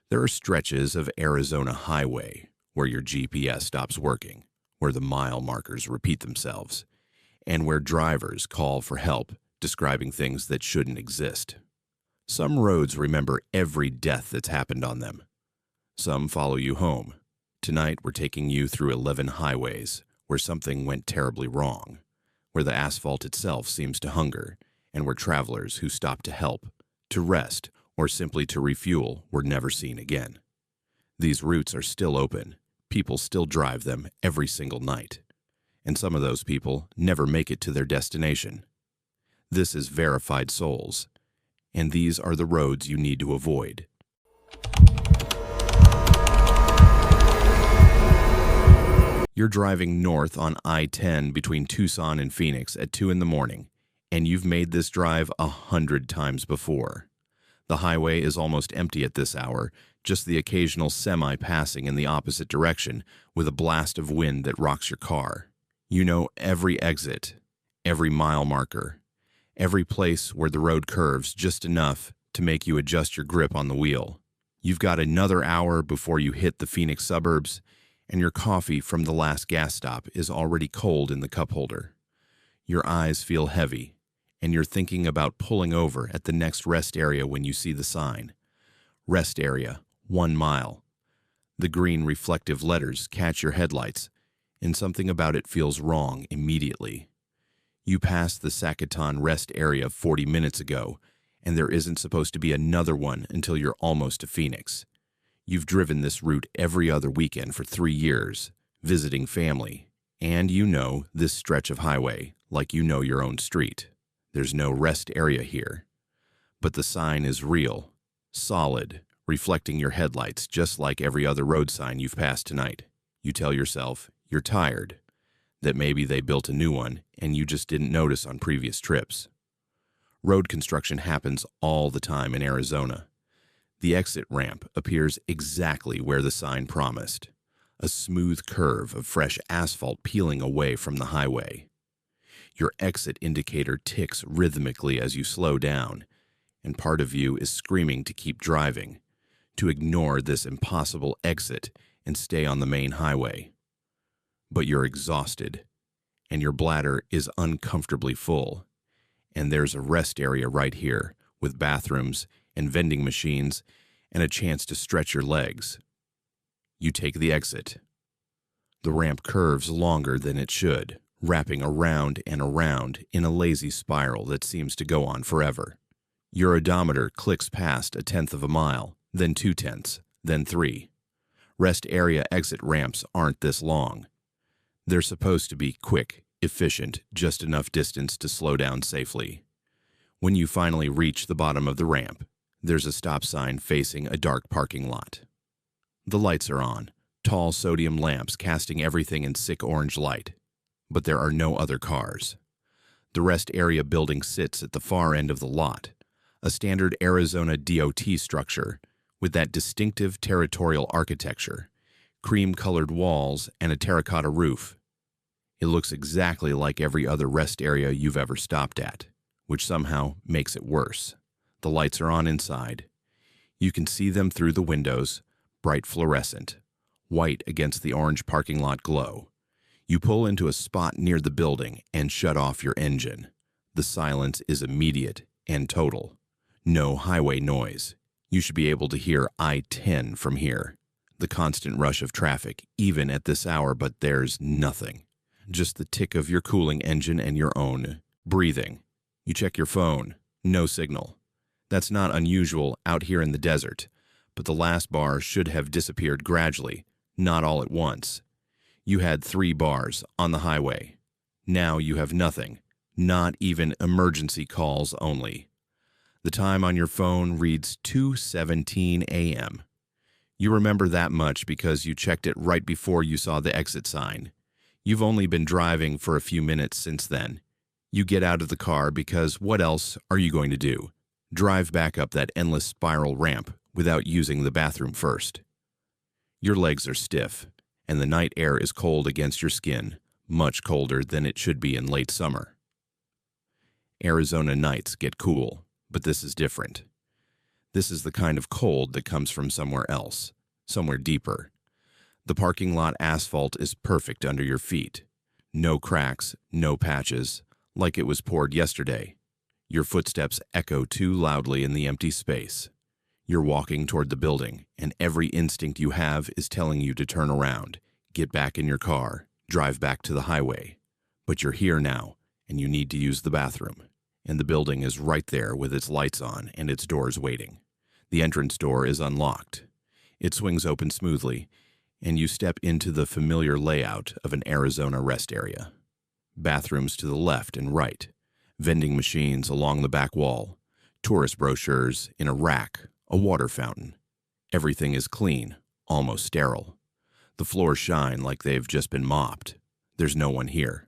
There are stretches of Arizona highway where your GPS stops working, where the mile markers repeat themselves, and where drivers call for help, describing things that shouldn't exist. Some roads remember every death that's happened on them. Some follow you home. Tonight we're taking you through 11 highways where something went terribly wrong, where the asphalt itself seems to hunger, and where travelers who stop to help, to rest, or simply to refuel were never seen again. These routes are still open. People still drive them every single night. And some of those people never make it to their destination. This is Verified Souls, and these are the roads you need to avoid. You're driving north on I-10 between Tucson and Phoenix at 2 in the morning, and you've made this drive 100 times before. The highway is almost empty at this hour, just the occasional semi passing in the opposite direction with a blast of wind that rocks your car. You know every exit, every mile marker, every place where the road curves just enough to make you adjust your grip on the wheel. You've got another hour before you hit the Phoenix suburbs, and your coffee from the last gas stop is already cold in the cup holder. Your eyes feel heavy, and you're thinking about pulling over at the next rest area when you see the sign. Rest area, 1 mile. The green reflective letters catch your headlights, and something about it feels wrong immediately. You passed the Sacaton rest area 40 minutes ago, and there isn't supposed to be another one until you're almost to Phoenix. You've driven this route every other weekend for 3 years, visiting family, and you know this stretch of highway like you know your own street. There's no rest area here, but the sign is real, solid, reflecting your headlights just like every other road sign you've passed tonight. You tell yourself you're tired, that maybe they built a new one and you just didn't notice on previous trips. Road construction happens all the time in Arizona. The exit ramp appears exactly where the sign promised, a smooth curve of fresh asphalt peeling away from the highway. Your exit indicator ticks rhythmically as you slow down, and part of you is screaming to keep driving, to ignore this impossible exit and stay on the main highway. But you're exhausted, and your bladder is uncomfortably full, and there's a rest area right here with bathrooms and vending machines and a chance to stretch your legs. You take the exit. The ramp curves longer than it should, wrapping around and around in a lazy spiral that seems to go on forever. Your odometer clicks past 1/10 of a mile, then 2/10, then 3. Rest area exit ramps aren't this long. They're supposed to be quick, efficient, just enough distance to slow down safely. When you finally reach the bottom of the ramp, there's a stop sign facing a dark parking lot. The lights are on, tall sodium lamps casting everything in sick orange light. But there are no other cars. The rest area building sits at the far end of the lot, a standard Arizona DOT structure with that distinctive territorial architecture, cream-colored walls, and a terracotta roof. It looks exactly like every other rest area you've ever stopped at, which somehow makes it worse. The lights are on inside. You can see them through the windows, bright fluorescent, white against the orange parking lot glow. You pull into a spot near the building and shut off your engine. The silence is immediate and total. No highway noise. You should be able to hear I-10 from here. The constant rush of traffic, even at this hour, but there's nothing. Just the tick of your cooling engine and your own breathing. You check your phone. No signal. That's not unusual out here in the desert, but the last bar should have disappeared gradually, not all at once. You had 3 bars on the highway. Now you have nothing, not even emergency calls only. The time on your phone reads 2:17 a.m. You remember that much because you checked it right before you saw the exit sign. You've only been driving for a few minutes since then. You get out of the car because what else are you going to do? Drive back up that endless spiral ramp without using the bathroom first. Your legs are stiff, and the night air is cold against your skin, much colder than it should be in late summer. Arizona nights get cool, but this is different. This is the kind of cold that comes from somewhere else, somewhere deeper. The parking lot asphalt is perfect under your feet. No cracks, no patches, like it was poured yesterday. Your footsteps echo too loudly in the empty space. You're walking toward the building, and every instinct you have is telling you to turn around, get back in your car, drive back to the highway. But you're here now, and you need to use the bathroom. And the building is right there with its lights on and its doors waiting. The entrance door is unlocked. It swings open smoothly, and you step into the familiar layout of an Arizona rest area. Bathrooms to the left and right, vending machines along the back wall, tourist brochures in a rack, a water fountain. Everything is clean, almost sterile. The floors shine like they've just been mopped. There's no one here.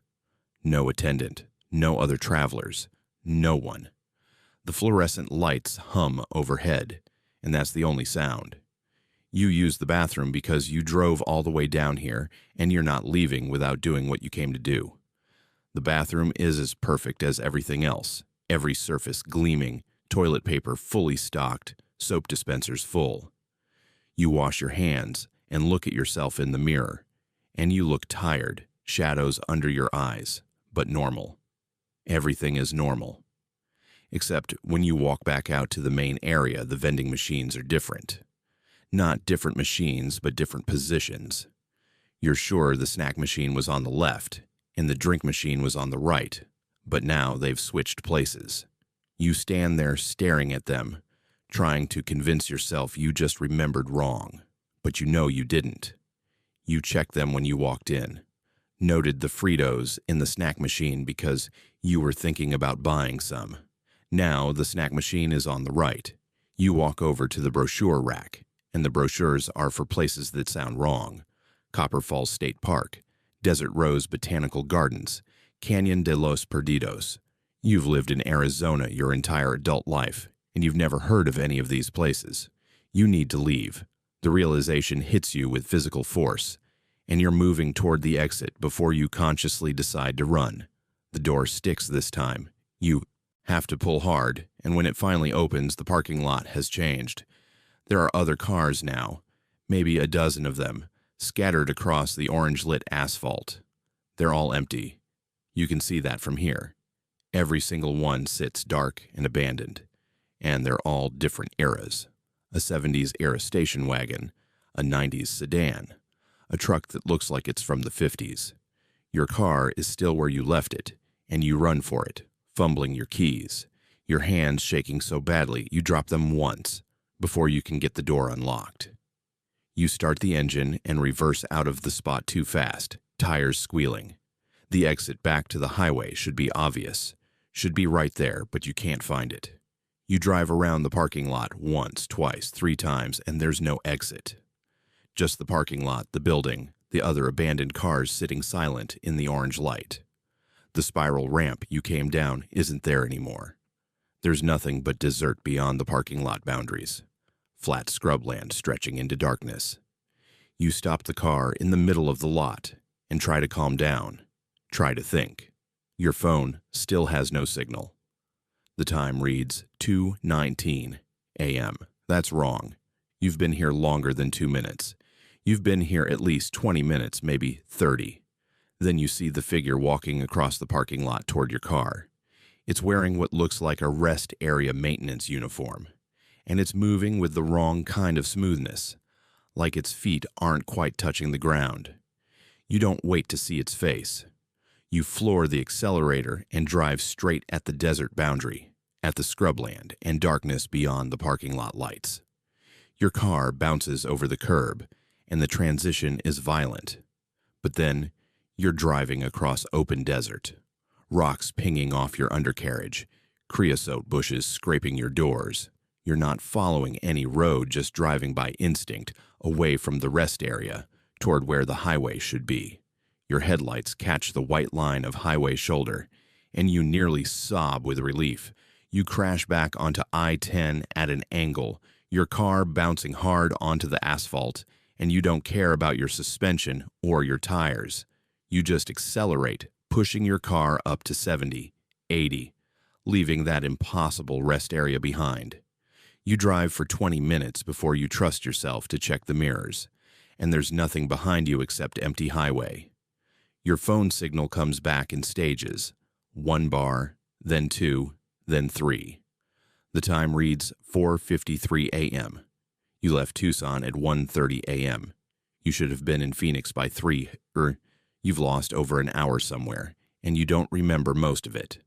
No attendant, no other travelers, no one. The fluorescent lights hum overhead, and that's the only sound. You use the bathroom because you drove all the way down here, and you're not leaving without doing what you came to do. The bathroom is as perfect as everything else, every surface gleaming, toilet paper fully stocked, soap dispensers full. You wash your hands and look at yourself in the mirror, and you look tired, shadows under your eyes, but normal. Everything is normal. Except when you walk back out to the main area, the vending machines are different. Not different machines, but different positions. You're sure the snack machine was on the left, and the drink machine was on the right, but now they've switched places. You stand there staring at them, trying to convince yourself you just remembered wrong, but you know you didn't. You checked them when you walked in, noted the Fritos in the snack machine because you were thinking about buying some. Now the snack machine is on the right. You walk over to the brochure rack, and the brochures are for places that sound wrong. Copper Falls State Park, Desert Rose Botanical Gardens, Canyon de los Perdidos. You've lived in Arizona your entire adult life, and you've never heard of any of these places. You need to leave. The realization hits you with physical force, and you're moving toward the exit before you consciously decide to run. The door sticks this time. You have to pull hard, and when it finally opens, the parking lot has changed. There are other cars now, maybe a dozen of them, scattered across the orange-lit asphalt. They're all empty. You can see that from here. Every single one sits dark and abandoned, and they're all different eras. A 70s era station wagon, a 90s sedan, a truck that looks like it's from the 50s. Your car is still where you left it, and you run for it, fumbling your keys, your hands shaking so badly you drop them once before you can get the door unlocked. You start the engine and reverse out of the spot too fast, tires squealing. The exit back to the highway should be obvious, should be right there, but you can't find it. You drive around the parking lot once, twice, 3 times, and there's no exit. Just the parking lot, the building, the other abandoned cars sitting silent in the orange light. The spiral ramp you came down isn't there anymore. There's nothing but desert beyond the parking lot boundaries. Flat scrubland stretching into darkness. You stop the car in the middle of the lot and try to calm down. Try to think. Your phone still has no signal. The time reads 2:19 a.m. That's wrong. You've been here longer than 2 minutes. You've been here at least 20 minutes, maybe 30. Then you see the figure walking across the parking lot toward your car. It's wearing what looks like a rest area maintenance uniform, and it's moving with the wrong kind of smoothness, like its feet aren't quite touching the ground. You don't wait to see its face. You floor the accelerator and drive straight at the desert boundary, at the scrubland and darkness beyond the parking lot lights. Your car bounces over the curb, and the transition is violent. But then, you're driving across open desert, rocks pinging off your undercarriage, creosote bushes scraping your doors. You're not following any road, just driving by instinct, away from the rest area, toward where the highway should be. Your headlights catch the white line of highway shoulder, and you nearly sob with relief. You crash back onto I-10 at an angle, your car bouncing hard onto the asphalt, and you don't care about your suspension or your tires. You just accelerate, pushing your car up to 70, 80, leaving that impossible rest area behind. You drive for 20 minutes before you trust yourself to check the mirrors, and there's nothing behind you except empty highway. Your phone signal comes back in stages, 1 bar, then 2, then 3. The time reads 4:53 a.m. You left Tucson at 1:30 a.m. You should have been in Phoenix by 3, you've lost over an hour somewhere, and you don't remember most of it.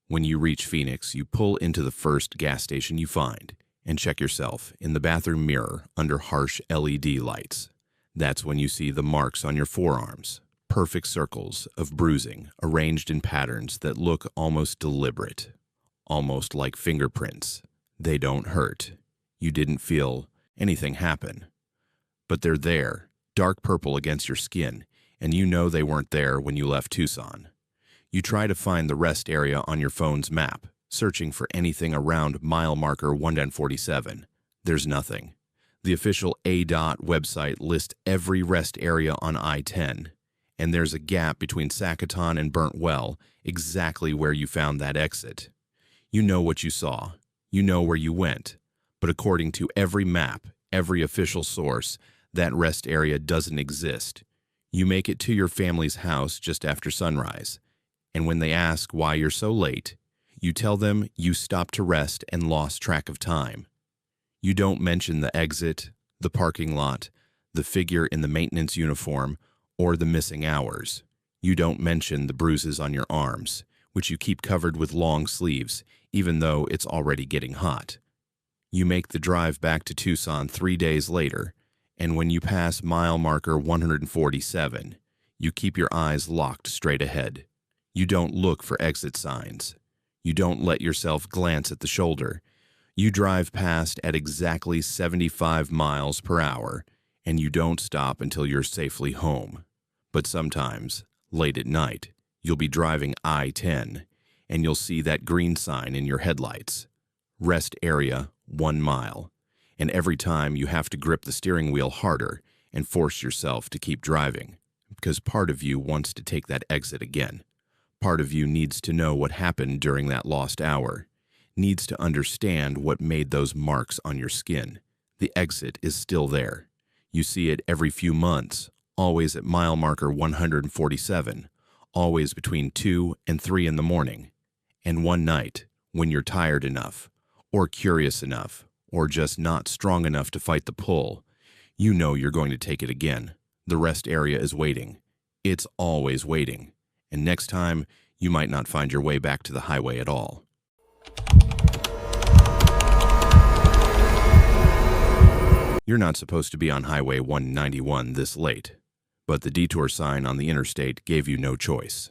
When you reach Phoenix, you pull into the first gas station you find and check yourself in the bathroom mirror under harsh LED lights. That's when you see the marks on your forearms, perfect circles of bruising arranged in patterns that look almost deliberate, almost like fingerprints. They don't hurt. You didn't feel anything happen. But they're there, dark purple against your skin, and you know they weren't there when you left Tucson. You try to find the rest area on your phone's map, searching for anything around mile marker 147. There's nothing. The official ADOT website lists every rest area on I-10, and there's a gap between Sacaton and Burnt Well, exactly where you found that exit. You know what you saw. You know where you went. But according to every map, every official source, that rest area doesn't exist. You make it to your family's house just after sunrise, and when they ask why you're so late, you tell them you stopped to rest and lost track of time. You don't mention the exit, the parking lot, the figure in the maintenance uniform, or the missing hours. You don't mention the bruises on your arms, which you keep covered with long sleeves, even though it's already getting hot. You make the drive back to Tucson 3 days later, and when you pass mile marker 147, you keep your eyes locked straight ahead. You don't look for exit signs. You don't let yourself glance at the shoulder. You drive past at exactly 75 miles per hour, and you don't stop until you're safely home. But sometimes, late at night, you'll be driving I-10, and you'll see that green sign in your headlights. Rest area 1 mile. And every time you have to grip the steering wheel harder and force yourself to keep driving, because part of you wants to take that exit again. Part of you needs to know what happened during that lost hour, needs to understand what made those marks on your skin. The exit is still there. You see it every few months, always at mile marker 147, always between 2 and 3 in the morning. And one night, when you're tired enough, or curious enough, or just not strong enough to fight the pull, you know you're going to take it again. The rest area is waiting. It's always waiting. And next time, you might not find your way back to the highway at all. You're not supposed to be on Highway 191 this late, but the detour sign on the interstate gave you no choice.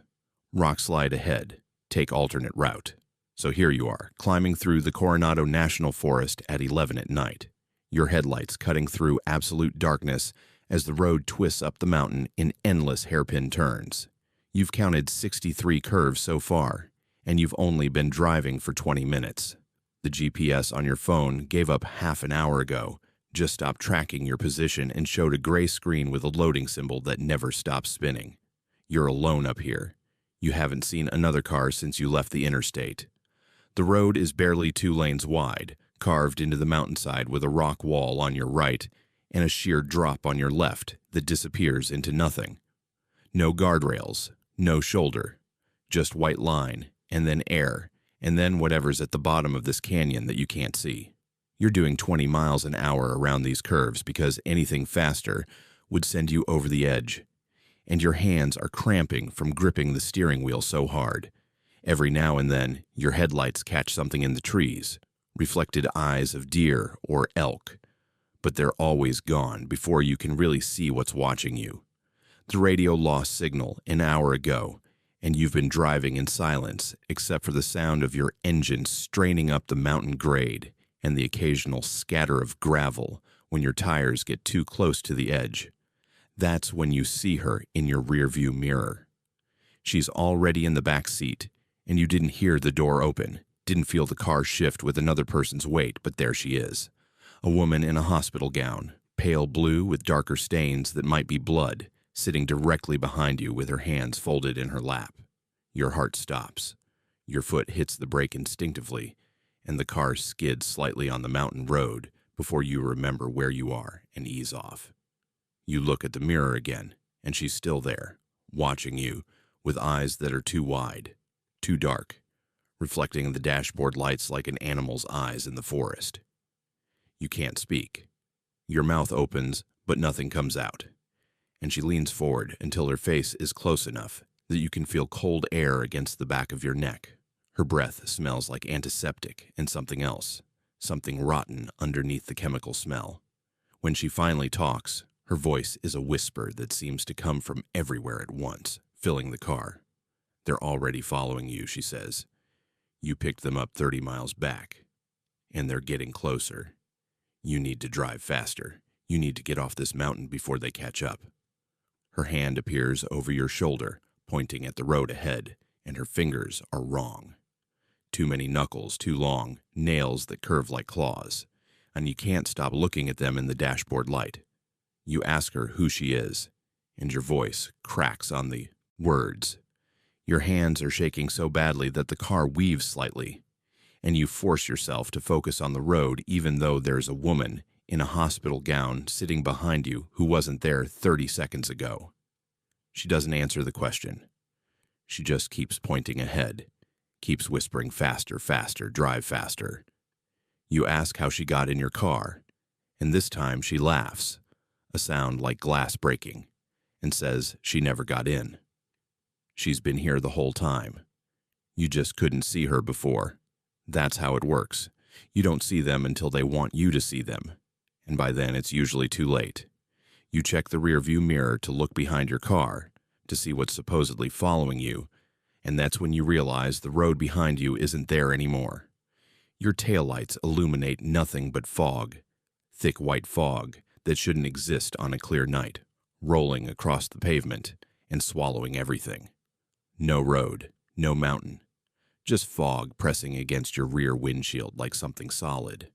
Rock slide ahead. Take alternate route. So here you are, climbing through the Coronado National Forest at 11 at night, your headlights cutting through absolute darkness as the road twists up the mountain in endless hairpin turns. You've counted 63 curves so far, and you've only been driving for 20 minutes. The GPS on your phone gave up half an hour ago, just stopped tracking your position and showed a gray screen with a loading symbol that never stops spinning. You're alone up here. You haven't seen another car since you left the interstate. The road is barely 2 lanes wide, carved into the mountainside with a rock wall on your right and a sheer drop on your left that disappears into nothing. No guardrails, no shoulder, just white line, and then air, and then whatever's at the bottom of this canyon that you can't see. You're doing 20 miles an hour around these curves because anything faster would send you over the edge, and your hands are cramping from gripping the steering wheel so hard. Every now and then, your headlights catch something in the trees, reflected eyes of deer or elk, but they're always gone before you can really see what's watching you. The radio lost signal an hour ago, and you've been driving in silence except for the sound of your engine straining up the mountain grade and the occasional scatter of gravel when your tires get too close to the edge. That's when you see her in your rearview mirror. She's already in the back seat, and you didn't hear the door open, didn't feel the car shift with another person's weight, but there she is. A woman in a hospital gown, pale blue with darker stains that might be blood, sitting directly behind you with her hands folded in her lap. Your heart stops. Your foot hits the brake instinctively, and the car skids slightly on the mountain road before you remember where you are and ease off. You look at the mirror again, and she's still there, watching you with eyes that are too wide, too dark, reflecting the dashboard lights like an animal's eyes in the forest. You can't speak. Your mouth opens, but nothing comes out, and she leans forward until her face is close enough that you can feel cold air against the back of your neck. Her breath smells like antiseptic and something else, something rotten underneath the chemical smell. When she finally talks, her voice is a whisper that seems to come from everywhere at once, filling the car. "They're already following you," she says. "You picked them up 30 miles back, and they're getting closer. You need to drive faster. You need to get off this mountain before they catch up." Her hand appears over your shoulder, pointing at the road ahead, and her fingers are wrong. Too many knuckles, too long, nails that curve like claws, and you can't stop looking at them in the dashboard light. You ask her who she is, and your voice cracks on the words. Your hands are shaking so badly that the car weaves slightly, and you force yourself to focus on the road even though there's a woman in a hospital gown sitting behind you who wasn't there 30 seconds ago. She doesn't answer the question. She just keeps pointing ahead, keeps whispering, "Faster, faster, drive faster." You ask how she got in your car, and this time she laughs, a sound like glass breaking, and says she never got in. She's been here the whole time. You just couldn't see her before. That's how it works. You don't see them until they want you to see them, and by then it's usually too late. You check the rearview mirror to look behind your car, to see what's supposedly following you, and that's when you realize the road behind you isn't there anymore. Your taillights illuminate nothing but fog, thick white fog that shouldn't exist on a clear night, rolling across the pavement and swallowing everything. No road, no mountain, just fog pressing against your rear windshield like something solid.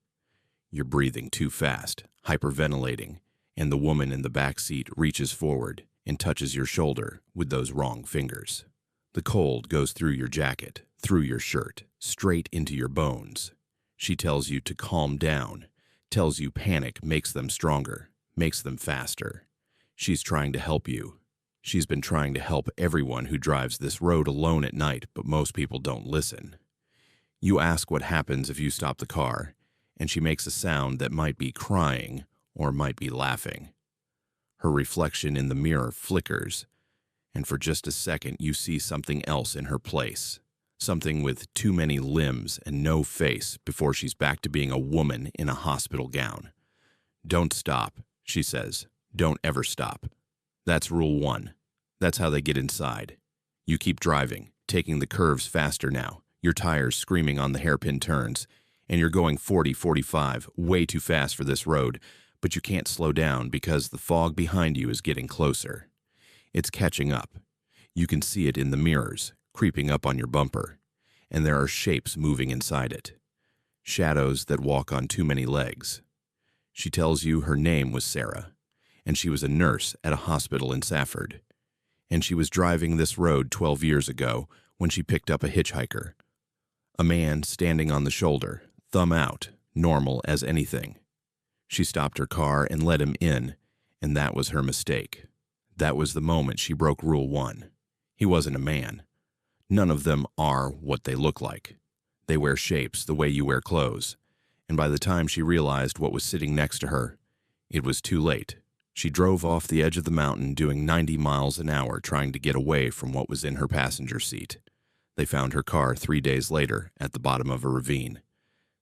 You're breathing too fast, hyperventilating, and the woman in the back seat reaches forward and touches your shoulder with those wrong fingers. The cold goes through your jacket, through your shirt, straight into your bones. She tells you to calm down, tells you panic makes them stronger, makes them faster. She's trying to help you. She's been trying to help everyone who drives this road alone at night, but most people don't listen. You ask what happens if you stop the car, and she makes a sound that might be crying or might be laughing. Her reflection in the mirror flickers, and for just a second you see something else in her place, something with too many limbs and no face before she's back to being a woman in a hospital gown. "Don't stop," she says. "Don't ever stop. That's rule 1. That's how they get inside. You keep driving, taking the curves faster now, your tires screaming on the hairpin turns, and you're going 40, 45, way too fast for this road, but you can't slow down because the fog behind you is getting closer. It's catching up. You can see it in the mirrors, creeping up on your bumper, and there are shapes moving inside it. Shadows that walk on too many legs. She tells you her name was Sarah, and she was a nurse at a hospital in Safford, and she was driving this road 12 years ago when she picked up a hitchhiker. A man standing on the shoulder, thumb out, normal as anything. She stopped her car and let him in, and that was her mistake. That was the moment she broke rule 1. He wasn't a man. None of them are what they look like. They wear shapes the way you wear clothes, and by the time she realized what was sitting next to her, it was too late. She drove off the edge of the mountain doing 90 miles an hour trying to get away from what was in her passenger seat. They found her car 3 days later at the bottom of a ravine.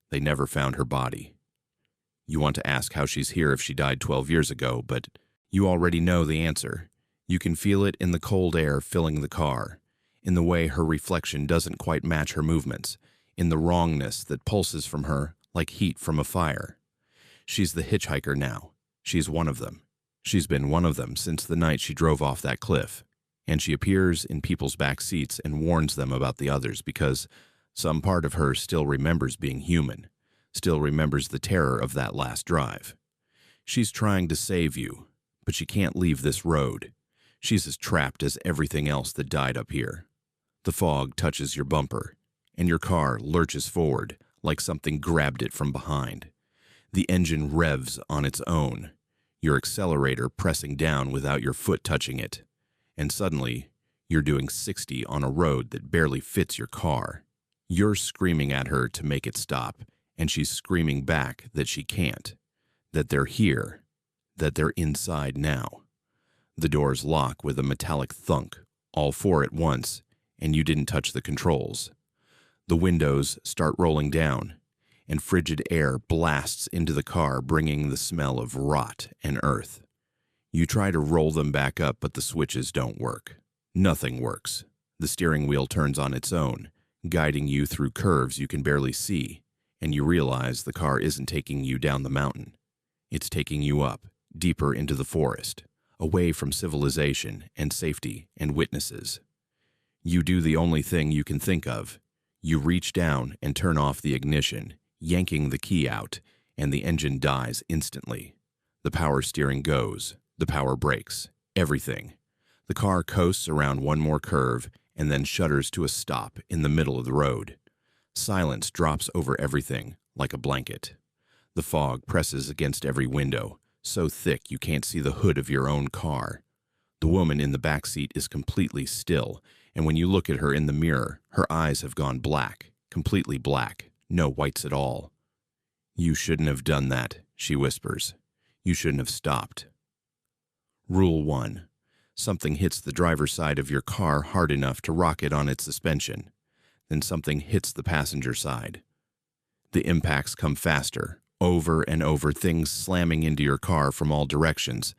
They never found her body. You want to ask how she's here if she died 12 years ago, but you already know the answer. You can feel it in the cold air filling the car, in the way her reflection doesn't quite match her movements, in the wrongness that pulses from her like heat from a fire. She's the hitchhiker now. She's one of them. She's been one of them since the night she drove off that cliff, and she appears in people's back seats and warns them about the others because some part of her still remembers being human, still remembers the terror of that last drive. She's trying to save you, but she can't leave this road. She's as trapped as everything else that died up here. The fog touches your bumper, and your car lurches forward like something grabbed it from behind. The engine revs on its own, your accelerator pressing down without your foot touching it. And suddenly, you're doing 60 on a road that barely fits your car. You're screaming at her to make it stop, and she's screaming back that she can't, that they're here, that they're inside now. The doors lock with a metallic thunk, all four at once, and you didn't touch the controls. The windows start rolling down, and frigid air blasts into the car, bringing the smell of rot and earth. You try to roll them back up, but the switches don't work. Nothing works. The steering wheel turns on its own, guiding you through curves you can barely see, and you realize the car isn't taking you down the mountain. It's taking you up, deeper into the forest, away from civilization and safety and witnesses. You do the only thing you can think of. You reach down and turn off the ignition, yanking the key out, and the engine dies instantly. The power steering goes, the power brakes, everything. The car coasts around one more curve and then shudders to a stop in the middle of the road. Silence drops over everything like a blanket. The fog presses against every window, so thick you can't see the hood of your own car. The woman in the back seat is completely still, and when you look at her in the mirror, her eyes have gone black, completely black, no whites at all. "You shouldn't have done that," she whispers. "You shouldn't have stopped." Rule 1. Something hits the driver's side of your car hard enough to rock it on its suspension. Then something hits the passenger side. The impacts come faster, over and over, things slamming into your car from all directions,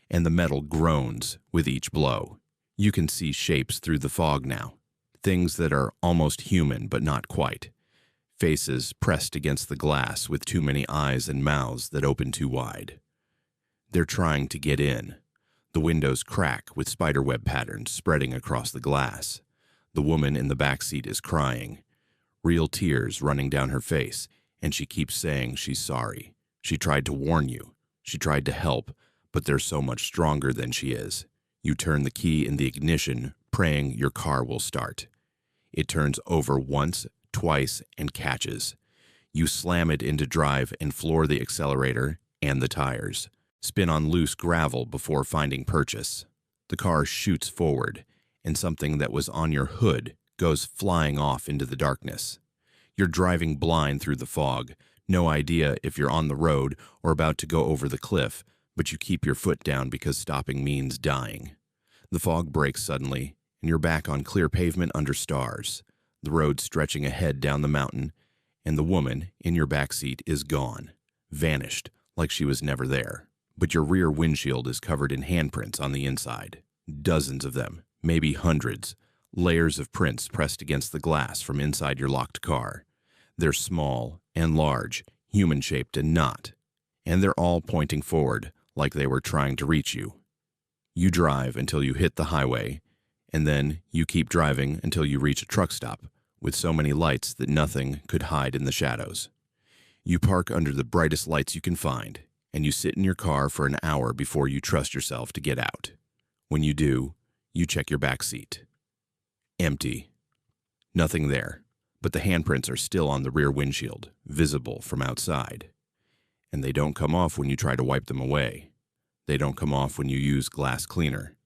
and the metal groans with each blow. You can see shapes through the fog now, things that are almost human but not quite. Faces pressed against the glass with too many eyes and mouths that open too wide. They're trying to get in. The windows crack with spiderweb patterns spreading across the glass. The woman in the back seat is crying, real tears running down her face, and she keeps saying she's sorry. She tried to warn you. She tried to help, but they're so much stronger than she is. You turn the key in the ignition, praying your car will start. It turns over once, twice, and catches. You slam it into drive and floor the accelerator and the tires. Spin on loose gravel before finding purchase. The car shoots forward, and something that was on your hood goes flying off into the darkness. You're driving blind through the fog, no idea if you're on the road or about to go over the cliff, but you keep your foot down because stopping means dying. The fog breaks suddenly, and you're back on clear pavement under stars, the road stretching ahead down the mountain, and the woman in your back seat is gone, vanished like she was never there. But your rear windshield is covered in handprints on the inside. Dozens of them, maybe hundreds, layers of prints pressed against the glass from inside your locked car. They're small and large, human-shaped and not, and they're all pointing forward like they were trying to reach you. You drive until you hit the highway, and then you keep driving until you reach a truck stop with so many lights that nothing could hide in the shadows. You park under the brightest lights you can find, and you sit in your car for an hour before you trust yourself to get out. When you do, you check your back seat. Empty. Nothing there, but the handprints are still on the rear windshield, visible from outside. And they don't come off when you try to wipe them away. They don't come off when you use glass cleaner.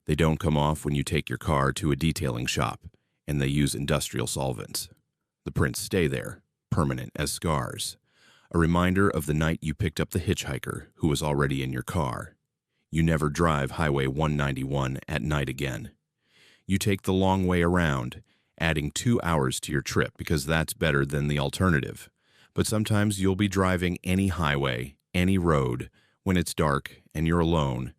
They don't come off when you take your car to a detailing shop and they use industrial solvents. The prints stay there, permanent as scars. A reminder of the night you picked up the hitchhiker who was already in your car. You never drive Highway 191 at night again. You take the long way around, adding 2 hours to your trip because that's better than the alternative. But sometimes you'll be driving any highway, any road, when it's dark and you're alone,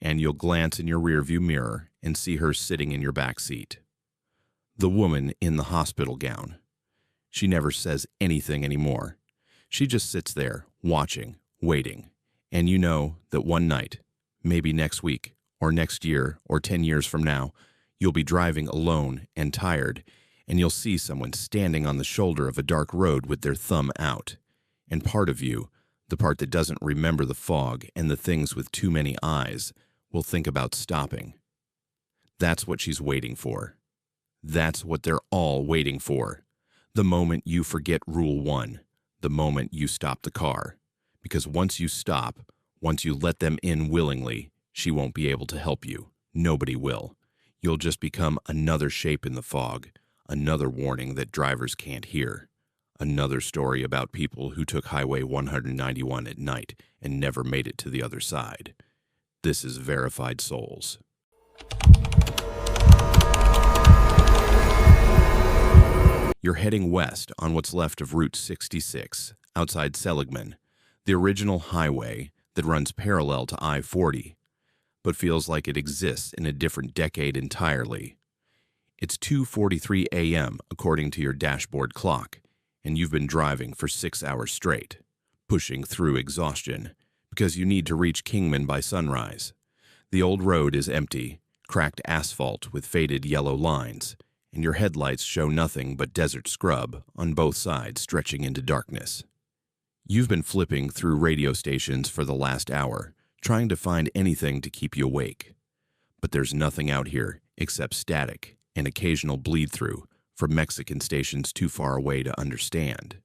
and you'll glance in your rearview mirror and see her sitting in your back seat. The woman in the hospital gown. She never says anything anymore. She just sits there, watching, waiting, and you know that one night, maybe next week, or next year, or 10 years from now, you'll be driving alone and tired, and you'll see someone standing on the shoulder of a dark road with their thumb out. And part of you, the part that doesn't remember the fog and the things with too many eyes, will think about stopping. That's what she's waiting for. That's what they're all waiting for. The moment you forget Rule 1, the moment you stop the car. Because once you stop, once you let them in willingly, she won't be able to help you. Nobody will. You'll just become another shape in the fog, another warning that drivers can't hear. Another story about people who took Highway 191 at night and never made it to the other side. This is Verified Souls. You're heading west on what's left of Route 66, outside Seligman, the original highway that runs parallel to I-40, but feels like it exists in a different decade entirely. It's 2:43 a.m. according to your dashboard clock, and you've been driving for 6 hours straight, pushing through exhaustion, because you need to reach Kingman by sunrise. The old road is empty, cracked asphalt with faded yellow lines, and your headlights show nothing but desert scrub on both sides stretching into darkness. You've been flipping through radio stations for the last hour, trying to find anything to keep you awake. But there's nothing out here except static and occasional bleed-through from Mexican stations too far away to understand.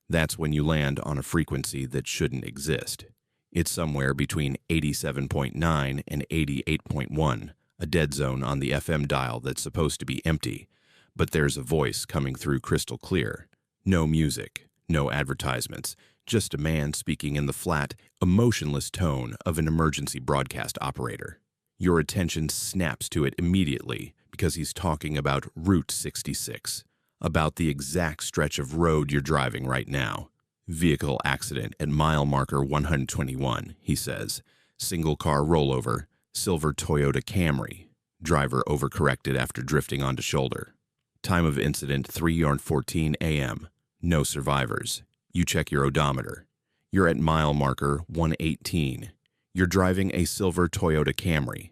That's when you land on a frequency that shouldn't exist. It's somewhere between 87.9 and 88.1, a dead zone on the FM dial that's supposed to be empty, but there's a voice coming through crystal clear. No music, no advertisements, just a man speaking in the flat, emotionless tone of an emergency broadcast operator. Your attention snaps to it immediately because he's talking about Route 66, about the exact stretch of road you're driving right now. Vehicle accident at mile marker 121, he says. Single car rollover, silver Toyota Camry. Driver overcorrected after drifting onto shoulder. Time of incident 3:14 a.m. No survivors. You check your odometer. You're at mile marker 118. You're driving a silver Toyota Camry,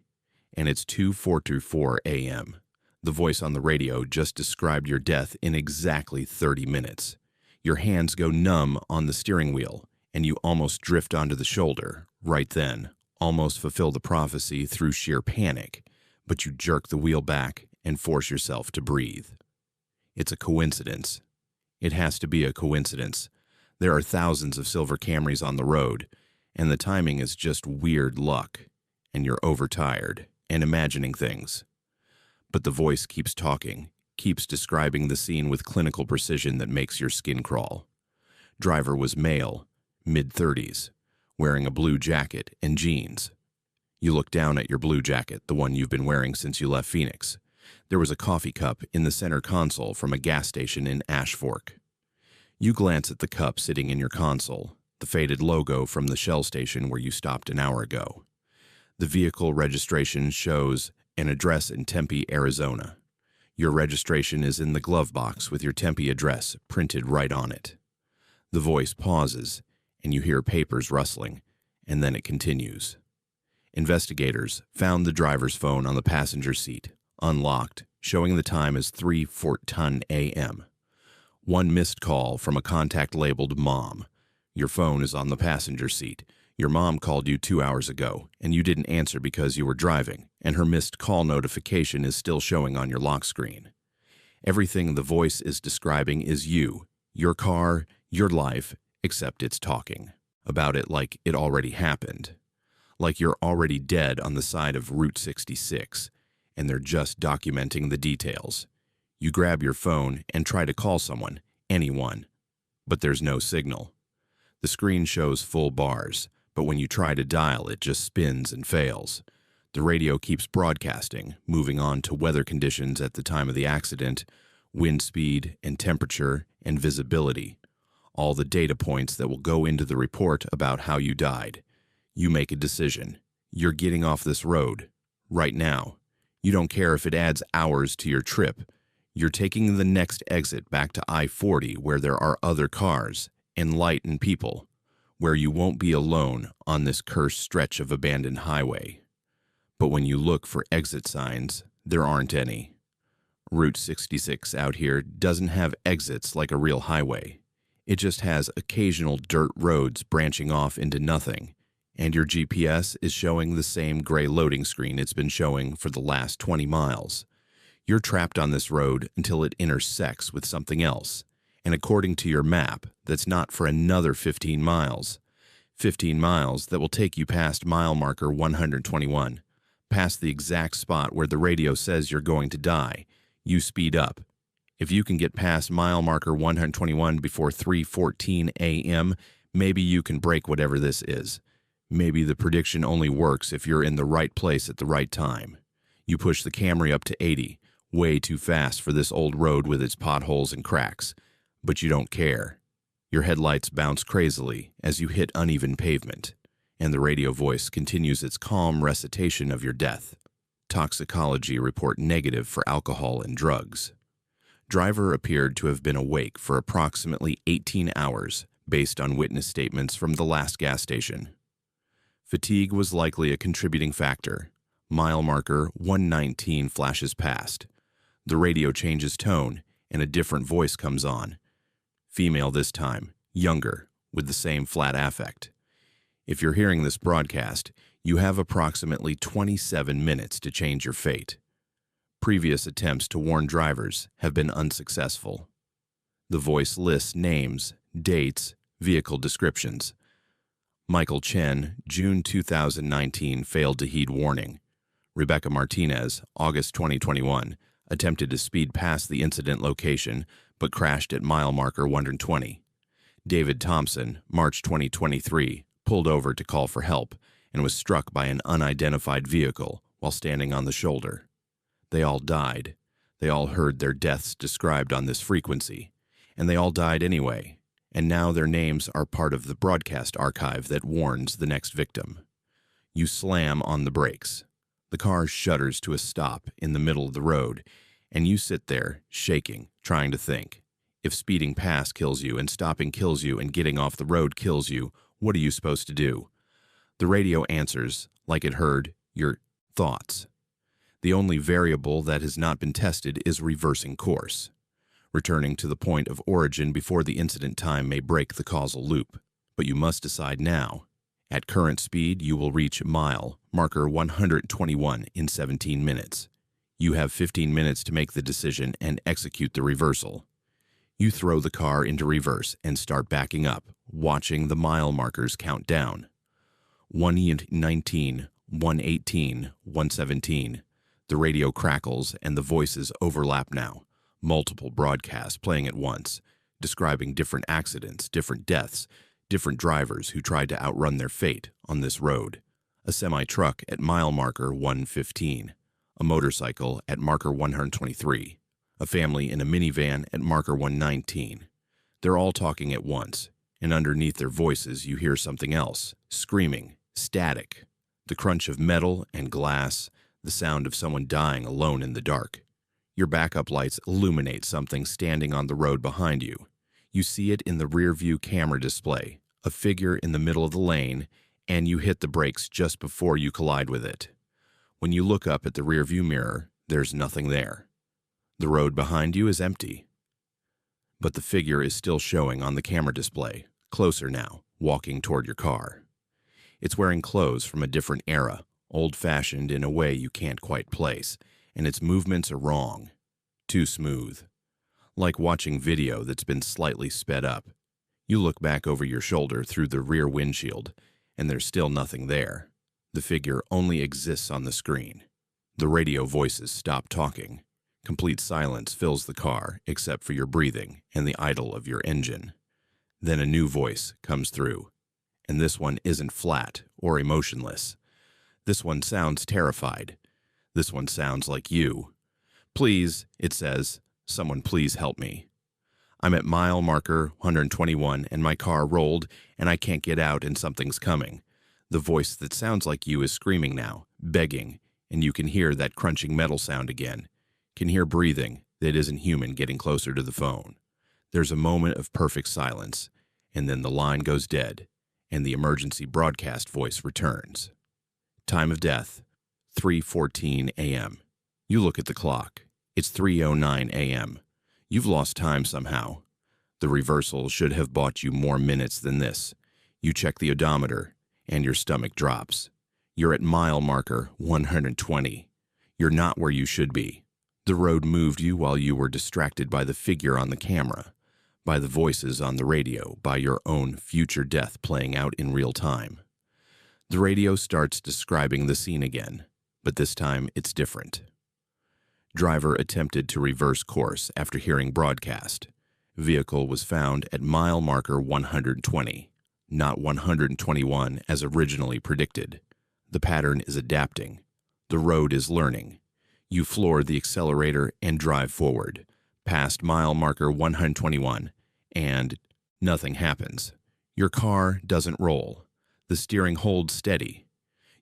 and it's 2:44 a.m. The voice on the radio just described your death in exactly 30 minutes. Your hands go numb on the steering wheel, and you almost drift onto the shoulder, right then, almost fulfill the prophecy through sheer panic, but you jerk the wheel back and force yourself to breathe. It's a coincidence. It has to be a coincidence. There are thousands of silver Camrys on the road, and the timing is just weird luck, and you're overtired and imagining things. But the voice keeps talking, keeps describing the scene with clinical precision that makes your skin crawl. Driver was male, mid-30s, wearing a blue jacket and jeans. You look down at your blue jacket, the one you've been wearing since you left Phoenix. There was a coffee cup in the center console from a gas station in Ash Fork. You glance at the cup sitting in your console, the faded logo from the Shell station where you stopped an hour ago. The vehicle registration shows an address in Tempe, Arizona. Your registration is in the glove box with your Tempe address printed right on it. The voice pauses, and you hear papers rustling, and then it continues. Investigators found the driver's phone on the passenger seat, unlocked, showing the time as 3:14 a.m. One missed call from a contact labeled Mom. Your phone is on the passenger seat. Your mom called you 2 hours ago, and you didn't answer because you were driving, and her missed call notification is still showing on your lock screen. Everything the voice is describing is you, your car, your life, except it's talking about it like it already happened. Like you're already dead on the side of Route 66, and they're just documenting the details. You grab your phone and try to call someone, anyone, but there's no signal. The screen shows full bars, but when you try to dial, it just spins and fails. The radio keeps broadcasting, moving on to weather conditions at the time of the accident, wind speed and temperature and visibility, all the data points that will go into the report about how you died. You make a decision. You're getting off this road, right now. You don't care if it adds hours to your trip. You're taking the next exit back to I-40 where there are other cars and light and people, where you won't be alone on this cursed stretch of abandoned highway. But when you look for exit signs, there aren't any. Route 66 out here doesn't have exits like a real highway. It just has occasional dirt roads branching off into nothing, and your GPS is showing the same gray loading screen it's been showing for the last 20 miles. You're trapped on this road until it intersects with something else, And according to your map, that's not for another 15 miles. 15 miles that will take you past mile marker 121, past the exact spot where the radio says you're going to die. You speed up. If you can get past mile marker 121 before 3:14 a.m., maybe you can break whatever this is. Maybe the prediction only works if you're in the right place at the right time. You push the Camry up to 80, way too fast for this old road with its potholes and cracks. But you don't care. Your headlights bounce crazily as you hit uneven pavement, and the radio voice continues its calm recitation of your death. Toxicology report negative for alcohol and drugs. Driver appeared to have been awake for approximately 18 hours based on witness statements from the last gas station. Fatigue was likely a contributing factor. Mile marker 119 flashes past. The radio changes tone and a different voice comes on. Female this time, younger, with the same flat affect. If you're hearing this broadcast, you have approximately 27 minutes to change your fate. Previous attempts to warn drivers have been unsuccessful. The voice lists names, dates, vehicle descriptions. Michael Chen, June 2019, failed to heed warning. Rebecca Martinez, August 2021, attempted to speed past the incident location but crashed at mile marker 120. David Thompson, March 2023, pulled over to call for help and was struck by an unidentified vehicle while standing on the shoulder. They all died. They all heard their deaths described on this frequency, and they all died anyway, and now their names are part of the broadcast archive that warns the next victim. You slam on the brakes. The car shudders to a stop in the middle of the road, and you sit there, shaking, trying to think. If speeding past kills you and stopping kills you and getting off the road kills you, what are you supposed to do? The radio answers, like it heard, your thoughts. The only variable that has not been tested is reversing course. Returning to the point of origin before the incident time may break the causal loop, but you must decide now. At current speed, you will reach mile marker 121 in 17 minutes. You have 15 minutes to make the decision and execute the reversal. You throw the car into reverse and start backing up, watching the mile markers count down. 119, 118, 117. The radio crackles and the voices overlap now. Multiple broadcasts playing at once, describing different accidents, different deaths, different drivers who tried to outrun their fate on this road. A semi-truck at mile marker 115. A motorcycle at marker 123. A family in a minivan at marker 119. They're all talking at once, and underneath their voices you hear something else, screaming, static, the crunch of metal and glass, the sound of someone dying alone in the dark. Your backup lights illuminate something standing on the road behind you. You see it in the rear-view camera display, a figure in the middle of the lane, and you hit the brakes just before you collide with it. When you look up at the rear-view mirror, there's nothing there. The road behind you is empty. But the figure is still showing on the camera display, closer now, walking toward your car. It's wearing clothes from a different era, old-fashioned in a way you can't quite place, and its movements are wrong, too smooth. Like watching video that's been slightly sped up. You look back over your shoulder through the rear windshield, and there's still nothing there. The figure only exists on the screen. The radio voices stop talking. Complete silence fills the car, except for your breathing and the idle of your engine. Then a new voice comes through, and this one isn't flat or emotionless. This one sounds terrified. This one sounds like you. Please, it says, someone please help me. I'm at mile marker 121 and my car rolled and I can't get out and something's coming. The voice that sounds like you is screaming now, begging, and you can hear that crunching metal sound again. Can hear breathing that isn't human getting closer to the phone. There's a moment of perfect silence, and then the line goes dead, and the emergency broadcast voice returns. Time of death, 3:14 a.m. You look at the clock. It's 3:09 a.m. You've lost time somehow. The reversal should have bought you more minutes than this. You check the odometer, and your stomach drops. You're at mile marker 120. You're not where you should be. The road moved you while you were distracted by the figure on the camera. by the voices on the radio, by your own future death playing out in real time. The radio starts describing the scene again, but this time it's different. Driver attempted to reverse course after hearing broadcast. Vehicle was found at mile marker 120, not 121 as originally predicted. The pattern is adapting. The road is learning. You floor the accelerator and drive forward, past mile marker 121, and nothing happens. Your car doesn't roll. The steering holds steady.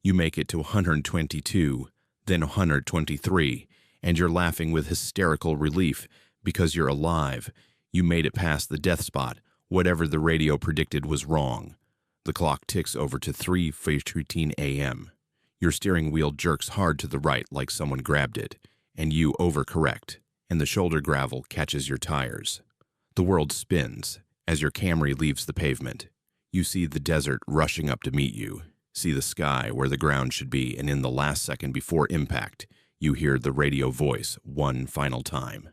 You make it to 122, then 123, and you're laughing with hysterical relief because you're alive. You made it past the death spot. Whatever the radio predicted was wrong. The clock ticks over to 3:15 a.m. Your steering wheel jerks hard to the right like someone grabbed it, and you overcorrect, and the shoulder gravel catches your tires. The world spins as your Camry leaves the pavement. You see the desert rushing up to meet you, see the sky where the ground should be, and in the last second before impact, you hear the radio voice one final time.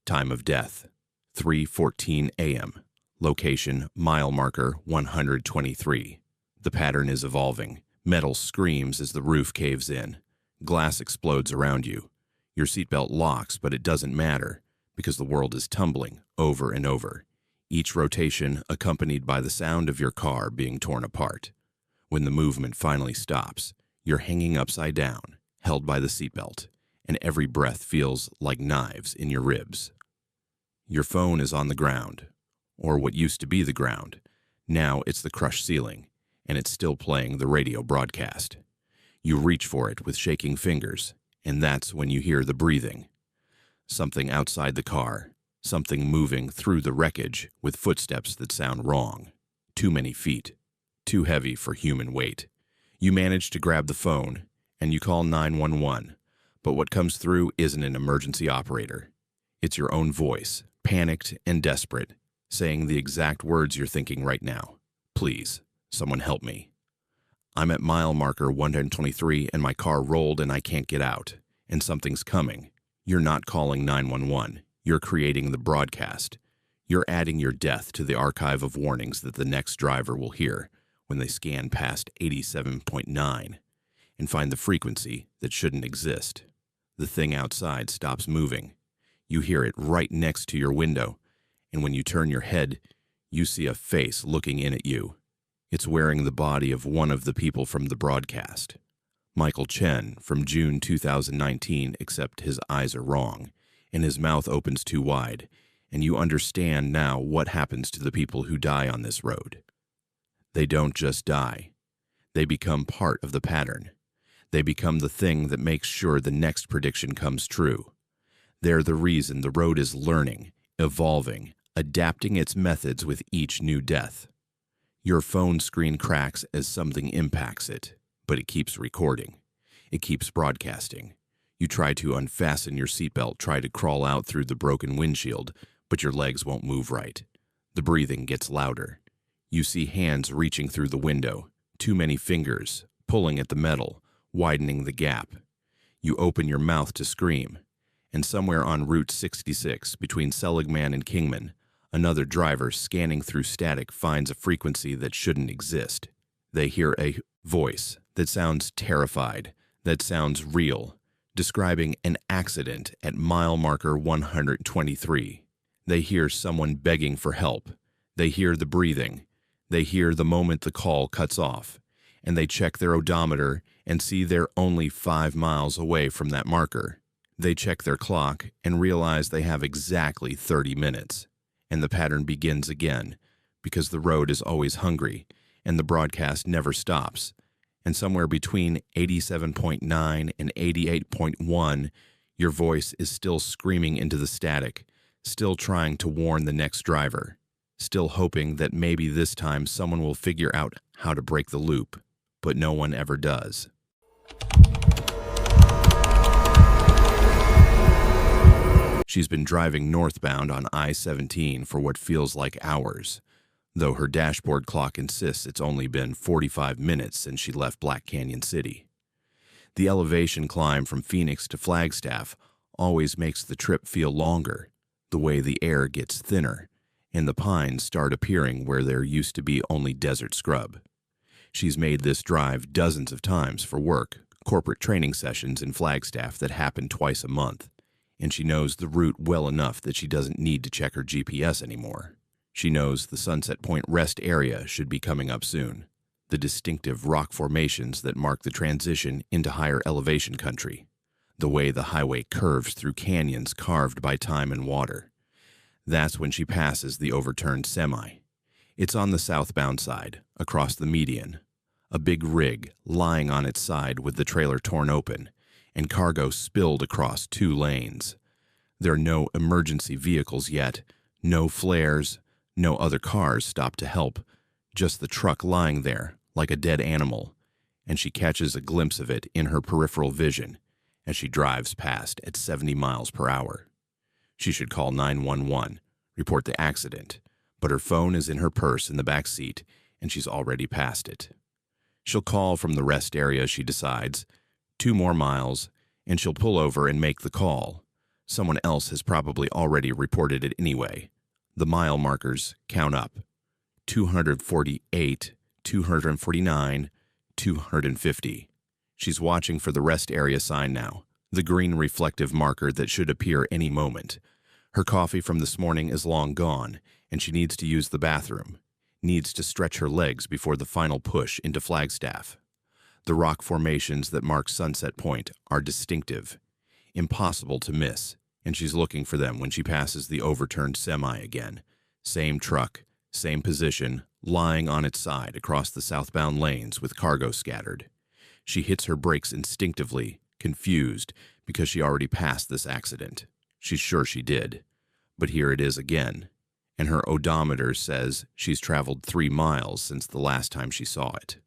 Time of death, 3:14 a.m. Location, mile marker 123. The pattern is evolving. Metal screams as the roof caves in. Glass explodes around you. Your seatbelt locks, but it doesn't matter because the world is tumbling over and over, each rotation accompanied by the sound of your car being torn apart. When the movement finally stops, you're hanging upside down, held by the seatbelt, and every breath feels like knives in your ribs. Your phone is on the ground, or what used to be the ground. Now it's the crushed ceiling, and it's still playing the radio broadcast. You reach for it with shaking fingers, and that's when you hear the breathing. Something outside the car, something moving through the wreckage with footsteps that sound wrong. Too many feet, too heavy for human weight. You manage to grab the phone, and you call 911, but what comes through isn't an emergency operator. It's your own voice, panicked and desperate, saying the exact words you're thinking right now. Please, someone help me. I'm at mile marker 123 and my car rolled and I can't get out, and something's coming. You're not calling 911. You're creating the broadcast. You're adding your death to the archive of warnings that the next driver will hear when they scan past 87.9 and find the frequency that shouldn't exist. The thing outside stops moving. You hear it right next to your window, and when you turn your head, you see a face looking in at you. It's wearing the body of one of the people from the broadcast. Michael Chen from June 2019, except his eyes are wrong, and his mouth opens too wide, and you understand now what happens to the people who die on this road. They don't just die. They become part of the pattern. They become the thing that makes sure the next prediction comes true. They're the reason the road is learning, evolving, adapting its methods with each new death. Your phone screen cracks as something impacts it, but it keeps recording. It keeps broadcasting. You try to unfasten your seatbelt, try to crawl out through the broken windshield, but your legs won't move right. The breathing gets louder. You see hands reaching through the window, too many fingers, pulling at the metal, widening the gap. You open your mouth to scream, and somewhere on Route 66, between Seligman and Kingman, another driver scanning through static finds a frequency that shouldn't exist. They hear a voice that sounds terrified, that sounds real, describing an accident at mile marker 123. They hear someone begging for help. They hear the breathing. They hear the moment the call cuts off, and they check their odometer and see they're only 5 miles away from that marker. They check their clock and realize they have exactly 30 minutes. And the pattern begins again, because the road is always hungry, and the broadcast never stops. And somewhere between 87.9 and 88.1, your voice is still screaming into the static, still trying to warn the next driver, still hoping that maybe this time someone will figure out how to break the loop, but no one ever does. She's been driving northbound on I-17 for what feels like hours, though her dashboard clock insists it's only been 45 minutes since she left Black Canyon City. The elevation climb from Phoenix to Flagstaff always makes the trip feel longer, the way the air gets thinner, and the pines start appearing where there used to be only desert scrub. She's made this drive dozens of times for work, corporate training sessions in Flagstaff that happen twice a month, and she knows the route well enough that she doesn't need to check her GPS anymore. She knows the Sunset Point rest area should be coming up soon, the distinctive rock formations that mark the transition into higher elevation country, the way the highway curves through canyons carved by time and water. That's when she passes the overturned semi. It's on the southbound side, across the median, a big rig lying on its side with the trailer torn open and cargo spilled across 2 lanes. There are no emergency vehicles yet, no flares, no other cars stopped to help, just the truck lying there like a dead animal, and she catches a glimpse of it in her peripheral vision as she drives past at 70 miles per hour. She should call 911, report the accident, but her phone is in her purse in the back seat and she's already past it. She'll call from the rest area, she decides, 2 more miles, and she'll pull over and make the call. Someone else has probably already reported it anyway. The mile markers count up. 248, 249, 250. She's watching for the rest area sign now, the green reflective marker that should appear any moment. Her coffee from this morning is long gone, and she needs to use the bathroom, needs to stretch her legs before the final push into Flagstaff. The rock formations that mark Sunset Point are distinctive, impossible to miss, and she's looking for them when she passes the overturned semi again. Same truck, same position, lying on its side across the southbound lanes with cargo scattered. She hits her brakes instinctively, confused, because she already passed this accident. She's sure she did. But here it is again, and her odometer says she's traveled 3 miles since the last time she saw it.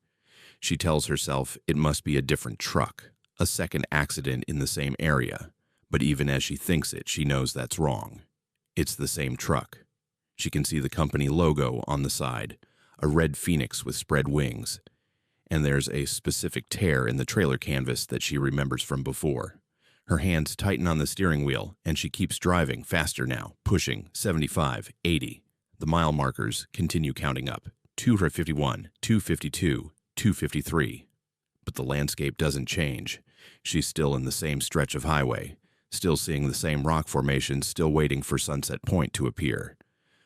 She tells herself it must be a different truck, a second accident in the same area, but even as she thinks it, she knows that's wrong. It's the same truck. She can see the company logo on the side, a red phoenix with spread wings, and there's a specific tear in the trailer canvas that she remembers from before. Her hands tighten on the steering wheel, and she keeps driving faster now, pushing 75, 80. The mile markers continue counting up, 251, 252, 253. But the landscape doesn't change. She's still in the same stretch of highway, still seeing the same rock formations, still waiting for Sunset Point to appear.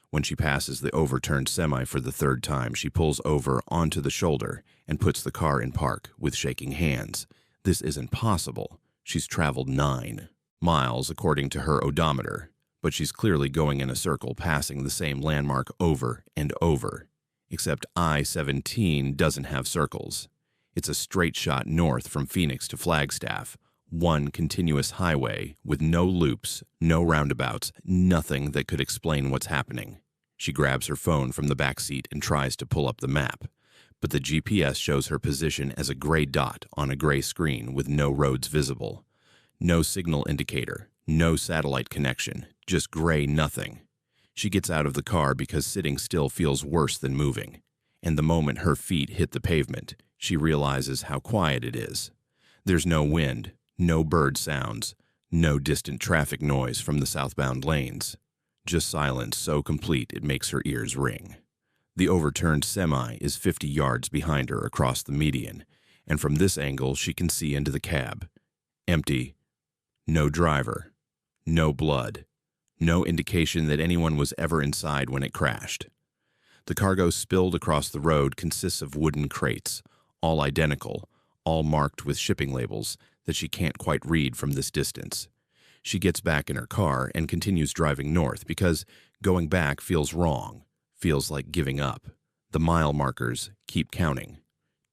When she passes the overturned semi for the 3rd time, she pulls over onto the shoulder and puts the car in park with shaking hands. This isn't possible. She's traveled 9 miles according to her odometer, but she's clearly going in a circle, passing the same landmark over and over. Except I-17 doesn't have circles. It's a straight shot north from Phoenix to Flagstaff, one continuous highway with no loops, no roundabouts, nothing that could explain what's happening. She grabs her phone from the back seat and tries to pull up the map, but the GPS shows her position as a gray dot on a gray screen with no roads visible. No signal indicator, no satellite connection, just gray nothing. She gets out of the car because sitting still feels worse than moving, and the moment her feet hit the pavement, she realizes how quiet it is. There's no wind, no bird sounds, no distant traffic noise from the southbound lanes. Just silence so complete it makes her ears ring. The overturned semi is 50 yards behind her across the median, and from this angle she can see into the cab. Empty. No driver. No blood. No indication that anyone was ever inside when it crashed. The cargo spilled across the road consists of wooden crates, all identical, all marked with shipping labels that she can't quite read from this distance. She gets back in her car and continues driving north because going back feels wrong, feels like giving up. The mile markers keep counting.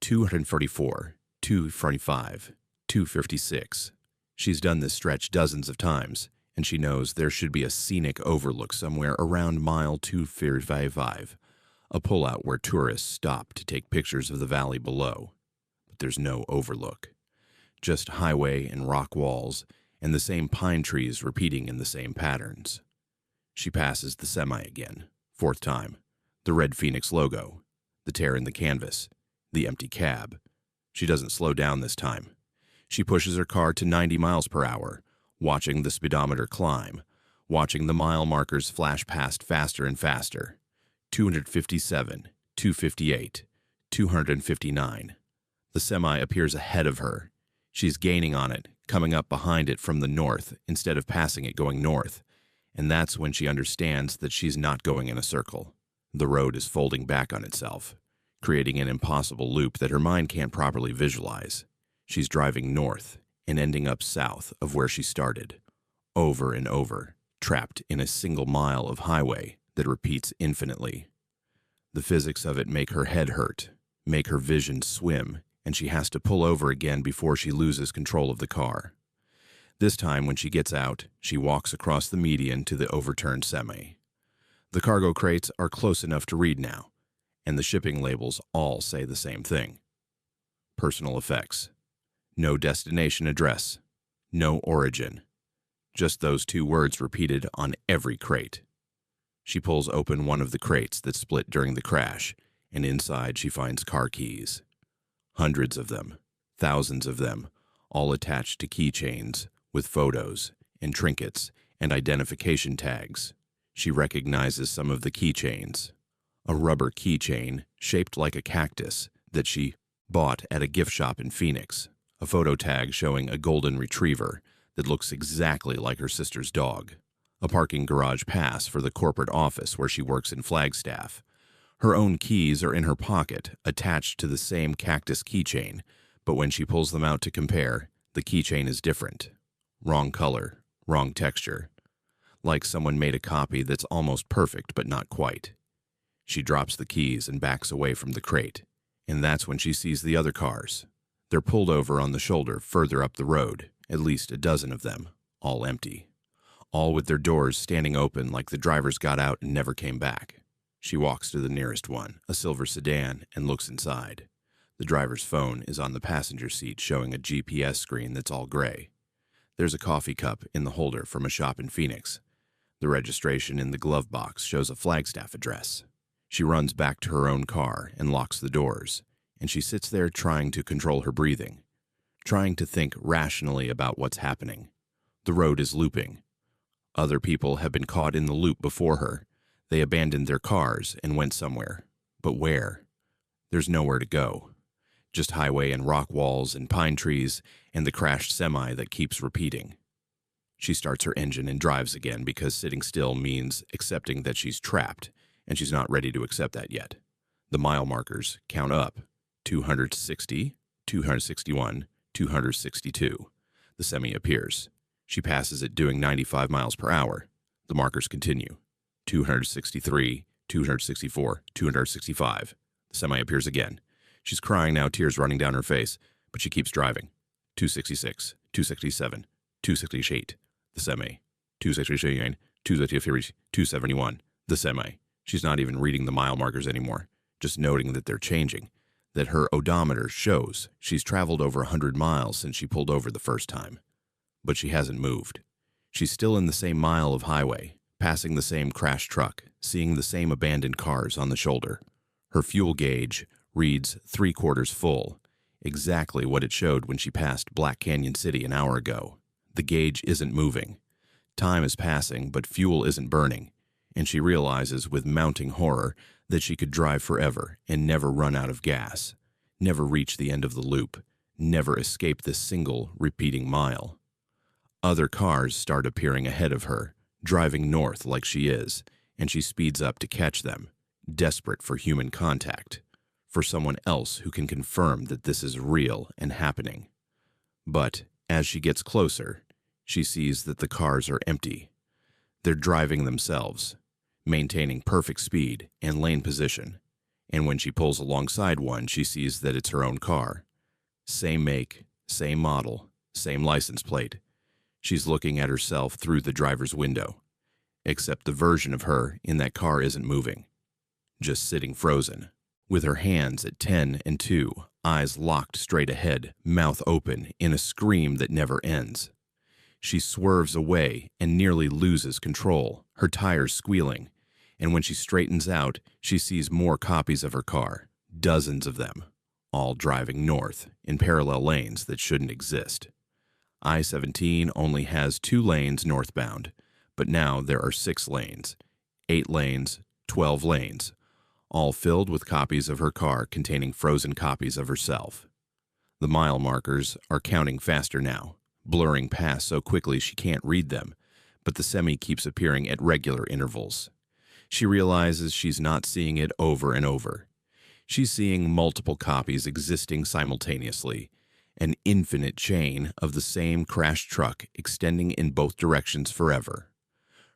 244, 245, 256. She's done this stretch dozens of times, and she knows there should be a scenic overlook somewhere around mile 255, a pullout where tourists stop to take pictures of the valley below. But there's no overlook. Just highway and rock walls, and the same pine trees repeating in the same patterns. She passes the semi again, 4th time. The red Phoenix logo, the tear in the canvas, the empty cab. She doesn't slow down this time. She pushes her car to 90 miles per hour, watching the speedometer climb, watching the mile markers flash past faster and faster. 257, 258, 259. The semi appears ahead of her. She's gaining on it, coming up behind it from the north instead of passing it going north. And that's when she understands that she's not going in a circle. The road is folding back on itself, creating an impossible loop that her mind can't properly visualize. She's driving north and ending up south of where she started, over and over, trapped in a single mile of highway that repeats infinitely. The physics of it make her head hurt, make her vision swim, and she has to pull over again before she loses control of the car. This time, when she gets out, she walks across the median to the overturned semi. The cargo crates are close enough to read now, and the shipping labels all say the same thing. Personal effects. No destination address. No origin. Just those two words repeated on every crate. She pulls open one of the crates that split during the crash, and inside she finds car keys. Hundreds of them, thousands of them, all attached to keychains with photos and trinkets and identification tags. She recognizes some of the keychains. A rubber keychain shaped like a cactus that she bought at a gift shop in Phoenix. A photo tag showing a golden retriever that looks exactly like her sister's dog. A parking garage pass for the corporate office where she works in Flagstaff. Her own keys are in her pocket, attached to the same cactus keychain, but when she pulls them out to compare, the keychain is different. Wrong color, wrong texture. Like someone made a copy that's almost perfect but not quite. She drops the keys and backs away from the crate, and that's when she sees the other cars. They're pulled over on the shoulder further up the road, at least a dozen of them, all empty. All with their doors standing open like the drivers got out and never came back. She walks to the nearest one, a silver sedan, and looks inside. The driver's phone is on the passenger seat showing a GPS screen that's all gray. There's a coffee cup in the holder from a shop in Phoenix. The registration in the glove box shows a Flagstaff address. She runs back to her own car and locks the doors, and she sits there trying to control her breathing, trying to think rationally about what's happening. The road is looping. Other people have been caught in the loop before her. They abandoned their cars and went somewhere. But where? There's nowhere to go. Just highway and rock walls and pine trees and the crashed semi that keeps repeating. She starts her engine and drives again because sitting still means accepting that she's trapped, and she's not ready to accept that yet. The mile markers count up. 260, 261, 262. The semi appears. She passes it doing 95 miles per hour. The markers continue. 263, 264, 265. The semi appears again. She's crying now, tears running down her face, but she keeps driving. 266, 267, 268. The semi. 269, 270, 271. The semi. She's not even reading the mile markers anymore, just noting that they're changing, that her odometer shows she's traveled over 100 miles since she pulled over the first time. But she hasn't moved. She's still in the same mile of highway, passing the same crashed truck, seeing the same abandoned cars on the shoulder. Her fuel gauge reads 3/4 full, exactly what it showed when she passed Black Canyon City an hour ago. The gauge isn't moving. Time is passing, but fuel isn't burning, and she realizes with mounting horror that she could drive forever and never run out of gas, never reach the end of the loop, never escape this single repeating mile. Other cars start appearing ahead of her, driving north like she is, and she speeds up to catch them, desperate for human contact, for someone else who can confirm that this is real and happening. But as she gets closer, she sees that the cars are empty. They're driving themselves, maintaining perfect speed and lane position, and when she pulls alongside one, she sees that it's her own car. Same make, same model, same license plate. She's looking at herself through the driver's window, except the version of her in that car isn't moving, just sitting frozen, with her hands at 10 and 2, eyes locked straight ahead, mouth open in a scream that never ends. She swerves away and nearly loses control, her tires squealing, and when she straightens out, she sees more copies of her car, dozens of them, all driving north in parallel lanes that shouldn't exist. I-17 only has 2 lanes northbound, but now there are 6 lanes, 8 lanes, 12 lanes, all filled with copies of her car containing frozen copies of herself. The mile markers are counting faster now, blurring past so quickly she can't read them, but the semi keeps appearing at regular intervals. She realizes she's not seeing it over and over. She's seeing multiple copies existing simultaneously, an infinite chain of the same crashed truck extending in both directions forever.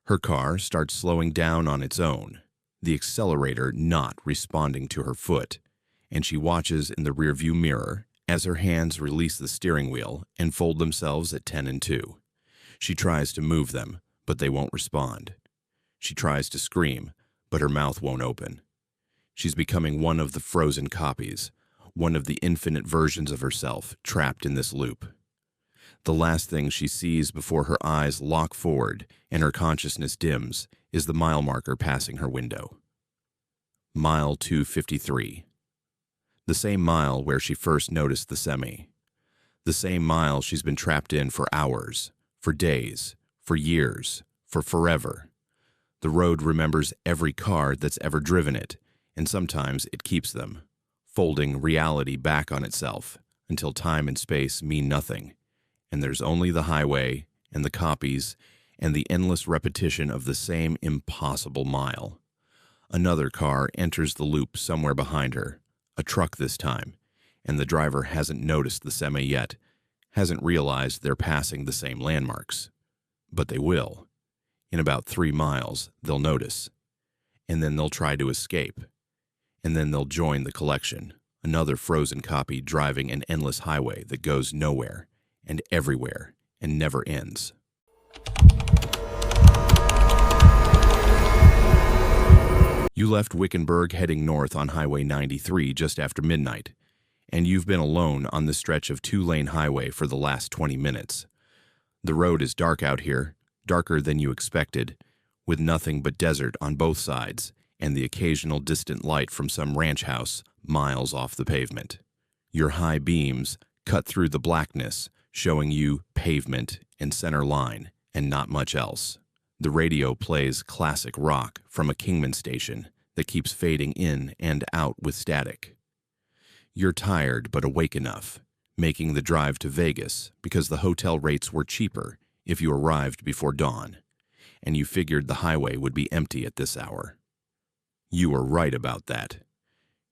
Her car starts slowing down on its own, the accelerator not responding to her foot, and she watches in the rearview mirror as her hands release the steering wheel and fold themselves at 10 and 2. She tries to move them, but they won't respond. She tries to scream, but her mouth won't open. She's becoming one of the frozen copies, one of the infinite versions of herself trapped in this loop. The last thing she sees before her eyes lock forward and her consciousness dims is the mile marker passing her window. Mile 253. The same mile where she first noticed the semi. The same mile she's been trapped in for hours, for days, for years, for forever. The road remembers every car that's ever driven it, and sometimes it keeps them, folding reality back on itself until time and space mean nothing, and there's only the highway and the copies and the endless repetition of the same impossible mile. Another car enters the loop somewhere behind her, a truck this time, and the driver hasn't noticed the semi yet, hasn't realized they're passing the same landmarks. But they will. In about 3 miles, they'll notice. And then they'll try to escape. And then they'll join the collection, another frozen copy driving an endless highway that goes nowhere and everywhere and never ends. You left Wickenburg heading north on Highway 93 just after midnight, and you've been alone on the stretch of 2-lane highway for the last 20 minutes. The road is dark out here, darker than you expected, with nothing but desert on both sides and the occasional distant light from some ranch house miles off the pavement. Your high beams cut through the blackness, showing you pavement and center line and not much else. The radio plays classic rock from a Kingman station that keeps fading in and out with static. You're tired but awake enough, making the drive to Vegas because the hotel rates were cheaper if you arrived before dawn, and you figured the highway would be empty at this hour. You were right about that.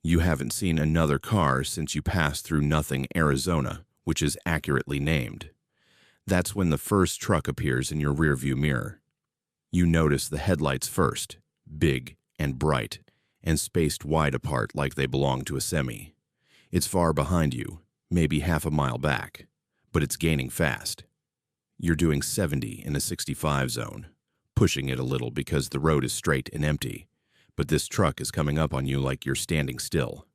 You haven't seen another car since you passed through Nothing, Arizona, which is accurately named. That's when the first truck appears in your rearview mirror. You notice the headlights first, big and bright, and spaced wide apart like they belong to a semi. It's far behind you, maybe half a mile back, but it's gaining fast. You're doing 70 in a 65 zone, pushing it a little because the road is straight and empty, but this truck is coming up on you like you're standing still.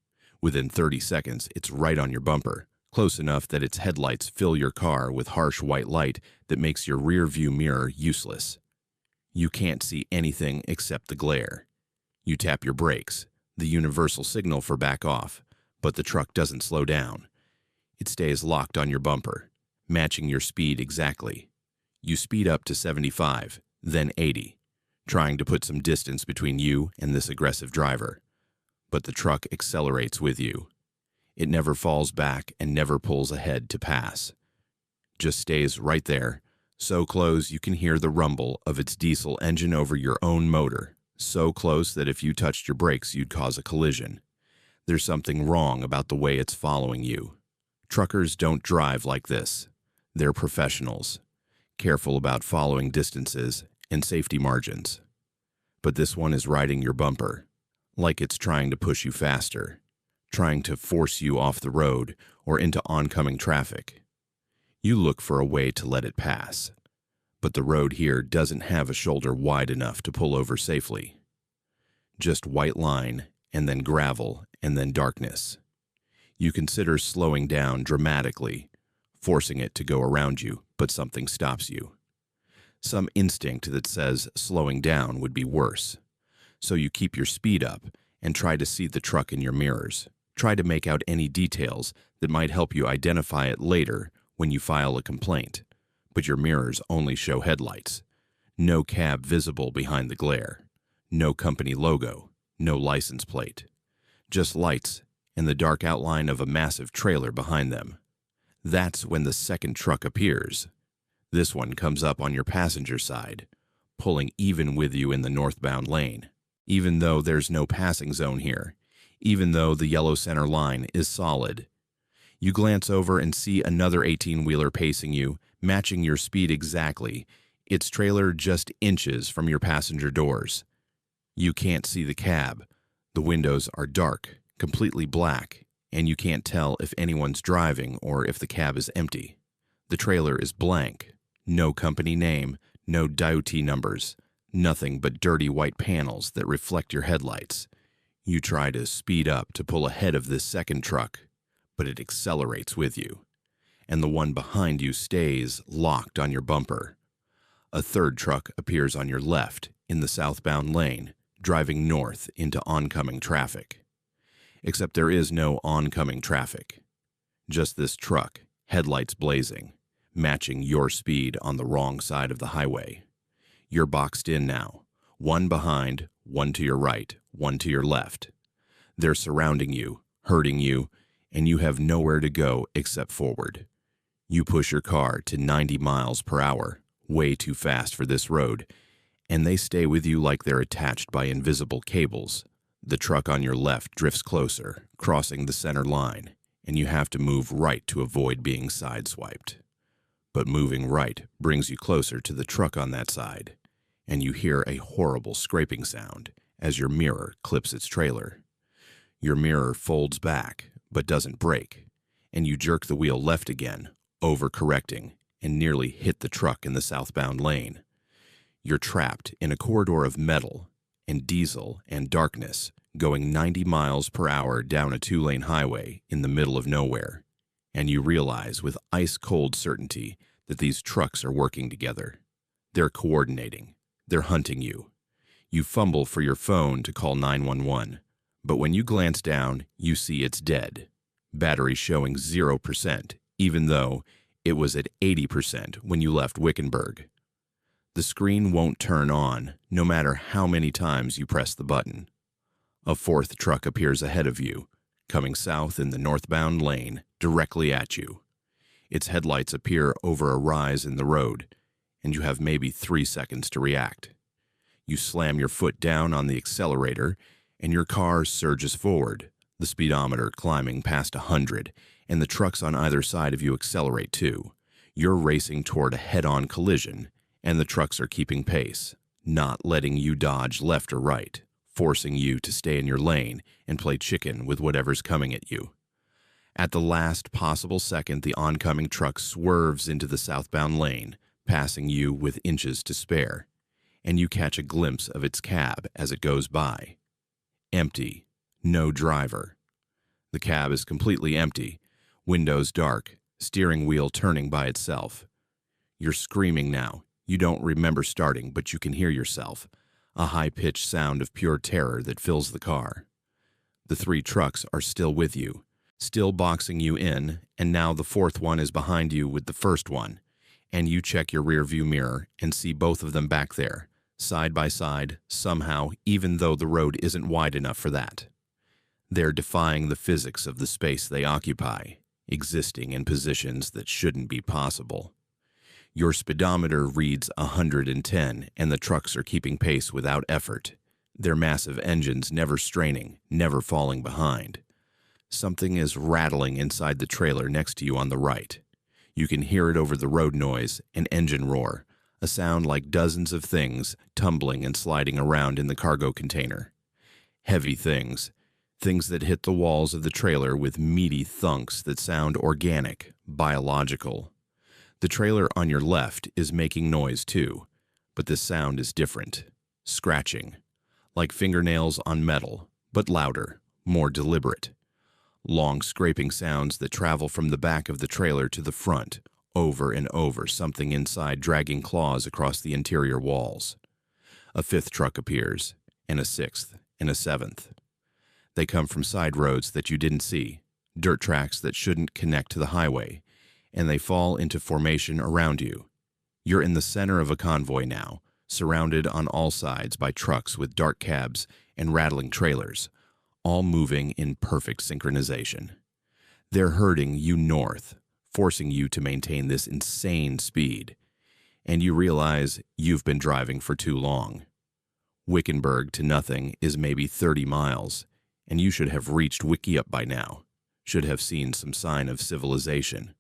Within 30 seconds, it's right on your bumper, close enough that its headlights fill your car with harsh white light that makes your rear view mirror useless. You can't see anything except the glare. You tap your brakes, the universal signal for back off, but the truck doesn't slow down. It stays locked on your bumper, matching your speed exactly. You speed up to 75, then 80, trying to put some distance between you and this aggressive driver. But the truck accelerates with you. It never falls back and never pulls ahead to pass. Just stays right there, so close you can hear the rumble of its diesel engine over your own motor, so close that if you touched your brakes you'd cause a collision. There's something wrong about the way it's following you. Truckers don't drive like this. They're professionals, careful about following distances and safety margins. But this one is riding your bumper, like it's trying to push you faster, trying to force you off the road or into oncoming traffic. You look for a way to let it pass, but the road here doesn't have a shoulder wide enough to pull over safely. Just white line, and then gravel, and then darkness. You consider slowing down dramatically, forcing it to go around you, but something stops you. Some instinct that says slowing down would be worse. So you keep your speed up and try to see the truck in your mirrors. Try to make out any details that might help you identify it later when you file a complaint. But your mirrors only show headlights. No cab visible behind the glare. No company logo. No license plate. Just lights and the dark outline of a massive trailer behind them. That's when the second truck appears. This one comes up on your passenger side, pulling even with you in the northbound lane. Even though there's no passing zone here, even though the yellow center line is solid. You glance over and see another 18-wheeler pacing you, matching your speed exactly, its trailer just inches from your passenger doors. You can't see the cab. The windows are dark, completely black, and you can't tell if anyone's driving or if the cab is empty. The trailer is blank. No company name, no DOT numbers, nothing but dirty white panels that reflect your headlights. You try to speed up to pull ahead of this second truck, but it accelerates with you, and the one behind you stays locked on your bumper. A third truck appears on your left in the southbound lane, driving north into oncoming traffic. Except there is no oncoming traffic. Just this truck, headlights blazing, matching your speed on the wrong side of the highway. You're boxed in now, one behind, one to your right, one to your left. They're surrounding you, hurting you, and you have nowhere to go except forward. You push your car to 90 miles per hour, way too fast for this road, and they stay with you like they're attached by invisible cables. The truck on your left drifts closer, crossing the center line, and you have to move right to avoid being sideswiped. But moving right brings you closer to the truck on that side, and you hear a horrible scraping sound as your mirror clips its trailer. Your mirror folds back, but doesn't break, and you jerk the wheel left again, overcorrecting, and nearly hit the truck in the southbound lane. You're trapped in a corridor of metal and diesel and darkness, going 90 miles per hour down a two-lane highway in the middle of nowhere. And you realize with ice-cold certainty that these trucks are working together. They're coordinating. They're hunting you. You fumble for your phone to call 911, but when you glance down, you see it's dead. Battery showing 0%, even though it was at 80% when you left Wickenburg. The screen won't turn on, no matter how many times you press the button. A fourth truck appears ahead of you, coming south in the northbound lane, directly at you. Its headlights appear over a rise in the road, and you have maybe 3 seconds to react. You slam your foot down on the accelerator, and your car surges forward, the speedometer climbing past 100, and the trucks on either side of you accelerate too. You're racing toward a head-on collision, and the trucks are keeping pace, not letting you dodge left or right, forcing you to stay in your lane and play chicken with whatever's coming at you. At the last possible second, the oncoming truck swerves into the southbound lane, passing you with inches to spare, and you catch a glimpse of its cab as it goes by. Empty, no driver. The cab is completely empty, windows dark, steering wheel turning by itself. You're screaming now. You don't remember starting, but you can hear yourself, a high-pitched sound of pure terror that fills the car. The 3 trucks are still with you, still boxing you in, and now the fourth one is behind you with the first one, and you check your rearview mirror and see both of them back there, side by side, somehow, even though the road isn't wide enough for that. They're defying the physics of the space they occupy, existing in positions that shouldn't be possible. Your speedometer reads 110, and the trucks are keeping pace without effort, their massive engines never straining, never falling behind. Something is rattling inside the trailer next to you on the right. You can hear it over the road noise and engine roar, a sound like dozens of things tumbling and sliding around in the cargo container. Heavy things that hit the walls of the trailer with meaty thunks that sound organic, biological. The trailer on your left is making noise too, but this sound is different. Scratching. Like fingernails on metal, but louder, more deliberate. Long scraping sounds that travel from the back of the trailer to the front, over and over, something inside dragging claws across the interior walls. A 5th truck appears, and a 6th, and a 7th. They come from side roads that you didn't see, dirt tracks that shouldn't connect to the highway, and they fall into formation around you. You're in the center of a convoy now, surrounded on all sides by trucks with dark cabs and rattling trailers, all moving in perfect synchronization. They're herding you north, forcing you to maintain this insane speed, and you realize you've been driving for too long. Wickenburg to nothing is maybe 30 miles, and you should have reached Wickiup by now, should have seen some sign of civilization.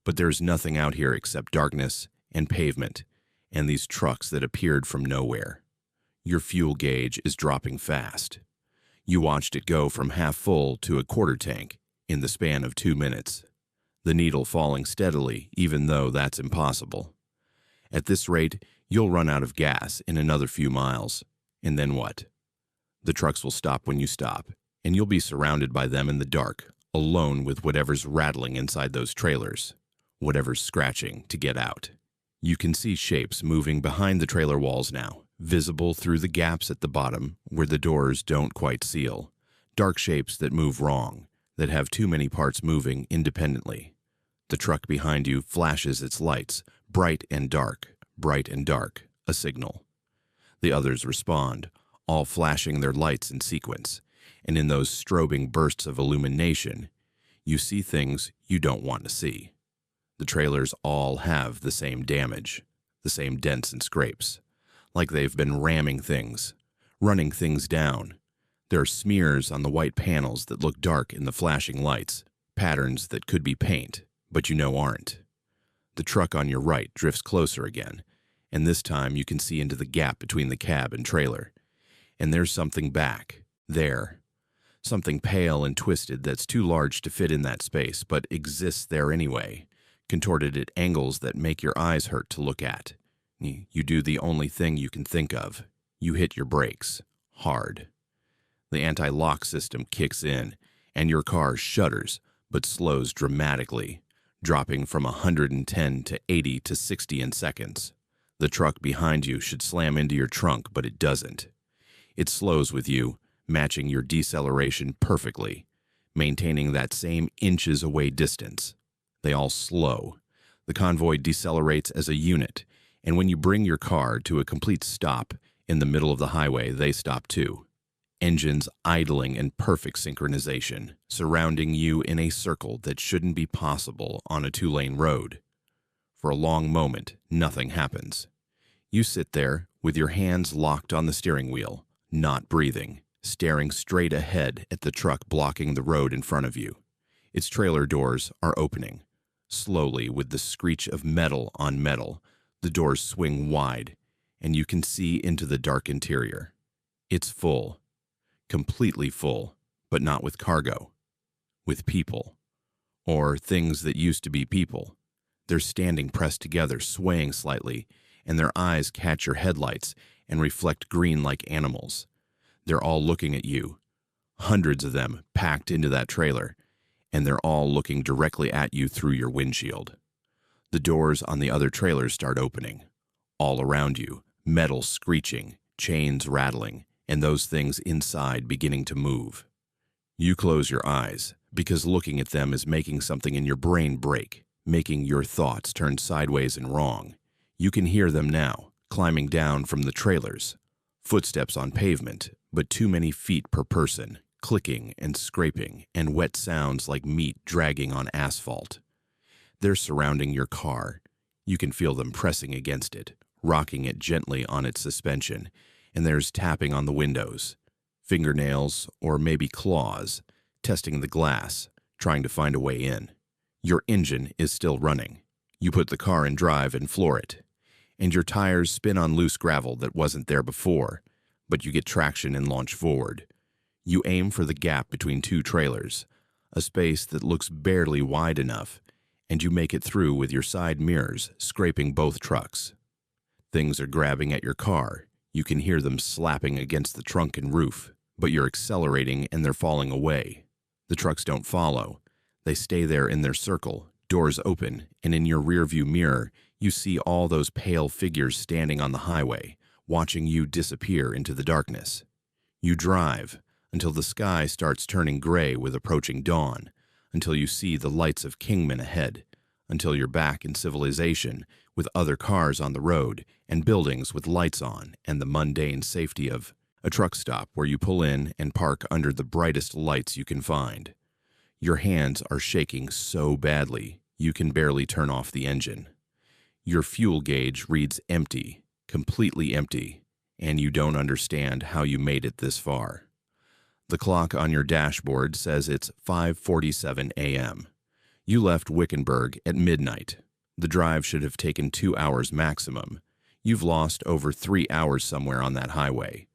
But there's nothing out here except darkness and pavement, and these trucks that appeared from nowhere. Your fuel gauge is dropping fast. You watched it go from half full to a quarter tank in the span of 2 minutes, the needle falling steadily even though that's impossible. At this rate, you'll run out of gas in another few miles, and then what? The trucks will stop when you stop, and you'll be surrounded by them in the dark, alone with whatever's rattling inside those trailers, whatever's scratching to get out. You can see shapes moving behind the trailer walls now, visible through the gaps at the bottom where the doors don't quite seal. Dark shapes that move wrong, that have too many parts moving independently. The truck behind you flashes its lights, bright and dark, a signal. The others respond, all flashing their lights in sequence, and in those strobing bursts of illumination, you see things you don't want to see. The trailers all have the same damage, the same dents and scrapes, like they've been ramming things, running things down. There are smears on the white panels that look dark in the flashing lights, patterns that could be paint, but you know aren't. The truck on your right drifts closer again, and this time you can see into the gap between the cab and trailer. And there's something back, there. Something pale and twisted that's too large to fit in that space, but exists there anyway, contorted at angles that make your eyes hurt to look at. You do the only thing you can think of. You hit your brakes, hard. The anti-lock system kicks in, and your car shudders, but slows dramatically, dropping from 110 to 80 to 60 in seconds. The truck behind you should slam into your trunk, but it doesn't. It slows with you, matching your deceleration perfectly, maintaining that same inches away distance. They all slow. The convoy decelerates as a unit, and when you bring your car to a complete stop in the middle of the highway, they stop too. Engines idling in perfect synchronization, surrounding you in a circle that shouldn't be possible on a 2-lane road. For a long moment, nothing happens. You sit there with your hands locked on the steering wheel, not breathing, staring straight ahead at the truck blocking the road in front of you. Its trailer doors are opening. Slowly, with the screech of metal on metal, the doors swing wide, and you can see into the dark interior. It's full. Completely full, but not with cargo. With people. Or things that used to be people. They're standing pressed together, swaying slightly, and their eyes catch your headlights and reflect green like animals. They're all looking at you. Hundreds of them packed into that trailer, and they're all looking directly at you through your windshield. The doors on the other trailers start opening. All around you, metal screeching, chains rattling, and those things inside beginning to move. You close your eyes, because looking at them is making something in your brain break, making your thoughts turn sideways and wrong. You can hear them now, climbing down from the trailers. Footsteps on pavement, but too many feet per person, clicking and scraping, and wet sounds like meat dragging on asphalt. They're surrounding your car. You can feel them pressing against it, rocking it gently on its suspension, and there's tapping on the windows. Fingernails, or maybe claws, testing the glass, trying to find a way in. Your engine is still running. You put the car in drive and floor it, and your tires spin on loose gravel that wasn't there before, but you get traction and launch forward. You aim for the gap between two trailers, a space that looks barely wide enough, and you make it through with your side mirrors scraping both trucks. Things are grabbing at your car. You can hear them slapping against the trunk and roof, but you're accelerating and they're falling away. The trucks don't follow. They stay there in their circle, doors open, and in your rearview mirror, you see all those pale figures standing on the highway, watching you disappear into the darkness. You drive until the sky starts turning gray with approaching dawn, until you see the lights of Kingman ahead, until you're back in civilization with other cars on the road and buildings with lights on and the mundane safety of a truck stop where you pull in and park under the brightest lights you can find. Your hands are shaking so badly you can barely turn off the engine. Your fuel gauge reads empty, completely empty, and you don't understand how you made it this far. The clock on your dashboard says it's 5:47 a.m. You left Wickenburg at midnight. The drive should have taken 2 hours maximum. You've lost over 3 hours somewhere on that highway.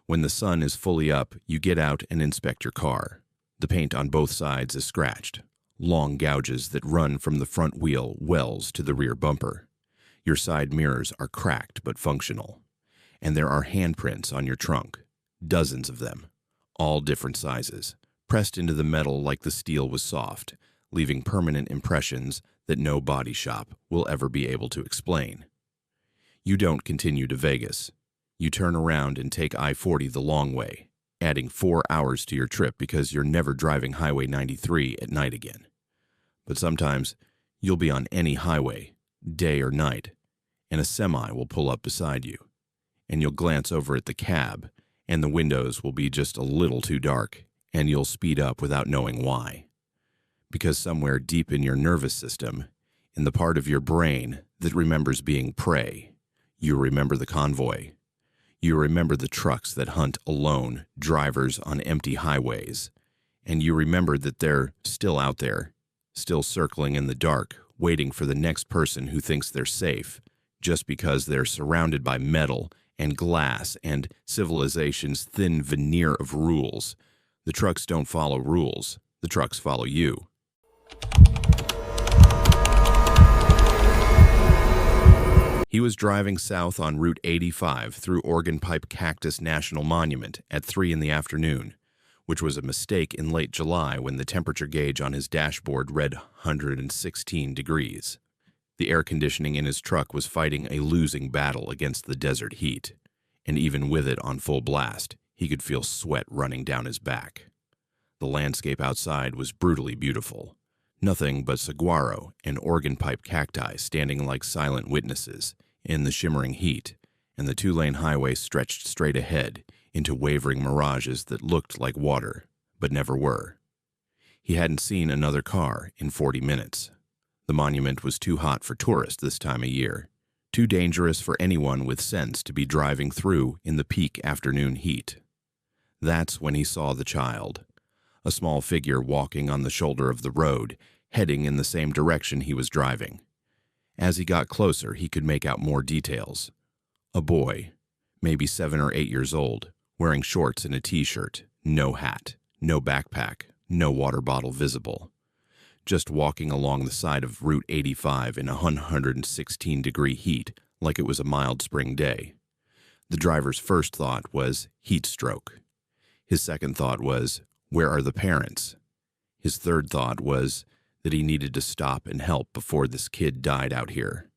When the sun is fully up, you get out and inspect your car. The paint on both sides is scratched. Long gouges that run from the front wheel wells to the rear bumper. Your side mirrors are cracked but functional. And there are handprints on your trunk. Dozens of them. All different sizes. Pressed into the metal like the steel was soft, leaving permanent impressions that no body shop will ever be able to explain. You don't continue to Vegas. You turn around and take I-40 the long way, adding 4 hours to your trip because you're never driving Highway 93 at night again. But sometimes you'll be on any highway, day or night, and a semi will pull up beside you, and you'll glance over at the cab, and the windows will be just a little too dark, and you'll speed up without knowing why. Because somewhere deep in your nervous system, in the part of your brain that remembers being prey, you remember the convoy. You remember the trucks that hunt alone drivers on empty highways. And you remember that they're still out there, still circling in the dark, waiting for the next person who thinks they're safe, just because they're surrounded by metal and glass and civilization's thin veneer of rules. The trucks don't follow rules. The trucks follow you. He was driving south on Route 85 through Organ Pipe Cactus National Monument at 3 in the afternoon, which was a mistake in late July when the temperature gauge on his dashboard read 116 degrees. The air conditioning in his truck was fighting a losing battle against the desert heat, and even with it on full blast, he could feel sweat running down his back. The landscape outside was brutally beautiful. Nothing but saguaro and organ pipe cacti standing like silent witnesses in the shimmering heat, and the two-lane highway stretched straight ahead into wavering mirages that looked like water, but never were. He hadn't seen another car in 40 minutes. The monument was too hot for tourists this time of year, too dangerous for anyone with sense to be driving through in the peak afternoon heat. That's when he saw the child, a small figure walking on the shoulder of the road, heading in the same direction he was driving. As he got closer, he could make out more details. A boy, maybe 7 or 8 years old, wearing shorts and a t-shirt, no hat, no backpack, no water bottle visible. Just walking along the side of Route 85 in a 116-degree heat like it was a mild spring day. The driver's first thought was heat stroke. His second thought was, where are the parents? His third thought was that he needed to stop and help before this kid died out here.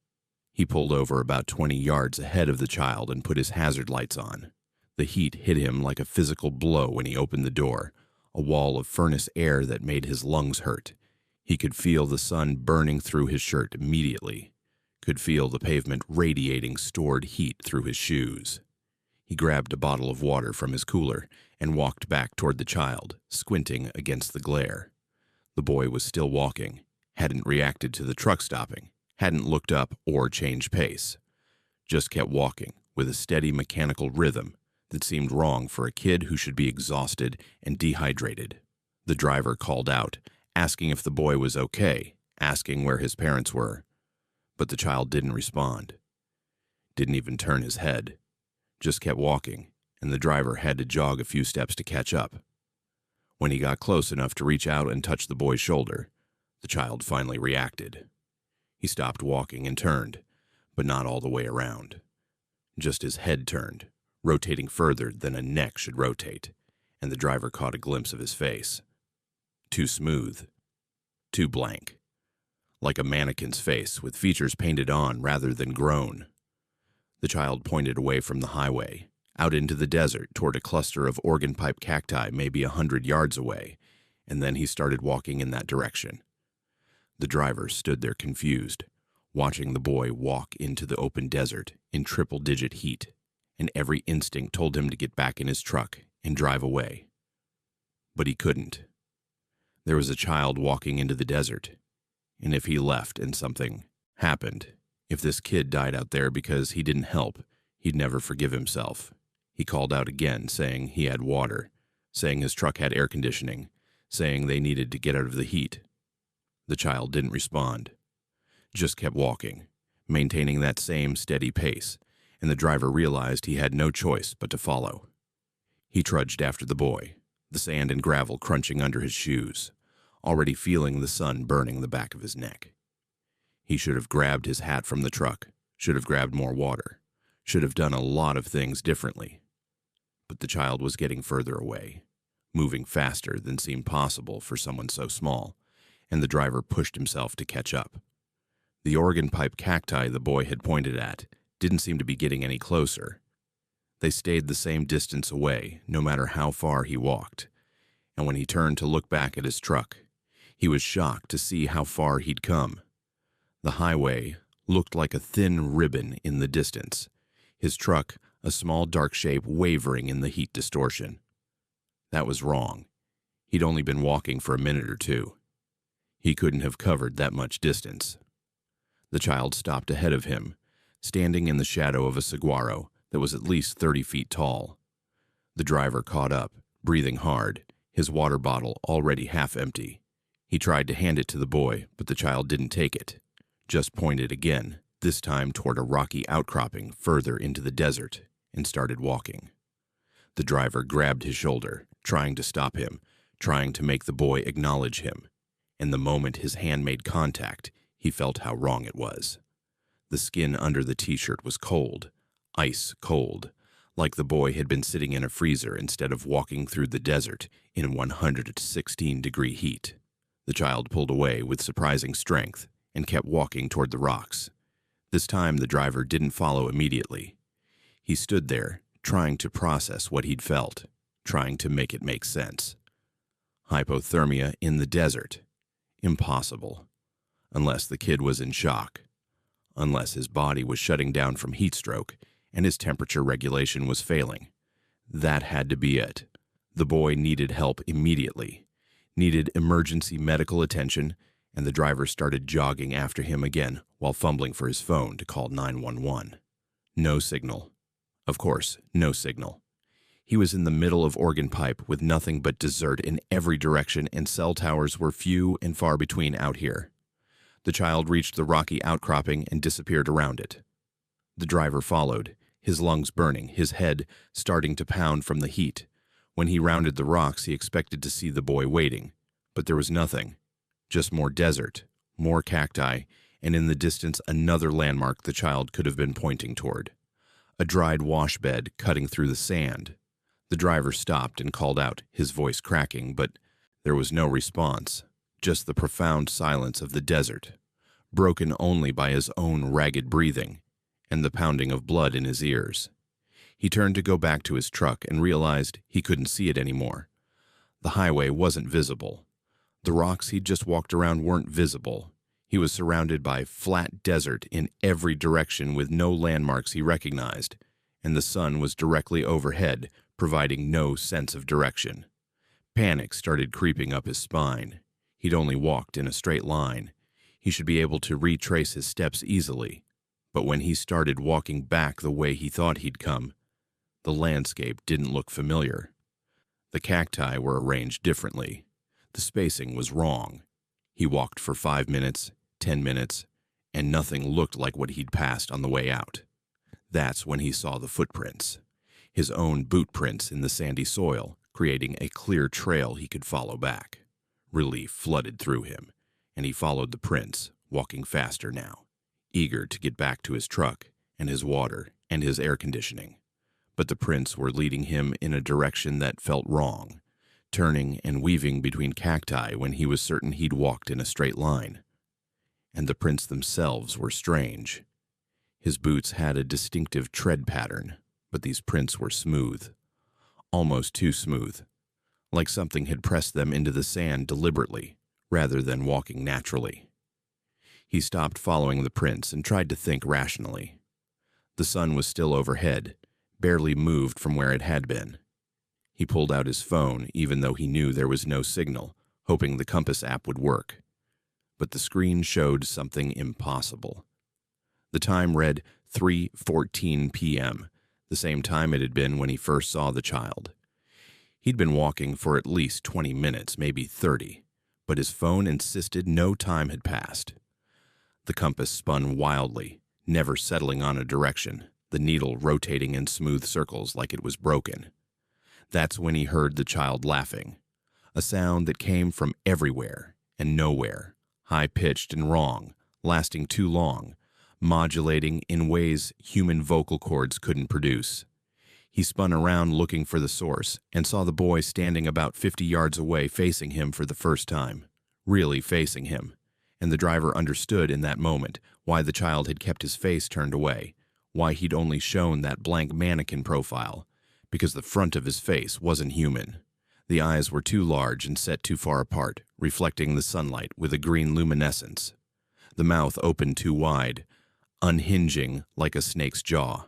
He pulled over about 20 yards ahead of the child and put his hazard lights on. The heat hit him like a physical blow when he opened the door, a wall of furnace air that made his lungs hurt. He could feel the sun burning through his shirt immediately, could feel the pavement radiating stored heat through his shoes. He grabbed a bottle of water from his cooler and walked back toward the child, squinting against the glare. The boy was still walking, hadn't reacted to the truck stopping, hadn't looked up or changed pace. Just kept walking with a steady mechanical rhythm that seemed wrong for a kid who should be exhausted and dehydrated. The driver called out, asking if the boy was okay, asking where his parents were. But the child didn't respond. Didn't even turn his head. Just kept walking, and the driver had to jog a few steps to catch up. When he got close enough to reach out and touch the boy's shoulder, the child finally reacted. He stopped walking and turned, but not all the way around. Just his head turned, rotating further than a neck should rotate, and the driver caught a glimpse of his face. Too smooth, too blank, like a mannequin's face with features painted on rather than grown. The child pointed away from the highway, out into the desert toward a cluster of organ pipe cacti maybe 100 yards away, and then he started walking in that direction. The driver stood there confused, watching the boy walk into the open desert in triple-digit heat, and every instinct told him to get back in his truck and drive away. But he couldn't. There was a child walking into the desert, and if he left and something happened, if this kid died out there because he didn't help, he'd never forgive himself. He called out again, saying he had water, saying his truck had air conditioning, saying they needed to get out of the heat. The child didn't respond, just kept walking, maintaining that same steady pace, and the driver realized he had no choice but to follow. He trudged after the boy, the sand and gravel crunching under his shoes, already feeling the sun burning the back of his neck. He should have grabbed his hat from the truck, should have grabbed more water, should have done a lot of things differently. But the child was getting further away, moving faster than seemed possible for someone so small, and the driver pushed himself to catch up. The organ pipe cacti the boy had pointed at didn't seem to be getting any closer. They stayed the same distance away, no matter how far he walked, and when he turned to look back at his truck, he was shocked to see how far he'd come. The highway looked like a thin ribbon in the distance, his truck a small dark shape wavering in the heat distortion. That was wrong. He'd only been walking for a minute or two. He couldn't have covered that much distance. The child stopped ahead of him, standing in the shadow of a saguaro that was at least 30 feet tall. The driver caught up, breathing hard, his water bottle already half empty. He tried to hand it to the boy, but the child didn't take it, just pointed again, this time toward a rocky outcropping further into the desert, and started walking. The driver grabbed his shoulder, trying to stop him, trying to make the boy acknowledge him, and the moment his hand made contact, he felt how wrong it was. The skin under the t-shirt was cold, ice cold, like the boy had been sitting in a freezer instead of walking through the desert in 116-degree heat. The child pulled away with surprising strength and kept walking toward the rocks. This time the driver didn't follow immediately. He stood there, trying to process what he'd felt, trying to make it make sense. Hypothermia in the desert. Impossible. Unless the kid was in shock. Unless his body was shutting down from heat stroke and his temperature regulation was failing. That had to be it. The boy needed help immediately, needed emergency medical attention, and the driver started jogging after him again while fumbling for his phone to call 911. No signal. Of course, no signal. He was in the middle of organ pipe with nothing but desert in every direction, and cell towers were few and far between out here. The child reached the rocky outcropping and disappeared around it. The driver followed, his lungs burning, his head starting to pound from the heat. When he rounded the rocks, he expected to see the boy waiting, but there was nothing. Just more desert, more cacti, and in the distance another landmark the child could have been pointing toward. A dried wash bed cutting through the sand. The driver stopped and called out, his voice cracking, but there was no response, just the profound silence of the desert, broken only by his own ragged breathing and the pounding of blood in his ears. He turned to go back to his truck and realized he couldn't see it anymore. The highway wasn't visible. The rocks he'd just walked around weren't visible. He was surrounded by flat desert in every direction with no landmarks he recognized, and the sun was directly overhead, providing no sense of direction. Panic started creeping up his spine. He'd only walked in a straight line. He should be able to retrace his steps easily. But when he started walking back the way he thought he'd come, the landscape didn't look familiar. The cacti were arranged differently. The spacing was wrong. He walked for 5 minutes, 10 minutes, and nothing looked like what he'd passed on the way out. That's when he saw the footprints, his own boot prints in the sandy soil, creating a clear trail he could follow back. Relief flooded through him, and he followed the prints, walking faster now, eager to get back to his truck and his water and his air conditioning. But the prints were leading him in a direction that felt wrong, turning and weaving between cacti when he was certain he'd walked in a straight line. And the prints themselves were strange. His boots had a distinctive tread pattern, but these prints were smooth, almost too smooth, like something had pressed them into the sand deliberately, rather than walking naturally. He stopped following the prints and tried to think rationally. The sun was still overhead, barely moved from where it had been. He pulled out his phone, even though he knew there was no signal, hoping the compass app would work. But the screen showed something impossible. The time read 3:14 p.m., the same time it had been when he first saw the child. He'd been walking for at least 20 minutes, maybe 30, but his phone insisted no time had passed. The compass spun wildly, never settling on a direction, the needle rotating in smooth circles like it was broken. That's when he heard the child laughing, a sound that came from everywhere and nowhere, high-pitched and wrong, lasting too long, modulating in ways human vocal cords couldn't produce. He spun around looking for the source and saw the boy standing about 50 yards away facing him for the first time, really facing him. And the driver understood in that moment why the child had kept his face turned away, why he'd only shown that blank mannequin profile, because the front of his face wasn't human. The eyes were too large and set too far apart, reflecting the sunlight with a green luminescence. The mouth opened too wide, unhinging like a snake's jaw.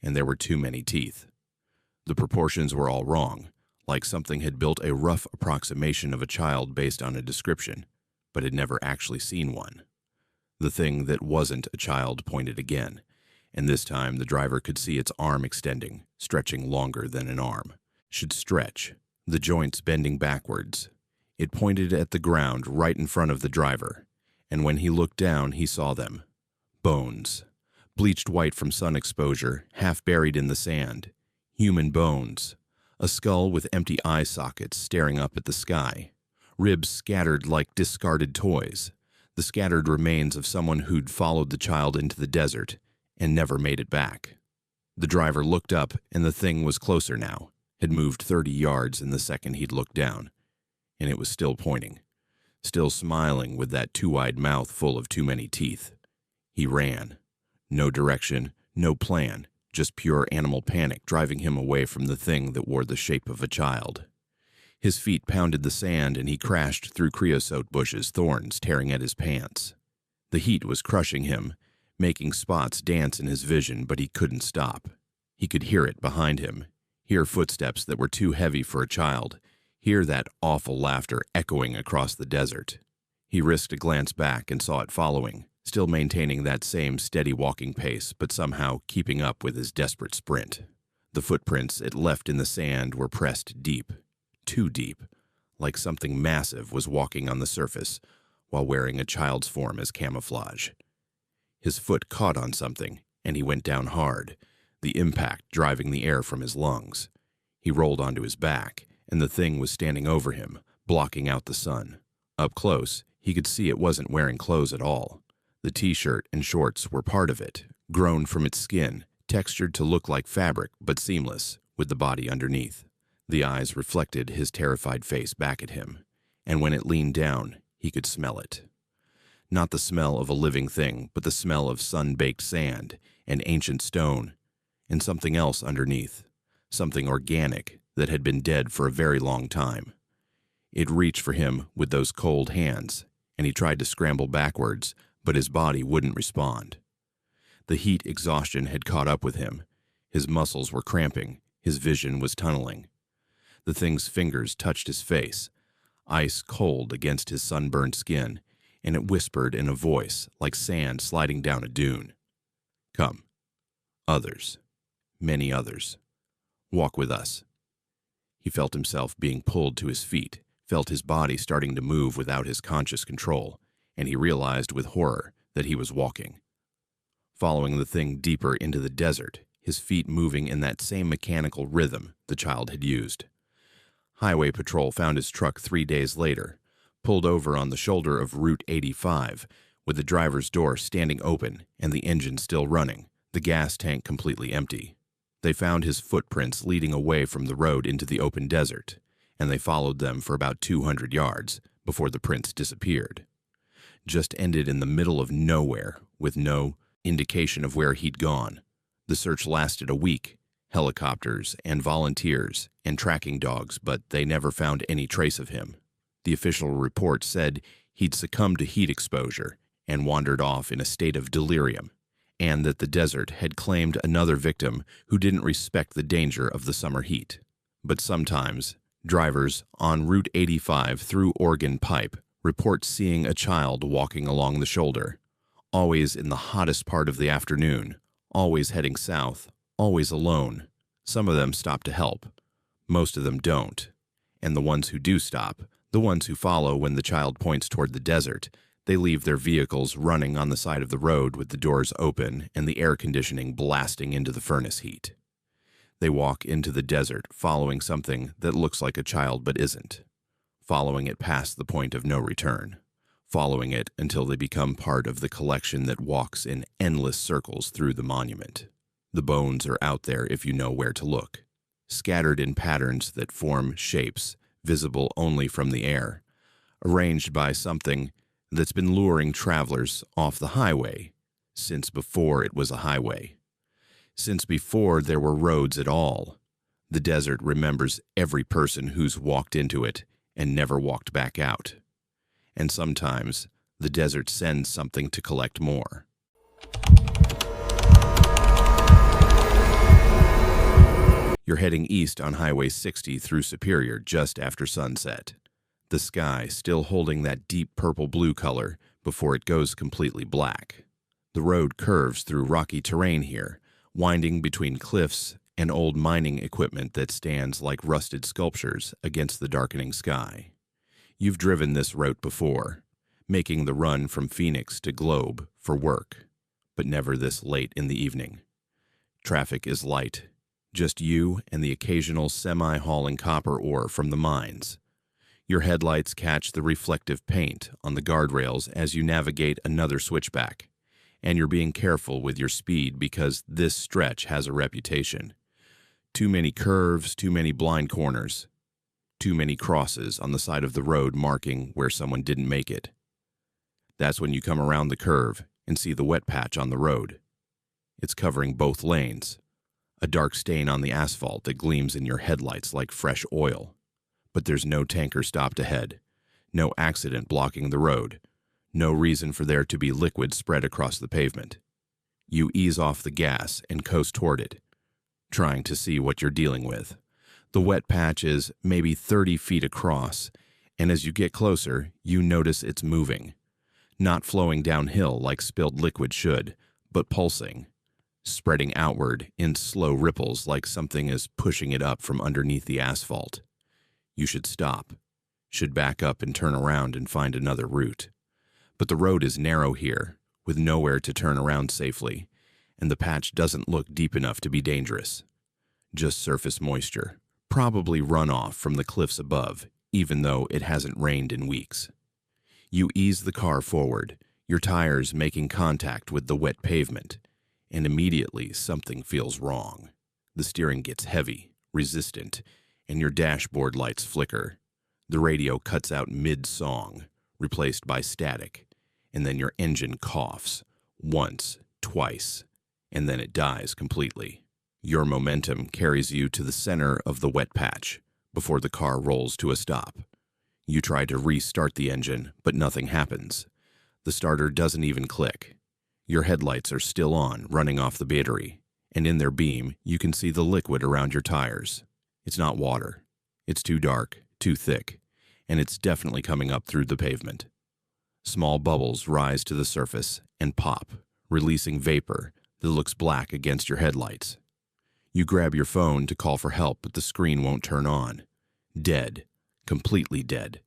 And there were too many teeth. The proportions were all wrong, like something had built a rough approximation of a child based on a description, but had never actually seen one. The thing that wasn't a child pointed again, and this time the driver could see its arm extending, stretching longer than an arm. Should stretch, the joints bending backwards. It pointed at the ground right in front of the driver, and when he looked down he saw them. Bones. Bleached white from sun exposure, half buried in the sand. Human bones. A skull with empty eye sockets staring up at the sky. Ribs scattered like discarded toys. The scattered remains of someone who'd followed the child into the desert and never made it back. The driver looked up, and the thing was closer now, had moved 30 yards in the second he'd looked down. And it was still pointing, still smiling with that too-wide mouth full of too many teeth. He ran. No direction, no plan, just pure animal panic driving him away from the thing that wore the shape of a child. His feet pounded the sand and he crashed through creosote bushes, thorns tearing at his pants. The heat was crushing him, making spots dance in his vision, but he couldn't stop. He could hear it behind him, hear footsteps that were too heavy for a child, hear that awful laughter echoing across the desert. He risked a glance back and saw it following, still maintaining that same steady walking pace, but somehow keeping up with his desperate sprint. The footprints it left in the sand were pressed deep, too deep, like something massive was walking on the surface while wearing a child's form as camouflage. His foot caught on something, and he went down hard, the impact driving the air from his lungs. He rolled onto his back, and the thing was standing over him, blocking out the sun. Up close, he could see it wasn't wearing clothes at all. The t-shirt and shorts were part of it, grown from its skin, textured to look like fabric but seamless, with the body underneath. The eyes reflected his terrified face back at him, and when it leaned down, he could smell it. Not the smell of a living thing, but the smell of sun-baked sand and ancient stone, and something else underneath, something organic that had been dead for a very long time. It reached for him with those cold hands, and he tried to scramble backwards, but his body wouldn't respond. The heat exhaustion had caught up with him. His muscles were cramping, his vision was tunneling. The thing's fingers touched his face, ice cold against his sunburned skin, and it whispered in a voice like sand sliding down a dune. Come. Others. Many others. Walk with us. He felt himself being pulled to his feet, felt his body starting to move without his conscious control, and he realized with horror that he was walking. Following the thing deeper into the desert, his feet moving in that same mechanical rhythm the child had used. Highway Patrol found his truck 3 days later, pulled over on the shoulder of Route 85, with the driver's door standing open and the engine still running, the gas tank completely empty. They found his footprints leading away from the road into the open desert, and they followed them for about 200 yards before the prints disappeared. Just ended in the middle of nowhere, with no indication of where he'd gone. The search lasted a week, helicopters and volunteers and tracking dogs, but they never found any trace of him. The official report said he'd succumbed to heat exposure and wandered off in a state of delirium, and that the desert had claimed another victim who didn't respect the danger of the summer heat. But sometimes, drivers on Route 85 through Oregon Pipe report seeing a child walking along the shoulder, always in the hottest part of the afternoon, always heading south, always alone. Some of them stop to help. Most of them don't. And the ones who do stop, the ones who follow when the child points toward the desert, they leave their vehicles running on the side of the road with the doors open and the air conditioning blasting into the furnace heat. They walk into the desert following something that looks like a child but isn't, following it past the point of no return, following it until they become part of the collection that walks in endless circles through the monument. The bones are out there if you know where to look, scattered in patterns that form shapes visible only from the air, arranged by something that's been luring travelers off the highway since before it was a highway. Since before there were roads at all, the desert remembers every person who's walked into it and never walked back out. And sometimes the desert sends something to collect more. You're heading east on Highway 60 through Superior just after sunset. The sky still holding that deep purple-blue color before it goes completely black. The road curves through rocky terrain here, winding between cliffs and old mining equipment that stands like rusted sculptures against the darkening sky. You've driven this route before, making the run from Phoenix to Globe for work, but never this late in the evening. Traffic is light, just you and the occasional semi hauling copper ore from the mines. Your headlights catch the reflective paint on the guardrails as you navigate another switchback, and you're being careful with your speed because this stretch has a reputation. Too many curves, too many blind corners, too many crosses on the side of the road marking where someone didn't make it. That's when you come around the curve and see the wet patch on the road. It's covering both lanes, a dark stain on the asphalt that gleams in your headlights like fresh oil. But there's no tanker stopped ahead, no accident blocking the road, no reason for there to be liquid spread across the pavement. You ease off the gas and coast toward it, trying to see what you're dealing with. The wet patch is maybe 30 feet across, and as you get closer, you notice it's moving. Not flowing downhill like spilled liquid should, but pulsing, spreading outward in slow ripples like something is pushing it up from underneath the asphalt. You should stop, should back up and turn around and find another route. But the road is narrow here, with nowhere to turn around safely, and the patch doesn't look deep enough to be dangerous. Just surface moisture, probably runoff from the cliffs above, even though it hasn't rained in weeks. You ease the car forward, your tires making contact with the wet pavement, and immediately something feels wrong. The steering gets heavy, resistant, and your dashboard lights flicker. The radio cuts out mid-song, replaced by static, and then your engine coughs, once, twice, and then it dies completely. Your momentum carries you to the center of the wet patch before the car rolls to a stop. You try to restart the engine, but nothing happens. The starter doesn't even click. Your headlights are still on, running off the battery, and in their beam, you can see the liquid around your tires. It's not water. It's too dark, too thick, and it's definitely coming up through the pavement. Small bubbles rise to the surface and pop, releasing vapor that looks black against your headlights. You grab your phone to call for help, but the screen won't turn on. Dead. Completely dead.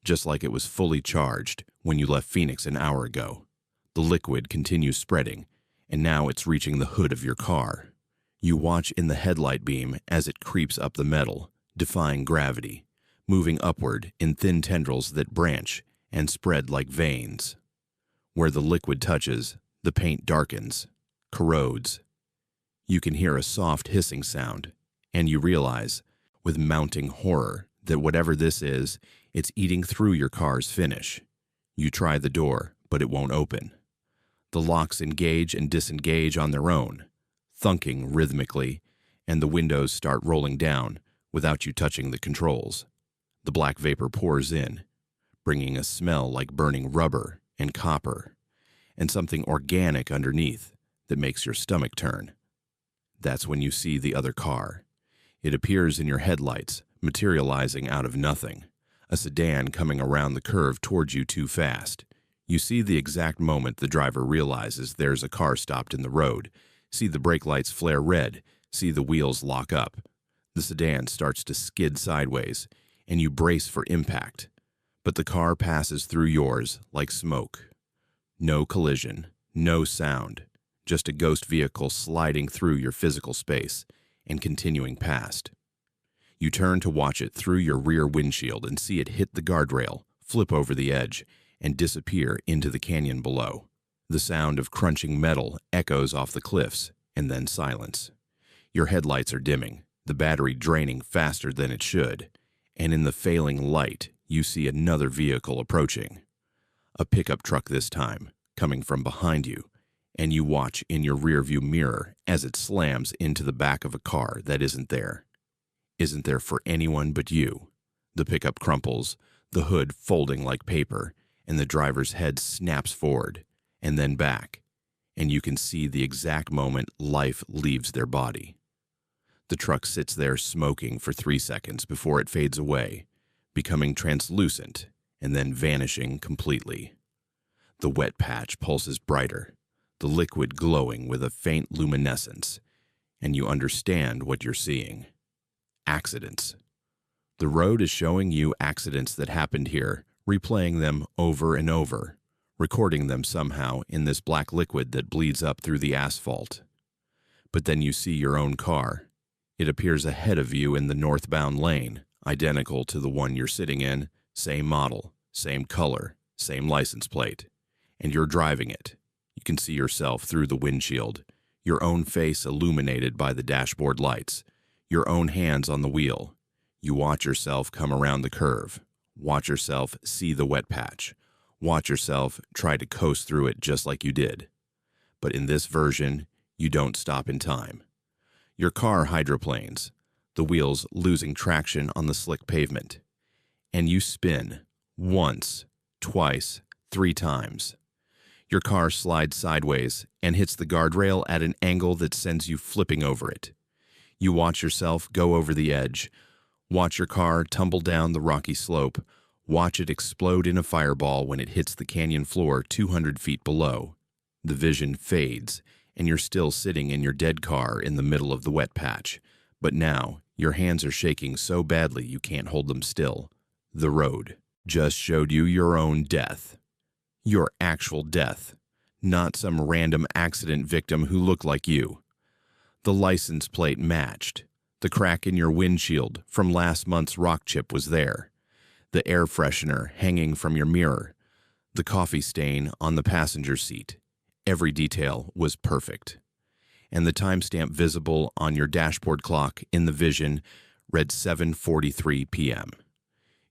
Just like it was fully charged when you left Phoenix an hour ago. The liquid continues spreading, and now it's reaching the hood of your car. You watch in the headlight beam as it creeps up the metal, defying gravity, moving upward in thin tendrils that branch and spread like veins. Where the liquid touches, the paint darkens, corrodes. You can hear a soft hissing sound, and you realize, with mounting horror, that whatever this is, it's eating through your car's finish. You try the door, but it won't open. The locks engage and disengage on their own, thunking rhythmically, and the windows start rolling down without you touching the controls. The black vapor pours in, bringing a smell like burning rubber and copper, and something organic underneath that makes your stomach turn. That's when you see the other car. It appears in your headlights, materializing out of nothing. A sedan coming around the curve towards you too fast. You see the exact moment the driver realizes there's a car stopped in the road, see the brake lights flare red, see the wheels lock up. The sedan starts to skid sideways, and you brace for impact. But the car passes through yours like smoke. No collision, no sound, just a ghost vehicle sliding through your physical space and continuing past. You turn to watch it through your rear windshield and see it hit the guardrail, flip over the edge, and disappear into the canyon below. The sound of crunching metal echoes off the cliffs, and then silence. Your headlights are dimming, the battery draining faster than it should, and in the failing light, you see another vehicle approaching. A pickup truck this time, coming from behind you, and you watch in your rearview mirror as it slams into the back of a car that isn't there. Isn't there for anyone but you. The pickup crumples, the hood folding like paper, and the driver's head snaps forward, and then back, and you can see the exact moment life leaves their body. The truck sits there smoking for 3 seconds before it fades away, becoming translucent and then vanishing completely. The wet patch pulses brighter, the liquid glowing with a faint luminescence, and you understand what you're seeing. Accidents. The road is showing you accidents that happened here, replaying them over and over, recording them somehow in this black liquid that bleeds up through the asphalt. But then you see your own car. It appears ahead of you in the northbound lane, identical to the one you're sitting in, same model, same color, same license plate. And you're driving it. You can see yourself through the windshield, your own face illuminated by the dashboard lights, your own hands on the wheel. You watch yourself come around the curve. Watch yourself see the wet patch. Watch yourself try to coast through it just like you did. But in this version, you don't stop in time. Your car hydroplanes, the wheels losing traction on the slick pavement. And you spin, once, twice, 3 times. Your car slides sideways and hits the guardrail at an angle that sends you flipping over it. You watch yourself go over the edge. Watch your car tumble down the rocky slope. Watch it explode in a fireball when it hits the canyon floor 200 feet below. The vision fades, and you're still sitting in your dead car in the middle of the wet patch. But now, your hands are shaking so badly you can't hold them still. The road just showed you your own death. Your actual death, not some random accident victim who looked like you. The license plate matched. The crack in your windshield from last month's rock chip was there. The air freshener hanging from your mirror. The coffee stain on the passenger seat. Every detail was perfect. And the timestamp visible on your dashboard clock in the vision read 7:43 p.m.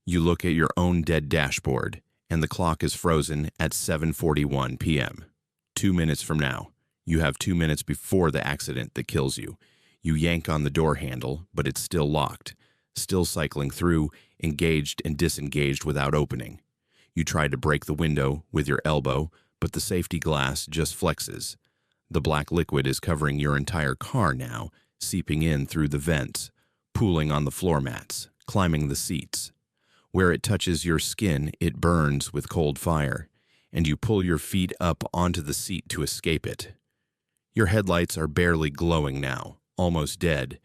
You look at your own dead dashboard, and the clock is frozen at 7:41 p.m. 2 minutes from now. You have 2 minutes before the accident that kills you. You yank on the door handle, but it's still locked, still cycling through, engaged and disengaged without opening. You try to break the window with your elbow, but the safety glass just flexes. The black liquid is covering your entire car now, seeping in through the vents, pooling on the floor mats, climbing the seats. Where it touches your skin, it burns with cold fire, and you pull your feet up onto the seat to escape it. Your headlights are barely glowing now, almost dead,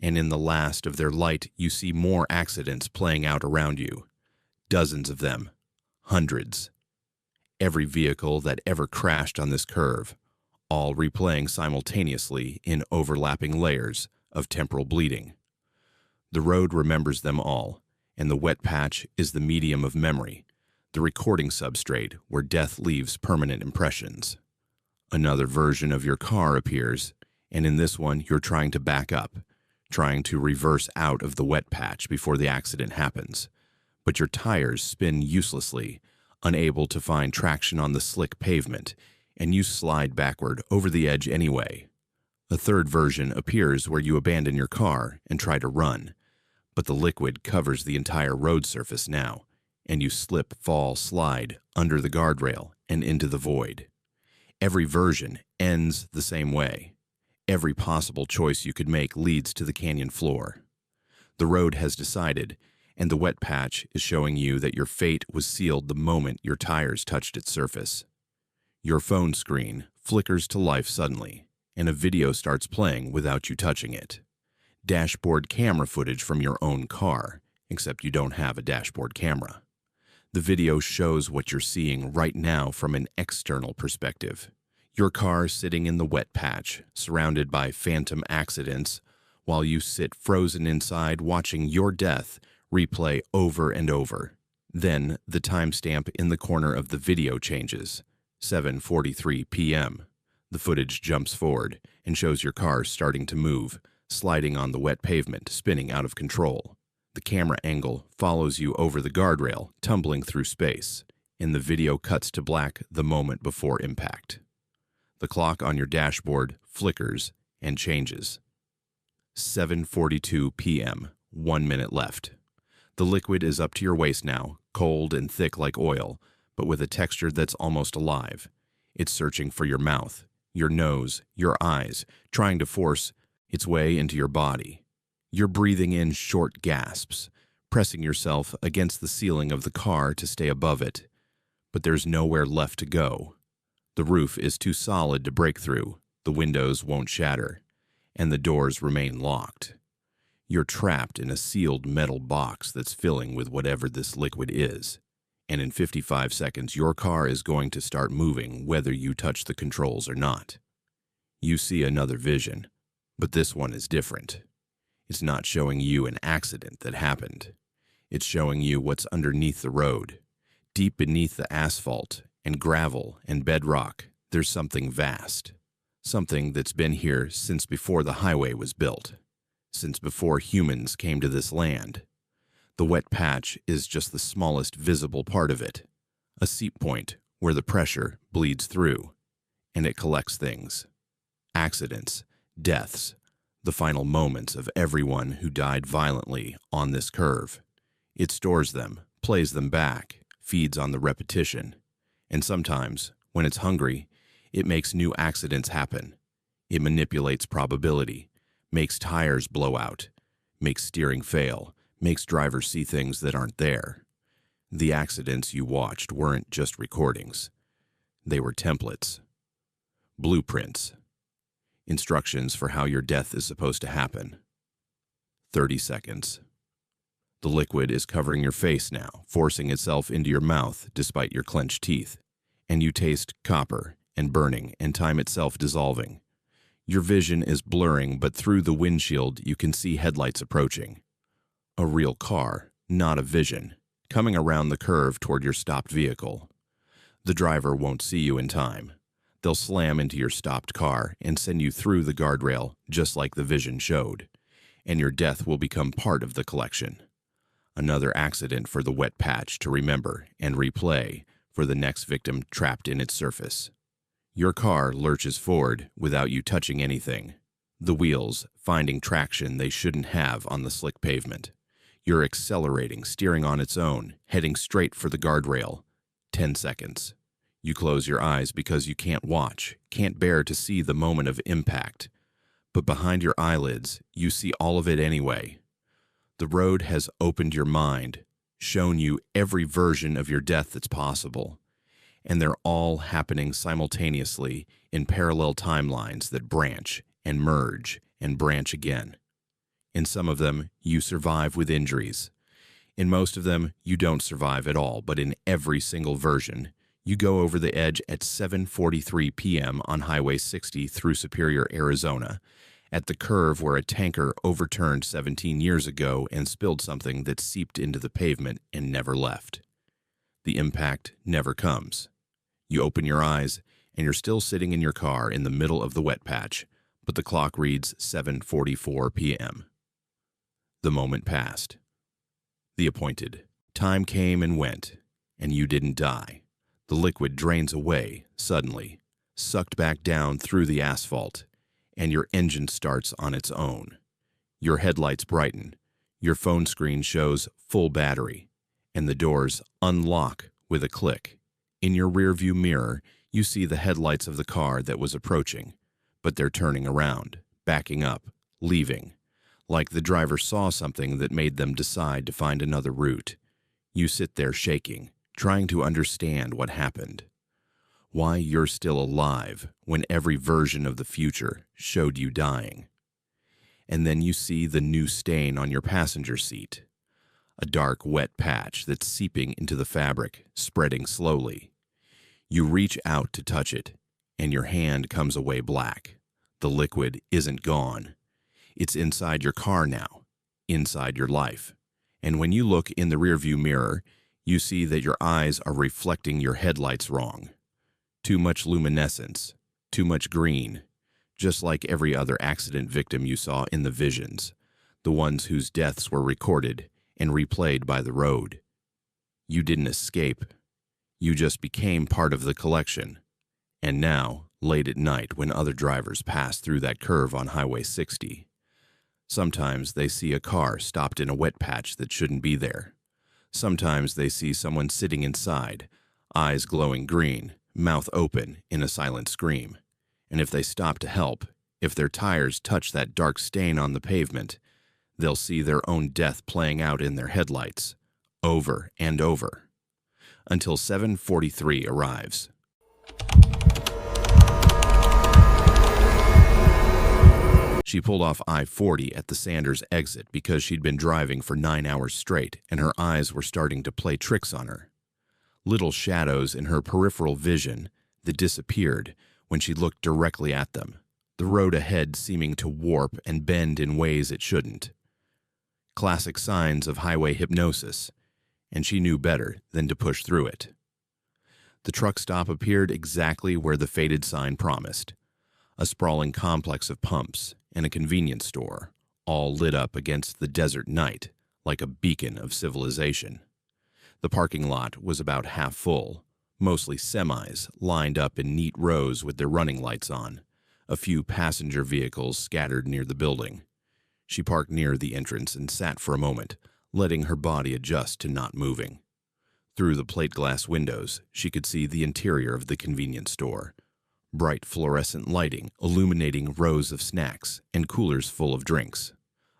and in the last of their light you see more accidents playing out around you. Dozens of them. Hundreds. Every vehicle that ever crashed on this curve, all replaying simultaneously in overlapping layers of temporal bleeding. The road remembers them all, and the wet patch is the medium of memory, the recording substrate where death leaves permanent impressions. Another version of your car appears, and in this one you're trying to back up, trying to reverse out of the wet patch before the accident happens. But your tires spin uselessly, unable to find traction on the slick pavement, and you slide backward over the edge anyway. A third version appears where you abandon your car and try to run, but the liquid covers the entire road surface now, and you slip, fall, slide under the guardrail and into the void. Every version ends the same way. Every possible choice you could make leads to the canyon floor. The road has decided, and the wet patch is showing you that your fate was sealed the moment your tires touched its surface. Your phone screen flickers to life suddenly, and a video starts playing without you touching it. Dashboard camera footage from your own car, except you don't have a dashboard camera. The video shows what you're seeing right now from an external perspective. Your car sitting in the wet patch, surrounded by phantom accidents, while you sit frozen inside watching your death replay over and over. Then the timestamp in the corner of the video changes. 7:43 p.m. The footage jumps forward and shows your car starting to move, sliding on the wet pavement, spinning out of control. The camera angle follows you over the guardrail, tumbling through space, and the video cuts to black the moment before impact. The clock on your dashboard flickers and changes. 7:42 p.m., 1 minute left. The liquid is up to your waist now, cold and thick like oil, but with a texture that's almost alive. It's searching for your mouth, your nose, your eyes, trying to force its way into your body. You're breathing in short gasps, pressing yourself against the ceiling of the car to stay above it. But there's nowhere left to go. The roof is too solid to break through, the windows won't shatter, and the doors remain locked. You're trapped in a sealed metal box that's filling with whatever this liquid is. And in 55 seconds, your car is going to start moving whether you touch the controls or not. You see another vision, but this one is different. It's not showing you an accident that happened. It's showing you what's underneath the road. Deep beneath the asphalt and gravel and bedrock, there's something vast. Something that's been here since before the highway was built. Since before humans came to this land. The wet patch is just the smallest visible part of it. A seep point where the pressure bleeds through. And it collects things. Accidents, deaths, the final moments of everyone who died violently on this curve. It stores them, plays them back, feeds on the repetition. And sometimes, when it's hungry, it makes new accidents happen. It manipulates probability, makes tires blow out, makes steering fail, makes drivers see things that aren't there. The accidents you watched weren't just recordings. They were templates, blueprints, instructions for how your death is supposed to happen. 30 seconds. The liquid is covering your face now, forcing itself into your mouth despite your clenched teeth, and you taste copper and burning and time itself dissolving. Your vision is blurring, but through the windshield you can see headlights approaching. A real car, not a vision, coming around the curve toward your stopped vehicle. The driver won't see you in time. They'll slam into your stopped car and send you through the guardrail just like the vision showed, and your death will become part of the collection. Another accident for the wet patch to remember and replay for the next victim trapped in its surface. Your car lurches forward without you touching anything, the wheels finding traction they shouldn't have on the slick pavement. You're accelerating, steering on its own, heading straight for the guardrail. 10 seconds. You close your eyes because you can't watch, can't bear to see the moment of impact. But behind your eyelids, you see all of it anyway. The road has opened your mind, shown you every version of your death that's possible. And they're all happening simultaneously in parallel timelines that branch and merge and branch again. In some of them, you survive with injuries. In most of them, you don't survive at all, but in every single version, you go over the edge at 7:43 p.m. on Highway 60 through Superior, Arizona, at the curve where a tanker overturned 17 years ago and spilled something that seeped into the pavement and never left. The impact never comes. You open your eyes, and you're still sitting in your car in the middle of the wet patch, but the clock reads 7:44 p.m. The moment passed. The appointed time came and went, and you didn't die. The liquid drains away, suddenly, sucked back down through the asphalt, and your engine starts on its own. Your headlights brighten, your phone screen shows full battery, and the doors unlock with a click. In your rearview mirror, You see the headlights of the car that was approaching, but they're turning around, backing up, leaving, like the driver saw something that made them decide to find another route. You sit there shaking, trying to understand what happened. Why you're still alive when every version of the future showed you dying. And then you see the new stain on your passenger seat. A dark, wet patch that's seeping into the fabric, spreading slowly. You reach out to touch it, and your hand comes away black. The liquid isn't gone. It's inside your car now, inside your life. And when you look in the rearview mirror, you see that your eyes are reflecting your headlights wrong. Too much luminescence, too much green, just like every other accident victim you saw in the visions, the ones whose deaths were recorded and replayed by the road. You didn't escape. You just became part of the collection. And now, late at night when other drivers pass through that curve on Highway 60, sometimes they see a car stopped in a wet patch that shouldn't be there. Sometimes they see someone sitting inside, eyes glowing green, mouth open in a silent scream. And if they stop to help, if their tires touch that dark stain on the pavement, they'll see their own death playing out in their headlights, over and over, until 7:43 arrives. She pulled off I-40 at the Sanders exit because she'd been driving for 9 hours straight and her eyes were starting to play tricks on her. Little shadows in her peripheral vision that disappeared when she looked directly at them, the road ahead seeming to warp and bend in ways it shouldn't. Classic signs of highway hypnosis, and she knew better than to push through it. The truck stop appeared exactly where the faded sign promised, a sprawling complex of pumps and a convenience store, all lit up against the desert night like a beacon of civilization. The parking lot was about half full, mostly semis lined up in neat rows with their running lights on, a few passenger vehicles scattered near the building. She parked near the entrance and sat for a moment, letting her body adjust to not moving. Through the plate glass windows, she could see the interior of the convenience store. Bright fluorescent lighting illuminating rows of snacks and coolers full of drinks.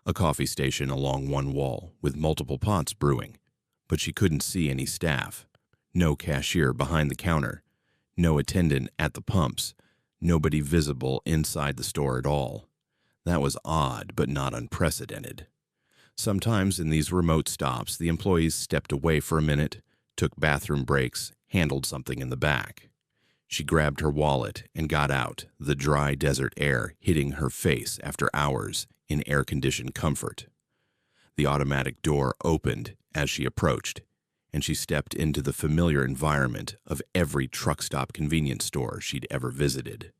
A coffee station along one wall with multiple pots brewing, but she couldn't see any staff. No cashier behind the counter, no attendant at the pumps, nobody visible inside the store at all. That was odd, but not unprecedented. Sometimes in these remote stops, the employees stepped away for a minute, took bathroom breaks, handled something in the back. She grabbed her wallet and got out, the dry desert air hitting her face after hours in air-conditioned comfort. The automatic door opened as she approached, and she stepped into the familiar environment of every truck stop convenience store she'd ever visited.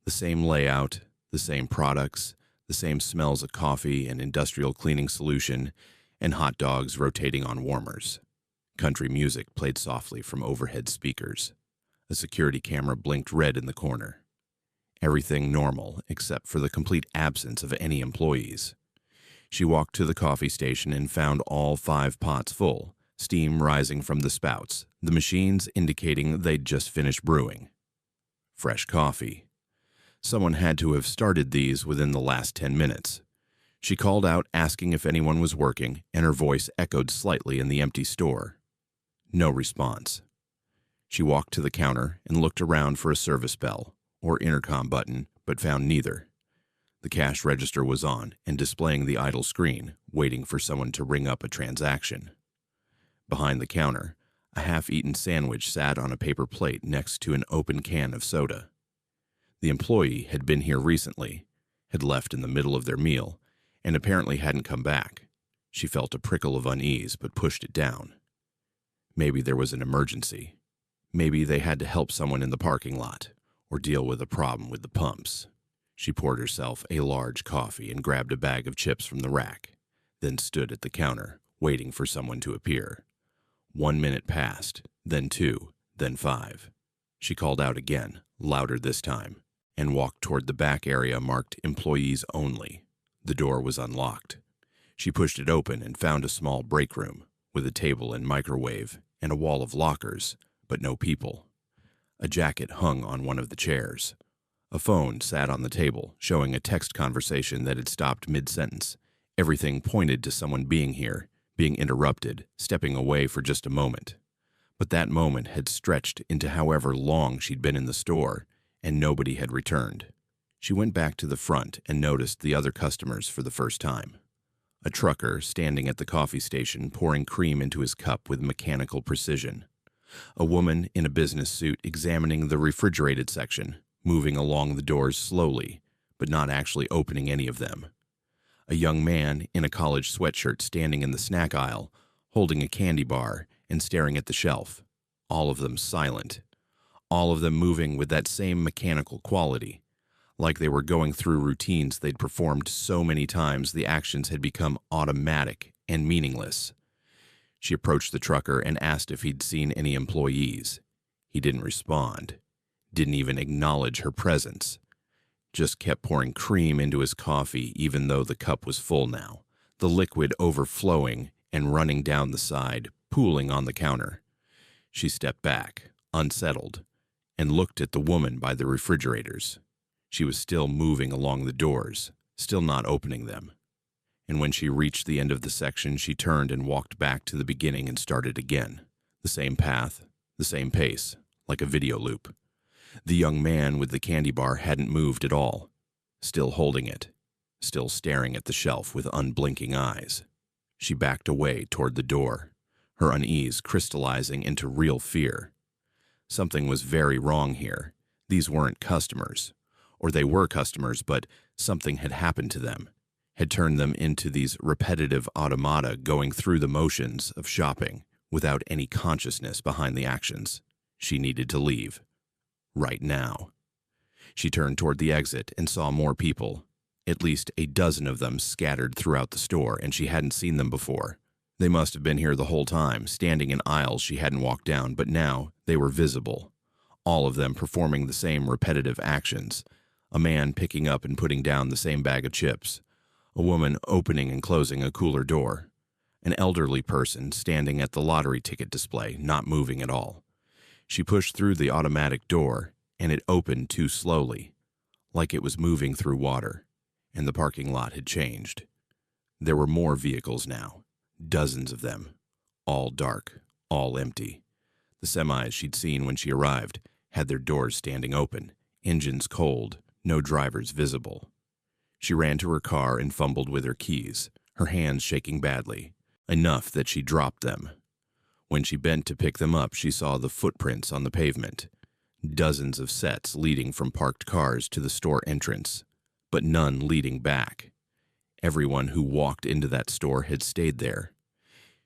The same layout, the same products, the same smells of coffee and industrial cleaning solution, and hot dogs rotating on warmers. Country music played softly from overhead speakers. A security camera blinked red in the corner. Everything normal except for the complete absence of any employees. She walked to the coffee station and found all 5 pots full, steam rising from the spouts, the machines indicating they'd just finished brewing. Fresh coffee. Someone had to have started these within the last 10 minutes. She called out asking if anyone was working, and her voice echoed slightly in the empty store. No response. She walked to the counter and looked around for a service bell or intercom button, but found neither. The cash register was on and displaying the idle screen, waiting for someone to ring up a transaction. Behind the counter, a half-eaten sandwich sat on a paper plate next to an open can of soda. The employee had been here recently, had left in the middle of their meal, and apparently hadn't come back. She felt a prickle of unease but pushed it down. Maybe there was an emergency. Maybe they had to help someone in the parking lot or deal with a problem with the pumps. She poured herself a large coffee and grabbed a bag of chips from the rack, then stood at the counter, waiting for someone to appear. 1 minute passed, then 2, then 5. She called out again, louder this time, and walked toward the back area marked Employees Only. The door was unlocked. She pushed it open and found a small break room with a table and microwave and a wall of lockers, but no people. A jacket hung on one of the chairs. A phone sat on the table, showing a text conversation that had stopped mid-sentence. Everything pointed to someone being here, being interrupted, stepping away for just a moment. But that moment had stretched into however long she'd been in the store, and nobody had returned. She went back to the front and noticed the other customers for the first time. A trucker standing at the coffee station pouring cream into his cup with mechanical precision. A woman in a business suit examining the refrigerated section, moving along the doors slowly, but not actually opening any of them. A young man in a college sweatshirt standing in the snack aisle, holding a candy bar and staring at the shelf. All of them silent. All of them moving with that same mechanical quality. Like they were going through routines they'd performed so many times the actions had become automatic and meaningless. She approached the trucker and asked if he'd seen any employees. He didn't respond. Didn't even acknowledge her presence. Just kept pouring cream into his coffee even though the cup was full now, the liquid overflowing and running down the side, pooling on the counter. She stepped back, unsettled, and looked at the woman by the refrigerators. She was still moving along the doors, still not opening them. And when she reached the end of the section, she turned and walked back to the beginning and started again. The same path, the same pace, like a video loop. The young man with the candy bar hadn't moved at all, still holding it, still staring at the shelf with unblinking eyes. She backed away toward the door, her unease crystallizing into real fear. Something was very wrong here. These weren't customers. Or they were customers, but something had happened to them, had turned them into these repetitive automata going through the motions of shopping without any consciousness behind the actions. She needed to leave. Right now. She turned toward the exit and saw more people, at least a dozen of them scattered throughout the store, and she hadn't seen them before. They must have been here the whole time, standing in aisles she hadn't walked down, but now they were visible. All of them performing the same repetitive actions. A man picking up and putting down the same bag of chips. A woman opening and closing a cooler door. An elderly person standing at the lottery ticket display, not moving at all. She pushed through the automatic door, and it opened too slowly, like it was moving through water, and the parking lot had changed. There were more vehicles now, dozens of them, all dark, all empty. The semis she'd seen when she arrived had their doors standing open, engines cold, no drivers visible. She ran to her car and fumbled with her keys, her hands shaking badly, enough that she dropped them. When she bent to pick them up, she saw the footprints on the pavement, dozens of sets leading from parked cars to the store entrance, but none leading back. Everyone who walked into that store had stayed there.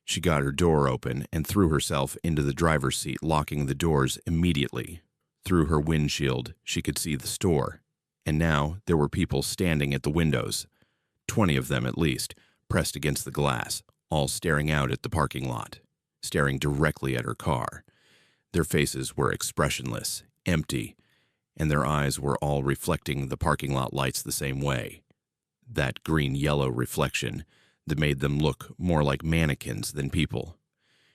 She got her door open and threw herself into the driver's seat, locking the doors immediately. Through her windshield, she could see the store. And now there were people standing at the windows, 20 of them at least, pressed against the glass, all staring out at the parking lot, staring directly at her car. Their faces were expressionless, empty, and their eyes were all reflecting the parking lot lights the same way. That green-yellow reflection that made them look more like mannequins than people.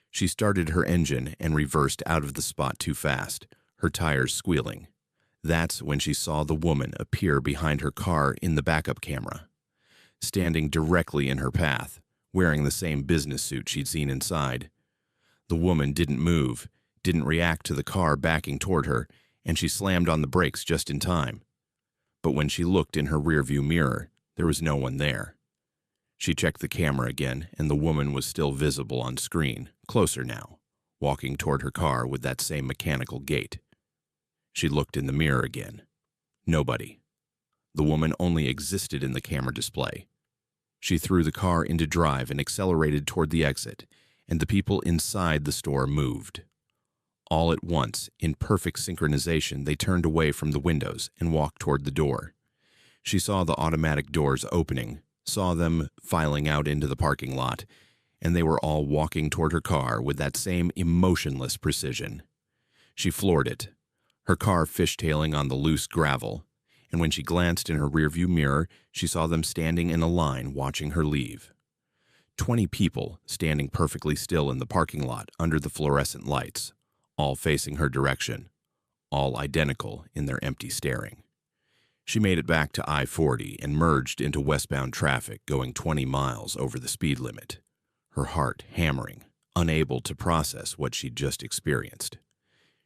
She started her engine and reversed out of the spot too fast, her tires squealing. That's when she saw the woman appear behind her car in the backup camera, standing directly in her path, wearing the same business suit she'd seen inside. The woman didn't move, didn't react to the car backing toward her, and she slammed on the brakes just in time. But when she looked in her rearview mirror, there was no one there. She checked the camera again, and the woman was still visible on screen, closer now, walking toward her car with that same mechanical gait. She looked in the mirror again. Nobody. The woman only existed in the camera display. She threw the car into drive and accelerated toward the exit, and the people inside the store moved. All at once, in perfect synchronization, they turned away from the windows and walked toward the door. She saw the automatic doors opening, saw them filing out into the parking lot, and they were all walking toward her car with that same emotionless precision. She floored it, her car fishtailing on the loose gravel, and when she glanced in her rearview mirror, she saw them standing in a line watching her leave. 20 people standing perfectly still in the parking lot under the fluorescent lights, all facing her direction, all identical in their empty staring. She made it back to I-40 and merged into westbound traffic going 20 miles over the speed limit, her heart hammering, unable to process what she'd just experienced.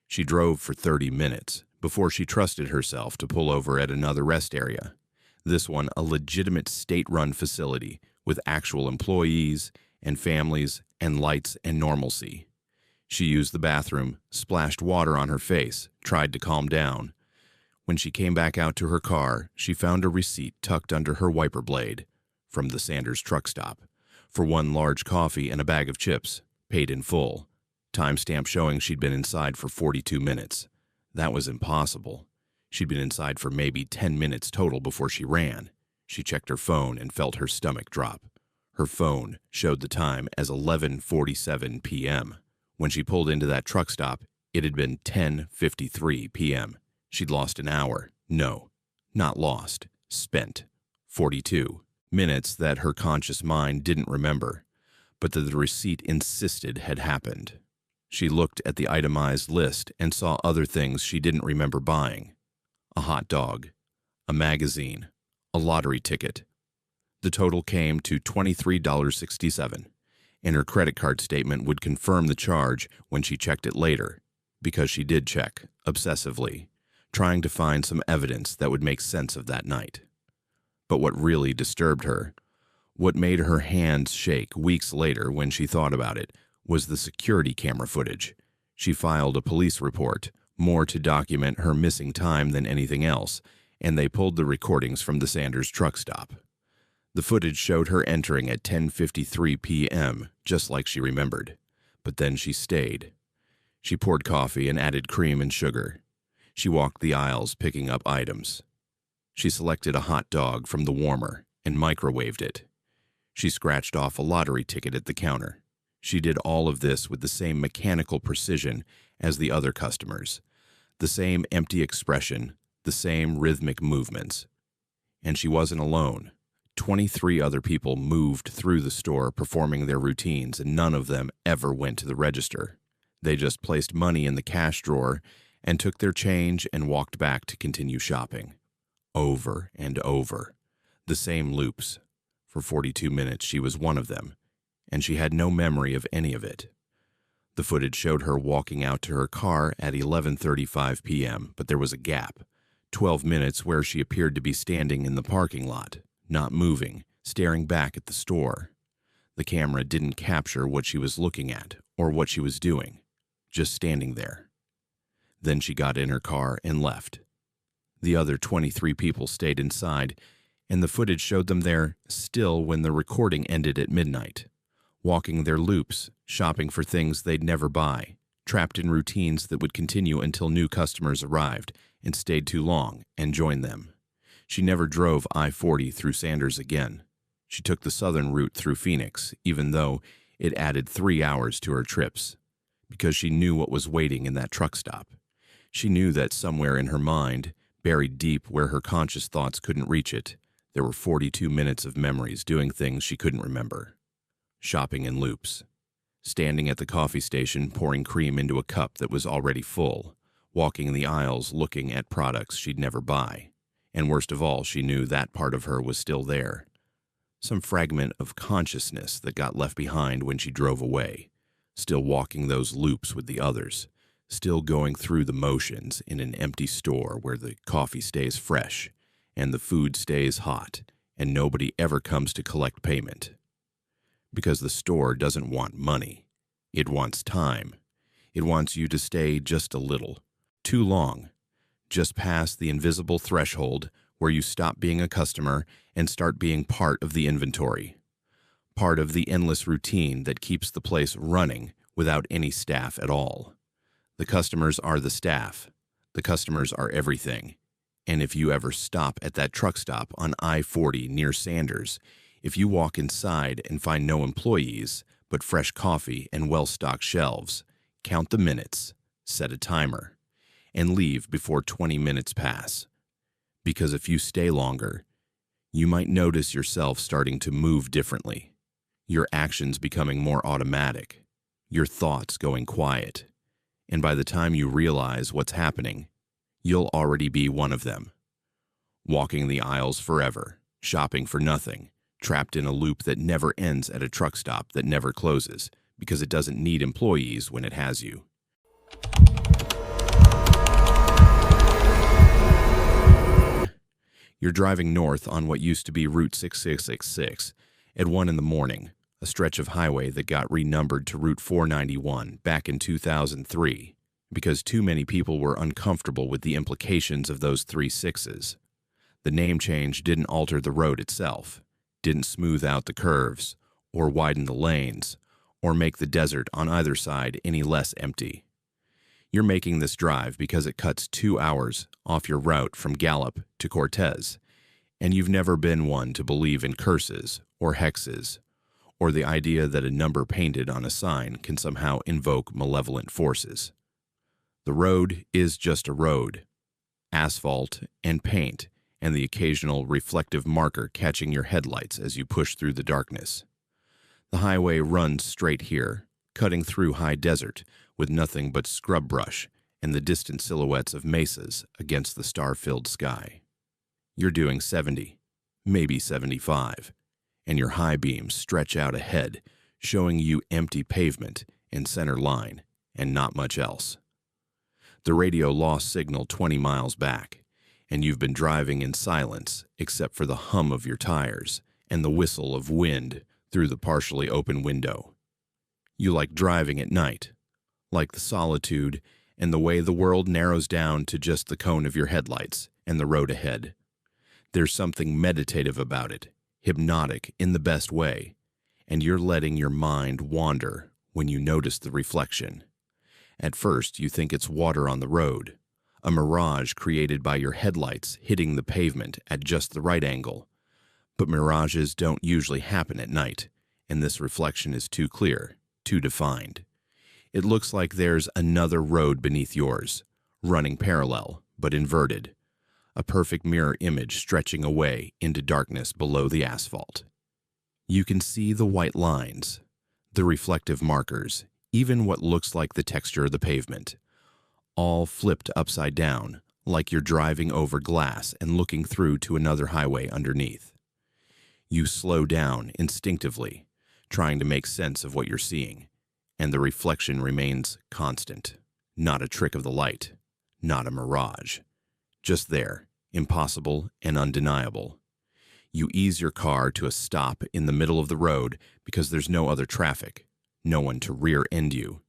She drove for 30 minutes before she trusted herself to pull over at another rest area, this one a legitimate state-run facility with actual employees and families and lights and normalcy. She used the bathroom, splashed water on her face, tried to calm down. When she came back out to her car, she found a receipt tucked under her wiper blade from the Sanders truck stop for one large coffee and a bag of chips, paid in full. Timestamp showing she'd been inside for 42 minutes. That was impossible. She'd been inside for maybe 10 minutes total before she ran. She checked her phone and felt her stomach drop. Her phone showed the time as 11:47 p.m. When she pulled into that truck stop, it had been 10:53 p.m. She'd lost an hour. No, not lost. Spent. 42 minutes that her conscious mind didn't remember, but that the receipt insisted had happened. She looked at the itemized list and saw other things she didn't remember buying. A hot dog, a magazine, a lottery ticket. The total came to $23.67, and her credit card statement would confirm the charge when she checked it later, because she did check, obsessively, trying to find some evidence that would make sense of that night. But what really disturbed her, what made her hands shake weeks later when she thought about it, was the security camera footage. She filed a police report, more to document her missing time than anything else, and they pulled the recordings from the Sanders truck stop. The footage showed her entering at 10:53 p.m., just like she remembered. But then she stayed. She poured coffee and added cream and sugar. She walked the aisles picking up items. She selected a hot dog from the warmer and microwaved it. She scratched off a lottery ticket at the counter. She did all of this with the same mechanical precision as the other customers, the same empty expression, the same rhythmic movements. And she wasn't alone. 23 other people moved through the store performing their routines, and none of them ever went to the register. They just placed money in the cash drawer and took their change and walked back to continue shopping. Over and over. The same loops. For 42 minutes she was one of them, and she had no memory of any of it. The footage showed her walking out to her car at 11:35 p.m., but there was a gap. 12 minutes where she appeared to be standing in the parking lot, not moving, staring back at the store. The camera didn't capture what she was looking at or what she was doing, just standing there. Then she got in her car and left. The other 23 people stayed inside, and the footage showed them there still when the recording ended at midnight, walking their loops, shopping for things they'd never buy, trapped in routines that would continue until new customers arrived and stayed too long and joined them. She never drove I-40 through Sanders again. She took the southern route through Phoenix, even though it added 3 hours to her trips, because she knew what was waiting in that truck stop. She knew that somewhere in her mind, buried deep where her conscious thoughts couldn't reach it, there were 42 minutes of memories doing things she couldn't remember. Shopping in loops. Standing at the coffee station pouring cream into a cup that was already full. Walking the aisles looking at products she'd never buy. And worst of all, she knew that part of her was still there. Some fragment of consciousness that got left behind when she drove away. Still walking those loops with the others. Still going through the motions in an empty store where the coffee stays fresh and the food stays hot and nobody ever comes to collect payment. Because the store doesn't want money. It wants time. It wants you to stay just a little. Too long. Just past the invisible threshold where you stop being a customer and start being part of the inventory. Part of the endless routine that keeps the place running without any staff at all. The customers are the staff. The customers are everything. And if you ever stop at that truck stop on I-40 near Sanders, if you walk inside and find no employees, but fresh coffee and well-stocked shelves, count the minutes, set a timer, and leave before 20 minutes pass. Because if you stay longer, you might notice yourself starting to move differently, your actions becoming more automatic, your thoughts going quiet. And by the time you realize what's happening, you'll already be one of them. Walking the aisles forever, shopping for nothing, trapped in a loop that never ends at a truck stop that never closes because it doesn't need employees when it has you. You're driving north on what used to be Route 6666 at 1 in the morning, a stretch of highway that got renumbered to Route 491 back in 2003 because too many people were uncomfortable with the implications of those 3 sixes. The name change didn't alter the road itself, didn't smooth out the curves, or widen the lanes, or make the desert on either side any less empty. You're making this drive because it cuts 2 hours off your route from Gallup to Cortez, and you've never been one to believe in curses or hexes, or the idea that a number painted on a sign can somehow invoke malevolent forces. The road is just a road, asphalt and paint, and the occasional reflective marker catching your headlights as you push through the darkness. The highway runs straight here, cutting through high desert with nothing but scrub brush and the distant silhouettes of mesas against the star-filled sky. You're doing 70, maybe 75, and your high beams stretch out ahead, showing you empty pavement and center line, and not much else. The radio lost signal 20 miles back, and you've been driving in silence except for the hum of your tires and the whistle of wind through the partially open window. You like driving at night, like the solitude and the way the world narrows down to just the cone of your headlights and the road ahead. There's something meditative about it, hypnotic in the best way, and you're letting your mind wander when you notice the reflection. At first, you think it's water on the road, a mirage created by your headlights hitting the pavement at just the right angle. But mirages don't usually happen at night, and this reflection is too clear, too defined. It looks like there's another road beneath yours, running parallel but inverted, a perfect mirror image stretching away into darkness below the asphalt. You can see the white lines, the reflective markers, even what looks like the texture of the pavement, all flipped upside down, like you're driving over glass and looking through to another highway underneath. You slow down instinctively, trying to make sense of what you're seeing, and the reflection remains constant, not a trick of the light, not a mirage. Just there, impossible and undeniable. You ease your car to a stop in the middle of the road because there's no other traffic, no one to rear-end you,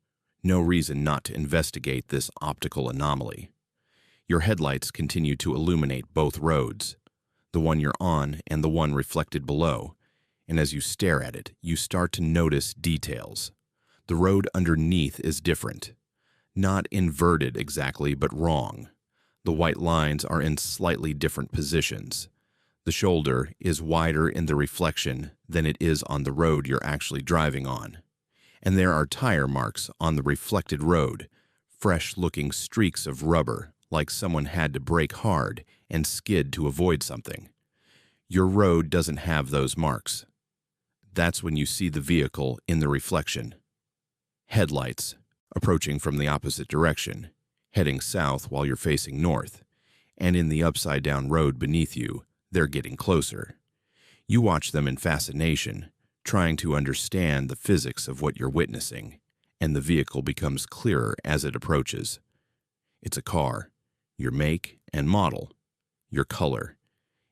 no reason not to investigate this optical anomaly. Your headlights continue to illuminate both roads, the one you're on and the one reflected below, and as you stare at it, you start to notice details. The road underneath is different, not inverted exactly, but wrong. The white lines are in slightly different positions. The shoulder is wider in the reflection than it is on the road you're actually driving on. And there are tire marks on the reflected road, fresh-looking streaks of rubber, like someone had to brake hard and skid to avoid something. Your road doesn't have those marks. That's when you see the vehicle in the reflection. Headlights, approaching from the opposite direction, heading south while you're facing north, and in the upside-down road beneath you, they're getting closer. You watch them in fascination, trying to understand the physics of what you're witnessing, and the vehicle becomes clearer as it approaches. It's a car, your make and model, your color,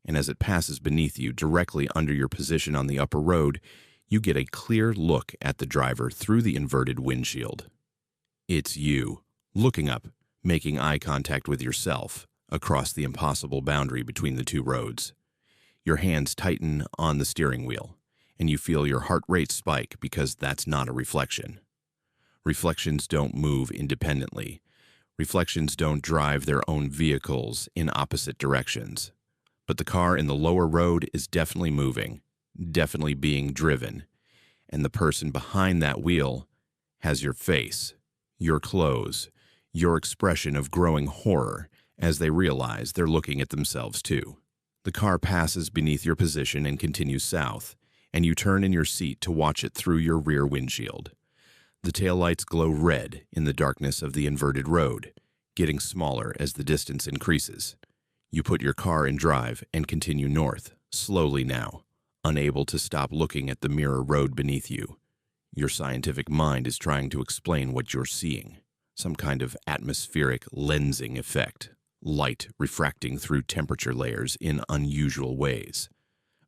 and as it passes beneath you directly under your position on the upper road, you get a clear look at the driver through the inverted windshield. It's you, looking up, making eye contact with yourself across the impossible boundary between the two roads. Your hands tighten on the steering wheel, and you feel your heart rate spike because that's not a reflection. Reflections don't move independently. Reflections don't drive their own vehicles in opposite directions. But the car in the lower road is definitely moving, definitely being driven, and the person behind that wheel has your face, your clothes, your expression of growing horror as they realize they're looking at themselves too. The car passes beneath your position and continues south, and you turn in your seat to watch it through your rear windshield. The taillights glow red in the darkness of the inverted road, getting smaller as the distance increases. You put your car in drive and continue north, slowly now, unable to stop looking at the mirror road beneath you. Your scientific mind is trying to explain what you're seeing, some kind of atmospheric lensing effect, light refracting through temperature layers in unusual ways.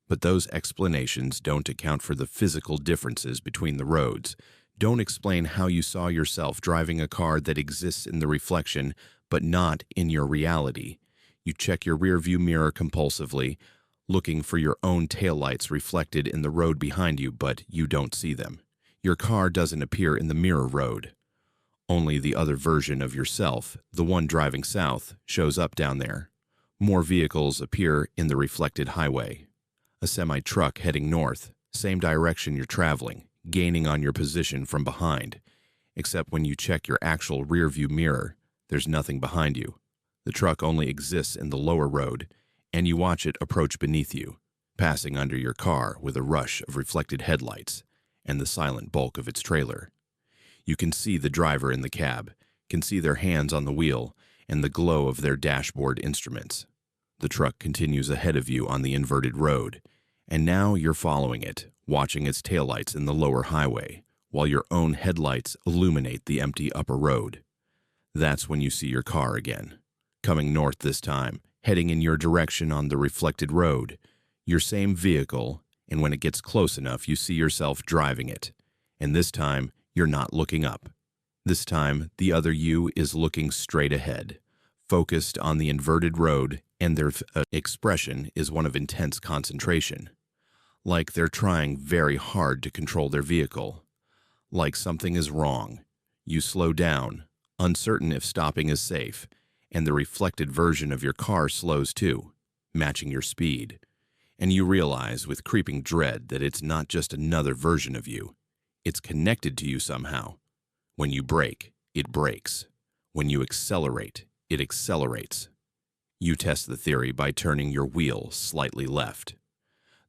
But those explanations don't account for the physical differences between the roads, don't explain how you saw yourself driving a car that exists in the reflection but not in your reality. You check your rearview mirror compulsively, looking for your own taillights reflected in the road behind you, but you don't see them. Your car doesn't appear in the mirror road. Only the other version of yourself, the one driving south, shows up down there. More vehicles appear in the reflected highway. A semi-truck heading north, same direction you're traveling, gaining on your position from behind. Except when you check your actual rearview mirror, there's nothing behind you. The truck only exists in the lower road, and you watch it approach beneath you, passing under your car with a rush of reflected headlights and the silent bulk of its trailer. You can see the driver in the cab, can see their hands on the wheel, and the glow of their dashboard instruments. The truck continues ahead of you on the inverted road, and now you're following it, watching its taillights in the lower highway, while your own headlights illuminate the empty upper road. That's when you see your car again, coming north this time, heading in your direction on the reflected road, your same vehicle, and when it gets close enough, you see yourself driving it. And this time, you're not looking up. This time, the other you is looking straight ahead, focused on the inverted road, and their expression is one of intense concentration. Like they're trying very hard to control their vehicle. Like something is wrong. You slow down, uncertain if stopping is safe, and the reflected version of your car slows too, matching your speed. And you realize with creeping dread that it's not just another version of you. It's connected to you somehow. When you brake, it brakes. When you accelerate, it accelerates. You test the theory by turning your wheel slightly left.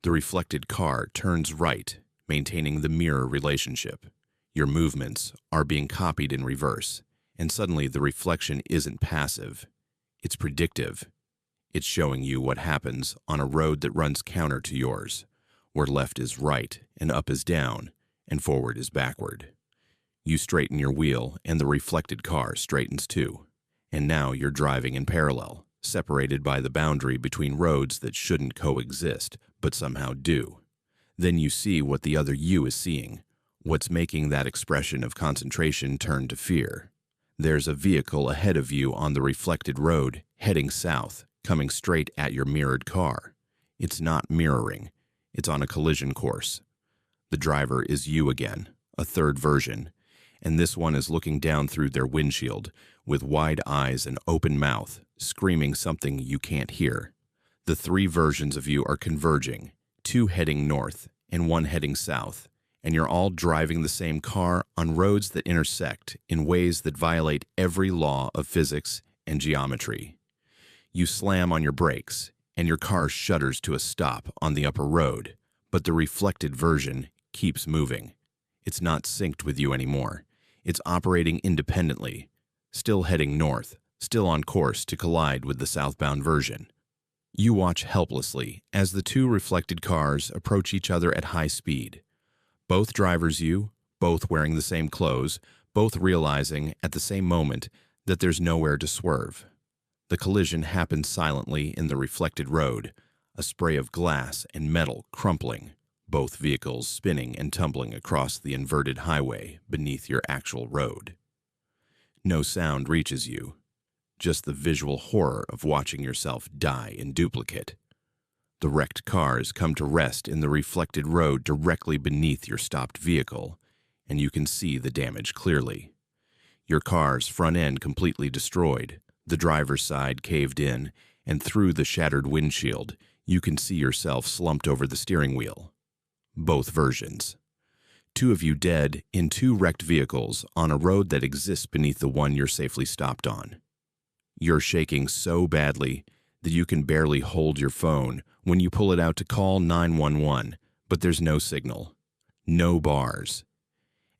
The reflected car turns right, maintaining the mirror relationship. Your movements are being copied in reverse, and suddenly the reflection isn't passive. It's predictive. It's showing you what happens on a road that runs counter to yours, where left is right and up is down, and forward is backward. You straighten your wheel, and the reflected car straightens too. And now you're driving in parallel, separated by the boundary between roads that shouldn't coexist, but somehow do. Then you see what the other you is seeing, what's making that expression of concentration turn to fear. There's a vehicle ahead of you on the reflected road, heading south, coming straight at your mirrored car. It's not mirroring. It's on a collision course. The driver is you again, a third version, and this one is looking down through their windshield, with wide eyes and open mouth, screaming something you can't hear. The three versions of you are converging, two heading north and one heading south, and you're all driving the same car on roads that intersect in ways that violate every law of physics and geometry. You slam on your brakes, and your car shudders to a stop on the upper road, but the reflected version keeps moving. It's not synced with you anymore. It's operating independently, still heading north, still on course to collide with the southbound version. You watch helplessly as the two reflected cars approach each other at high speed. Both drivers you, both wearing the same clothes, both realizing at the same moment that there's nowhere to swerve. The collision happens silently in the reflected road, a spray of glass and metal crumpling, both vehicles spinning and tumbling across the inverted highway beneath your actual road. No sound reaches you, just the visual horror of watching yourself die in duplicate. The wrecked cars come to rest in the reflected road directly beneath your stopped vehicle, and you can see the damage clearly. Your car's front end completely destroyed, the driver's side caved in, and through the shattered windshield, you can see yourself slumped over the steering wheel. Both versions. Two of you dead in two wrecked vehicles on a road that exists beneath the one you're safely stopped on. You're shaking so badly that you can barely hold your phone when you pull it out to call 911, but there's no signal, no bars.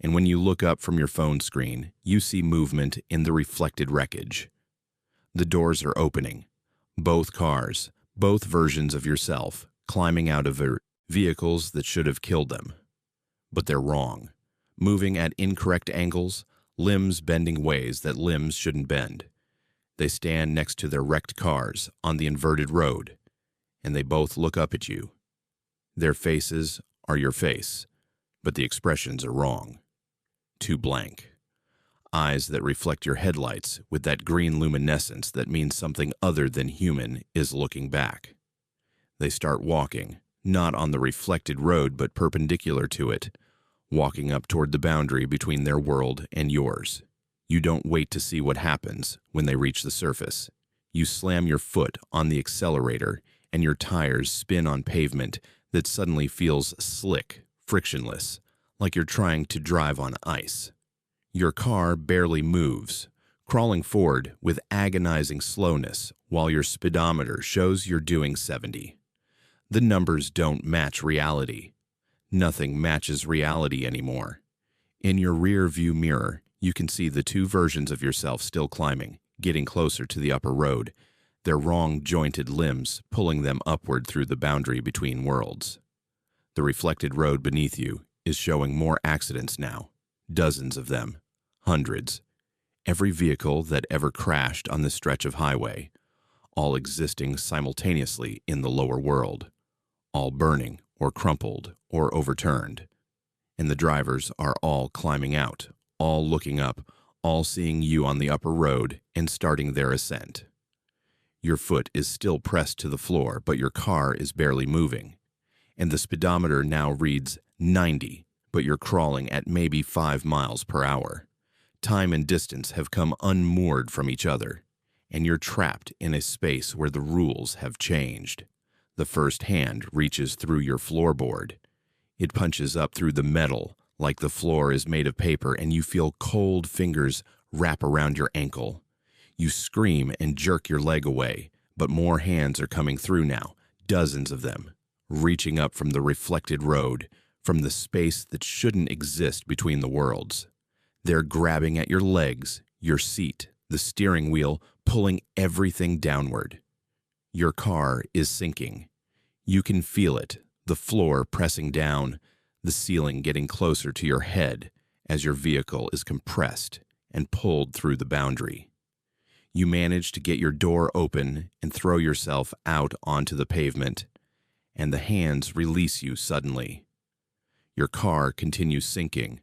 And when you look up from your phone screen, you see movement in the reflected wreckage. The doors are opening. Both cars, both versions of yourself, climbing out of vehicles that should have killed them. But they're wrong. Moving at incorrect angles, limbs bending ways that limbs shouldn't bend. They stand next to their wrecked cars on the inverted road, and they both look up at you. Their faces are your face, but the expressions are wrong. Too blank. Eyes that reflect your headlights with that green luminescence that means something other than human is looking back. They start walking, not on the reflected road but perpendicular to it, walking up toward the boundary between their world and yours. You don't wait to see what happens when they reach the surface. You slam your foot on the accelerator and your tires spin on pavement that suddenly feels slick, frictionless, like you're trying to drive on ice. Your car barely moves, crawling forward with agonizing slowness while your speedometer shows you're doing 70. The numbers don't match reality. Nothing matches reality anymore. In your rear view mirror, you can see the two versions of yourself still climbing, getting closer to the upper road, their wrong jointed limbs pulling them upward through the boundary between worlds. The reflected road beneath you is showing more accidents now. Dozens of them. Hundreds. Every vehicle that ever crashed on this stretch of highway, all existing simultaneously in the lower world, all burning or crumpled or overturned. And the drivers are all climbing out, all looking up, all seeing you on the upper road and starting their ascent. Your foot is still pressed to the floor, but your car is barely moving. And the speedometer now reads 90, but you're crawling at maybe 5 miles per hour. Time and distance have come unmoored from each other, and you're trapped in a space where the rules have changed. The first hand reaches through your floorboard. It punches up through the metal like the floor is made of paper, and you feel cold fingers wrap around your ankle. You scream and jerk your leg away, but more hands are coming through now, dozens of them, reaching up from the reflected road, from the space that shouldn't exist between the worlds. They're grabbing at your legs, your seat, the steering wheel, pulling everything downward. Your car is sinking. You can feel it, the floor pressing down, the ceiling getting closer to your head as your vehicle is compressed and pulled through the boundary. You manage to get your door open and throw yourself out onto the pavement, and the hands release you suddenly. Your car continues sinking,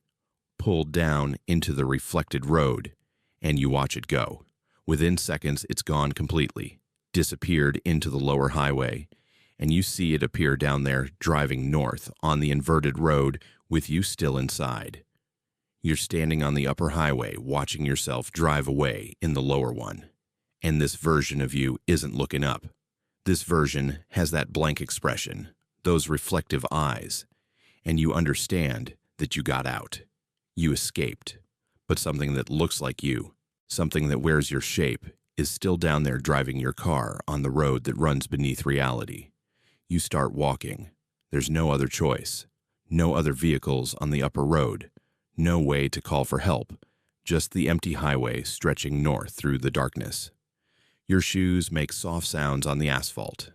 pulled down into the reflected road, and you watch it go. Within seconds, it's gone completely, disappeared into the lower highway, and you see it appear down there driving north on the inverted road with you still inside. You're standing on the upper highway watching yourself drive away in the lower one. And this version of you isn't looking up. This version has that blank expression, those reflective eyes, and you understand that you got out. You escaped. But something that looks like you, something that wears your shape, is still down there driving your car on the road that runs beneath reality. You start walking. There's no other choice. No other vehicles on the upper road. No way to call for help. Just the empty highway stretching north through the darkness. Your shoes make soft sounds on the asphalt,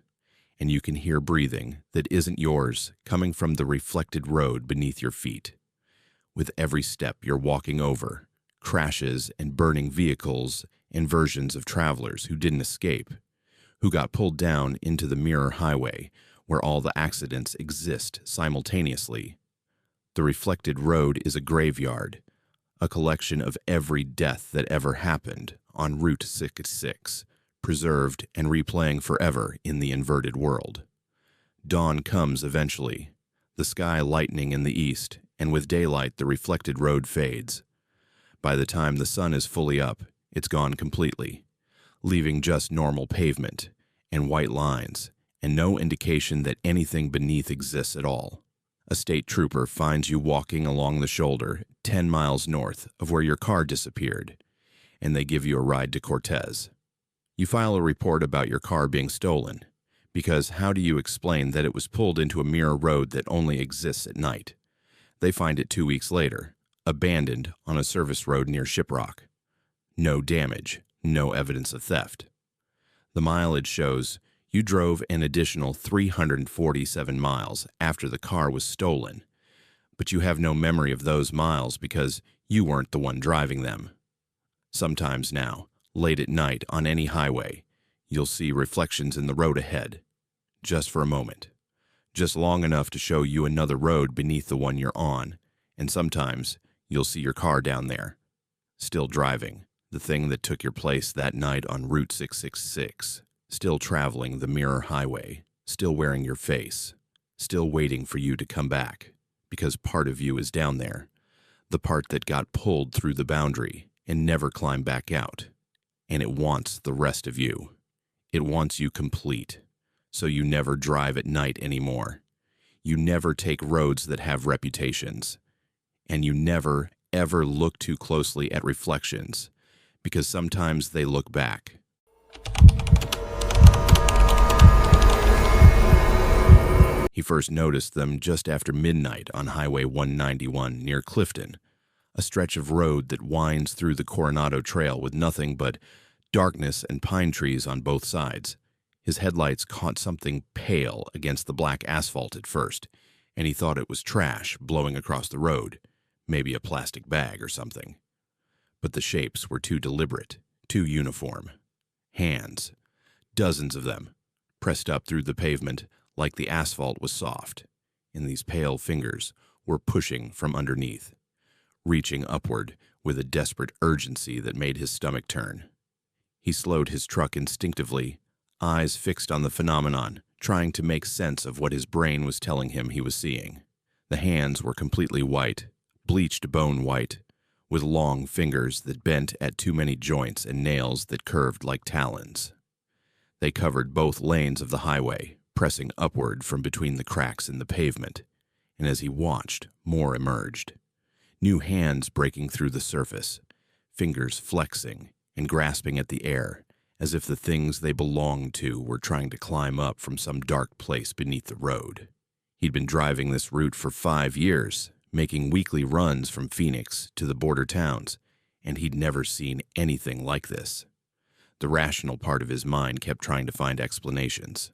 and you can hear breathing that isn't yours coming from the reflected road beneath your feet. With every step you're walking over, crashes and burning vehicles and versions of travelers who didn't escape, who got pulled down into the mirror highway where all the accidents exist simultaneously. The reflected road is a graveyard, a collection of every death that ever happened on Route 66, preserved and replaying forever in the inverted world. Dawn comes eventually, the sky lightening in the east, and with daylight the reflected road fades. By the time the sun is fully up, it's gone completely, leaving just normal pavement and white lines, and no indication that anything beneath exists at all. A state trooper finds you walking along the shoulder 10 miles north of where your car disappeared, and they give you a ride to Cortez. You file a report about your car being stolen, because how do you explain that it was pulled into a mirror road that only exists at night? They find it 2 weeks later, abandoned on a service road near Shiprock. No damage, No evidence of theft. The mileage shows you drove an additional 347 miles after the car was stolen, but you have no memory of those miles because you weren't the one driving them. Sometimes now, late at night on any highway, you'll see reflections in the road ahead, just for a moment, just long enough to show you another road beneath the one you're on, and sometimes you'll see your car down there, still driving, the thing that took your place that night on Route 666, still traveling the mirror highway, still wearing your face, still waiting for you to come back, because part of you is down there, the part that got pulled through the boundary and never climbed back out, and it wants the rest of you. It wants you complete, so you never drive at night anymore. You never take roads that have reputations, and you never, ever look too closely at reflections, because sometimes they look back. He first noticed them just after midnight on Highway 191 near Clifton, a stretch of road that winds through the Coronado Trail with nothing but darkness and pine trees on both sides. His headlights caught something pale against the black asphalt at first, and he thought it was trash blowing across the road, maybe a plastic bag or something. But the shapes were too deliberate, too uniform. Hands, dozens of them, pressed up through the pavement like the asphalt was soft, and these pale fingers were pushing from underneath, reaching upward with a desperate urgency that made his stomach turn. He slowed his truck instinctively, eyes fixed on the phenomenon, trying to make sense of what his brain was telling him he was seeing. The hands were completely white, bleached bone white, with long fingers that bent at too many joints and nails that curved like talons. They covered both lanes of the highway, pressing upward from between the cracks in the pavement, and as he watched, more emerged. New hands breaking through the surface, fingers flexing and grasping at the air, as if the things they belonged to were trying to climb up from some dark place beneath the road. He'd been driving this route for 5 years, making weekly runs from Phoenix to the border towns, and he'd never seen anything like this. The rational part of his mind kept trying to find explanations.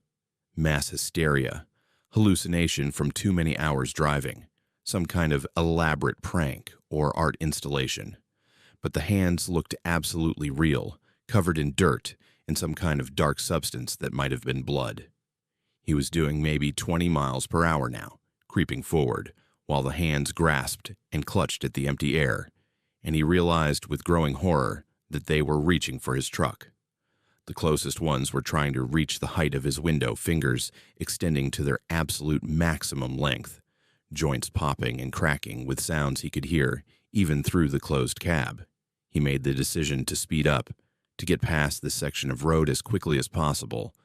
Mass hysteria, hallucination from too many hours driving, some kind of elaborate prank or art installation. But the hands looked absolutely real, covered in dirt and some kind of dark substance that might have been blood. He was doing maybe 20 miles per hour now, creeping forward, while the hands grasped and clutched at the empty air, and he realized with growing horror that they were reaching for his truck. The closest ones were trying to reach the height of his window, fingers extending to their absolute maximum length, joints popping and cracking with sounds he could hear even through the closed cab. He made the decision to speed up, to get past this section of road as quickly as possible,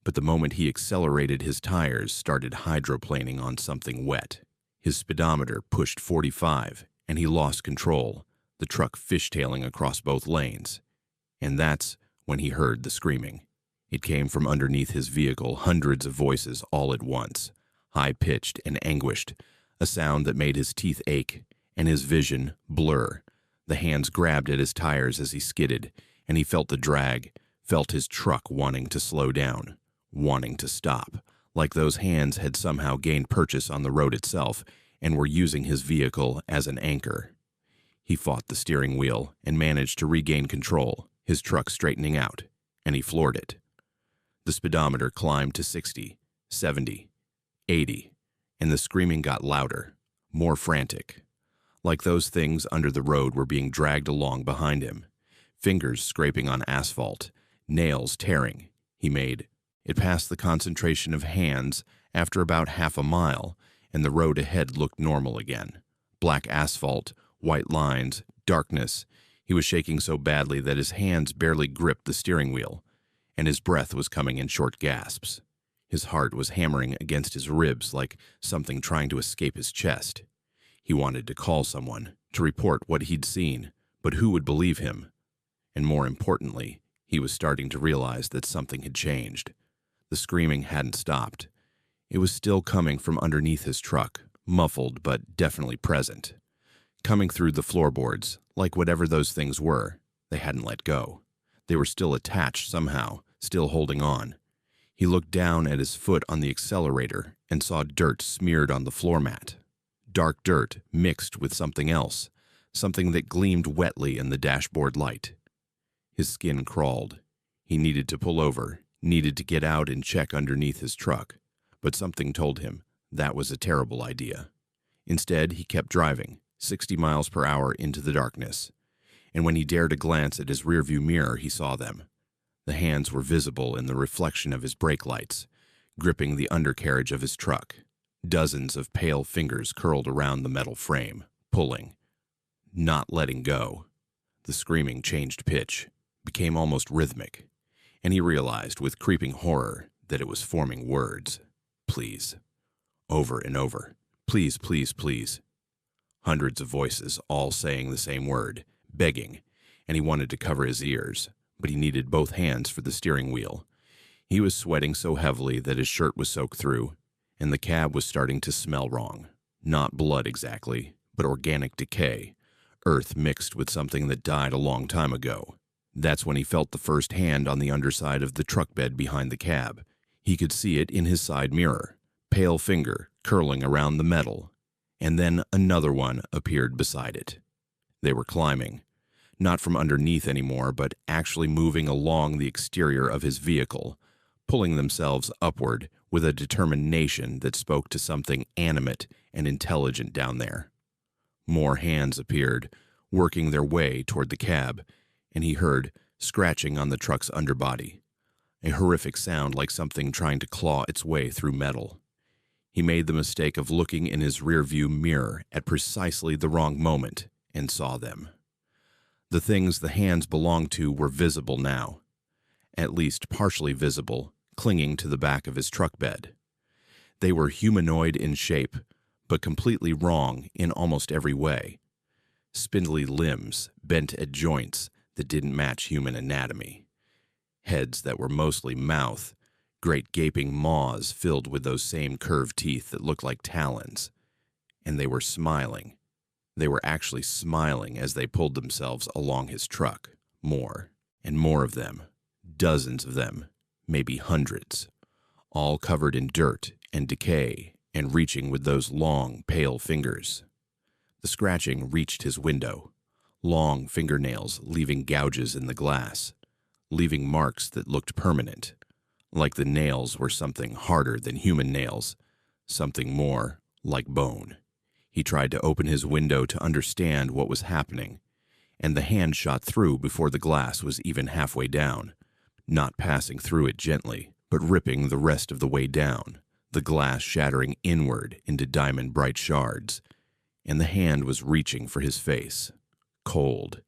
but the moment he accelerated, his tires started hydroplaning on something wet. His speedometer pushed 45, and he lost control, the truck fishtailing across both lanes. And that's when he heard the screaming. It came from underneath his vehicle, hundreds of voices all at once, high-pitched and anguished, a sound that made his teeth ache and his vision blur. The hands grabbed at his tires as he skidded, and he felt the drag, felt his truck wanting to slow down, wanting to stop, like those hands had somehow gained purchase on the road itself and were using his vehicle as an anchor. He fought the steering wheel and managed to regain control, his truck straightening out, and he floored it. The speedometer climbed to 60, 70, 80, and the screaming got louder, more frantic. Like those things under the road were being dragged along behind him, fingers scraping on asphalt, nails tearing. He made it past the concentration of hands after about half a mile, and the road ahead looked normal again. Black asphalt, white lines, darkness. He was shaking so badly that his hands barely gripped the steering wheel, and his breath was coming in short gasps. His heart was hammering against his ribs like something trying to escape his chest. He wanted to call someone, to report what he'd seen, but who would believe him? And more importantly, he was starting to realize that something had changed. The screaming hadn't stopped. It was still coming from underneath his truck, muffled but definitely present. Coming through the floorboards, like whatever those things were, they hadn't let go. They were still attached somehow, still holding on. He looked down at his foot on the accelerator and saw dirt smeared on the floor mat. Dark dirt mixed with something else, something that gleamed wetly in the dashboard light. His skin crawled. He needed to pull over, needed to get out and check underneath his truck, but something told him that was a terrible idea. Instead, he kept driving, 60 miles per hour into the darkness, and when he dared a glance at his rearview mirror, he saw them. The hands were visible in the reflection of his brake lights, gripping the undercarriage of his truck. Dozens of pale fingers curled around the metal frame, pulling, not letting go. The screaming changed pitch, became almost rhythmic, and he realized with creeping horror that it was forming words. Please. Over and over. Please, please, please. Hundreds of voices, all saying the same word, begging, and he wanted to cover his ears, but he needed both hands for the steering wheel. He was sweating so heavily that his shirt was soaked through, and the cab was starting to smell wrong. Not blood exactly, but organic decay, earth mixed with something that died a long time ago. That's when he felt the first hand on the underside of the truck bed behind the cab. He could see it in his side mirror, pale finger curling around the metal, and then another one appeared beside it. They were climbing, not from underneath anymore, but actually moving along the exterior of his vehicle, pulling themselves upward with a determination that spoke to something animate and intelligent down there. More hands appeared, working their way toward the cab, and he heard scratching on the truck's underbody, a horrific sound like something trying to claw its way through metal. He made the mistake of looking in his rearview mirror at precisely the wrong moment and saw them. The things the hands belonged to were visible now, at least partially visible, clinging to the back of his truck bed. They were humanoid in shape, but completely wrong in almost every way. Spindly limbs bent at joints that didn't match human anatomy. Heads that were mostly mouth, great gaping maws filled with those same curved teeth that looked like talons. And they were smiling. They were actually smiling as they pulled themselves along his truck. More and more of them. Dozens of them. Maybe hundreds. All covered in dirt and decay and reaching with those long, pale fingers. The scratching reached his window. Long fingernails leaving gouges in the glass, leaving marks that looked permanent, like the nails were something harder than human nails, something more like bone. He tried to open his window to understand what was happening, and the hand shot through before the glass was even halfway down, not passing through it gently, but ripping the rest of the way down, the glass shattering inward into diamond-bright shards, and the hand was reaching for his face. Cold,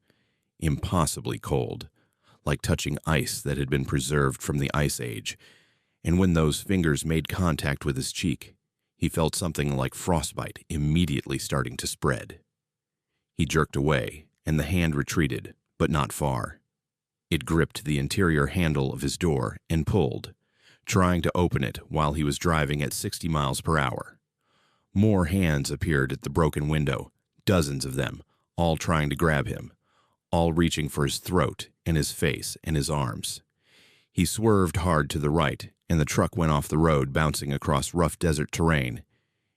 impossibly cold, like touching ice that had been preserved from the Ice Age, and when those fingers made contact with his cheek, he felt something like frostbite immediately starting to spread. He jerked away, and the hand retreated, but not far. It gripped the interior handle of his door and pulled, trying to open it while he was driving at 60 miles per hour. More hands appeared at the broken window, dozens of them, all trying to grab him, all reaching for his throat and his face and his arms. He swerved hard to the right, and the truck went off the road, bouncing across rough desert terrain,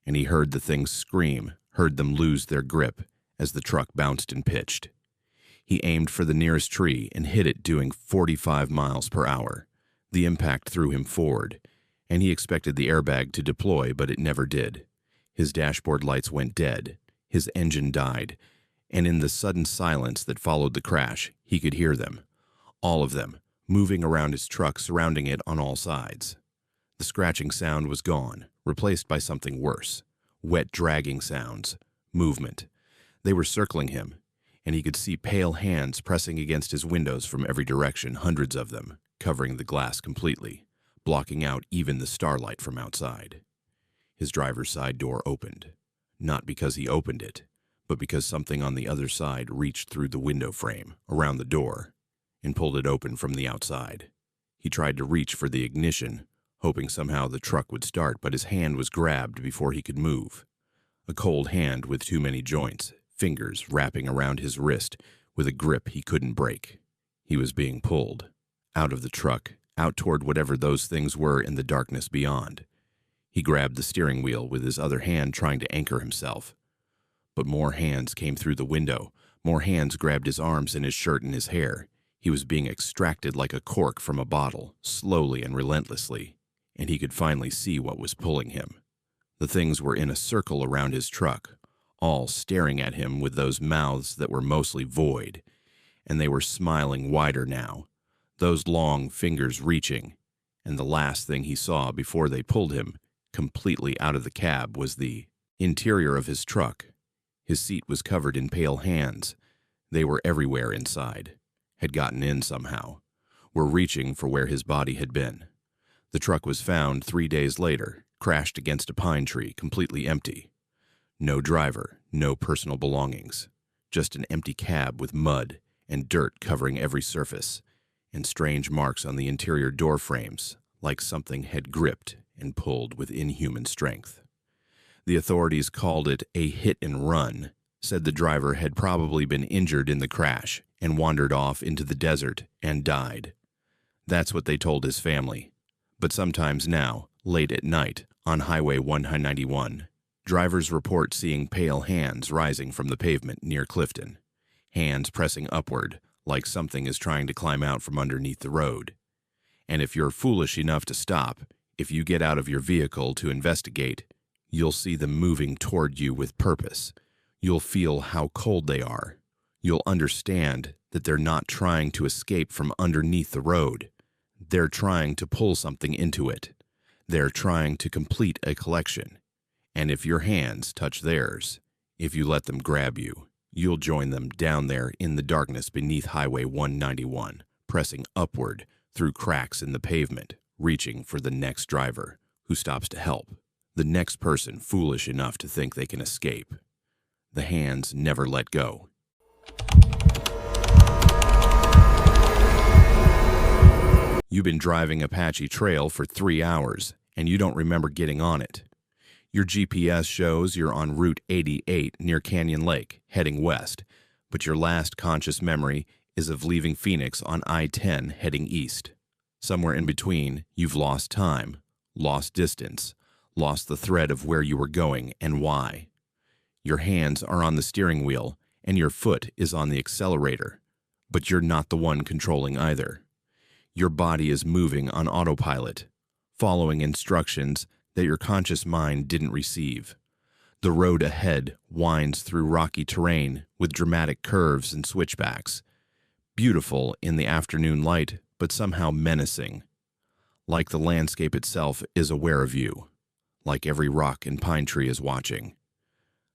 and he heard the things scream, heard them lose their grip as the truck bounced and pitched. He aimed for the nearest tree and hit it doing 45 miles per hour. The impact threw him forward, and he expected the airbag to deploy, but it never did. His dashboard lights went dead, his engine died, and in the sudden silence that followed the crash, he could hear them, all of them, moving around his truck, surrounding it on all sides. The scratching sound was gone, replaced by something worse. Wet dragging sounds, movement. They were circling him, and he could see pale hands pressing against his windows from every direction, hundreds of them, covering the glass completely, blocking out even the starlight from outside. His driver's side door opened, not because he opened it, but because something on the other side reached through the window frame, around the door, and pulled it open from the outside. He tried to reach for the ignition, hoping somehow the truck would start, but his hand was grabbed before he could move. A cold hand with too many joints, fingers wrapping around his wrist with a grip he couldn't break. He was being pulled out of the truck, out toward whatever those things were in the darkness beyond. He grabbed the steering wheel with his other hand, trying to anchor himself. But more hands came through the window. More hands grabbed his arms and his shirt and his hair. He was being extracted like a cork from a bottle, slowly and relentlessly, and he could finally see what was pulling him. The things were in a circle around his truck, all staring at him with those mouths that were mostly void, and they were smiling wider now, those long fingers reaching, and the last thing he saw before they pulled him completely out of the cab was the interior of his truck. His seat was covered in pale hands. They were everywhere inside, had gotten in somehow, were reaching for where his body had been. The truck was found 3 days later, crashed against a pine tree, completely empty. No driver, no personal belongings, just an empty cab with mud and dirt covering every surface, and strange marks on the interior door frames, like something had gripped and pulled with inhuman strength. The authorities called it a hit and run, said the driver had probably been injured in the crash and wandered off into the desert and died. That's what they told his family. But sometimes now, late at night, on Highway 191, drivers report seeing pale hands rising from the pavement near Clifton, hands pressing upward like something is trying to climb out from underneath the road. And if you're foolish enough to stop, if you get out of your vehicle to investigate, you'll see them moving toward you with purpose. You'll feel how cold they are. You'll understand that they're not trying to escape from underneath the road. They're trying to pull something into it. They're trying to complete a collection. And if your hands touch theirs, if you let them grab you, you'll join them down there in the darkness beneath Highway 191, pressing upward through cracks in the pavement, reaching for the next driver who stops to help. The next person foolish enough to think they can escape. The hands never let go. You've been driving Apache Trail for 3 hours, and you don't remember getting on it. Your GPS shows you're on Route 88 near Canyon Lake, heading west, but your last conscious memory is of leaving Phoenix on I-10 heading east. Somewhere in between, you've lost time, lost distance, lost the thread of where you were going and why. Your hands are on the steering wheel and your foot is on the accelerator, but you're not the one controlling either. Your body is moving on autopilot, following instructions that your conscious mind didn't receive. The road ahead winds through rocky terrain with dramatic curves and switchbacks, beautiful in the afternoon light, but somehow menacing, like the landscape itself is aware of you. Like every rock and pine tree is watching.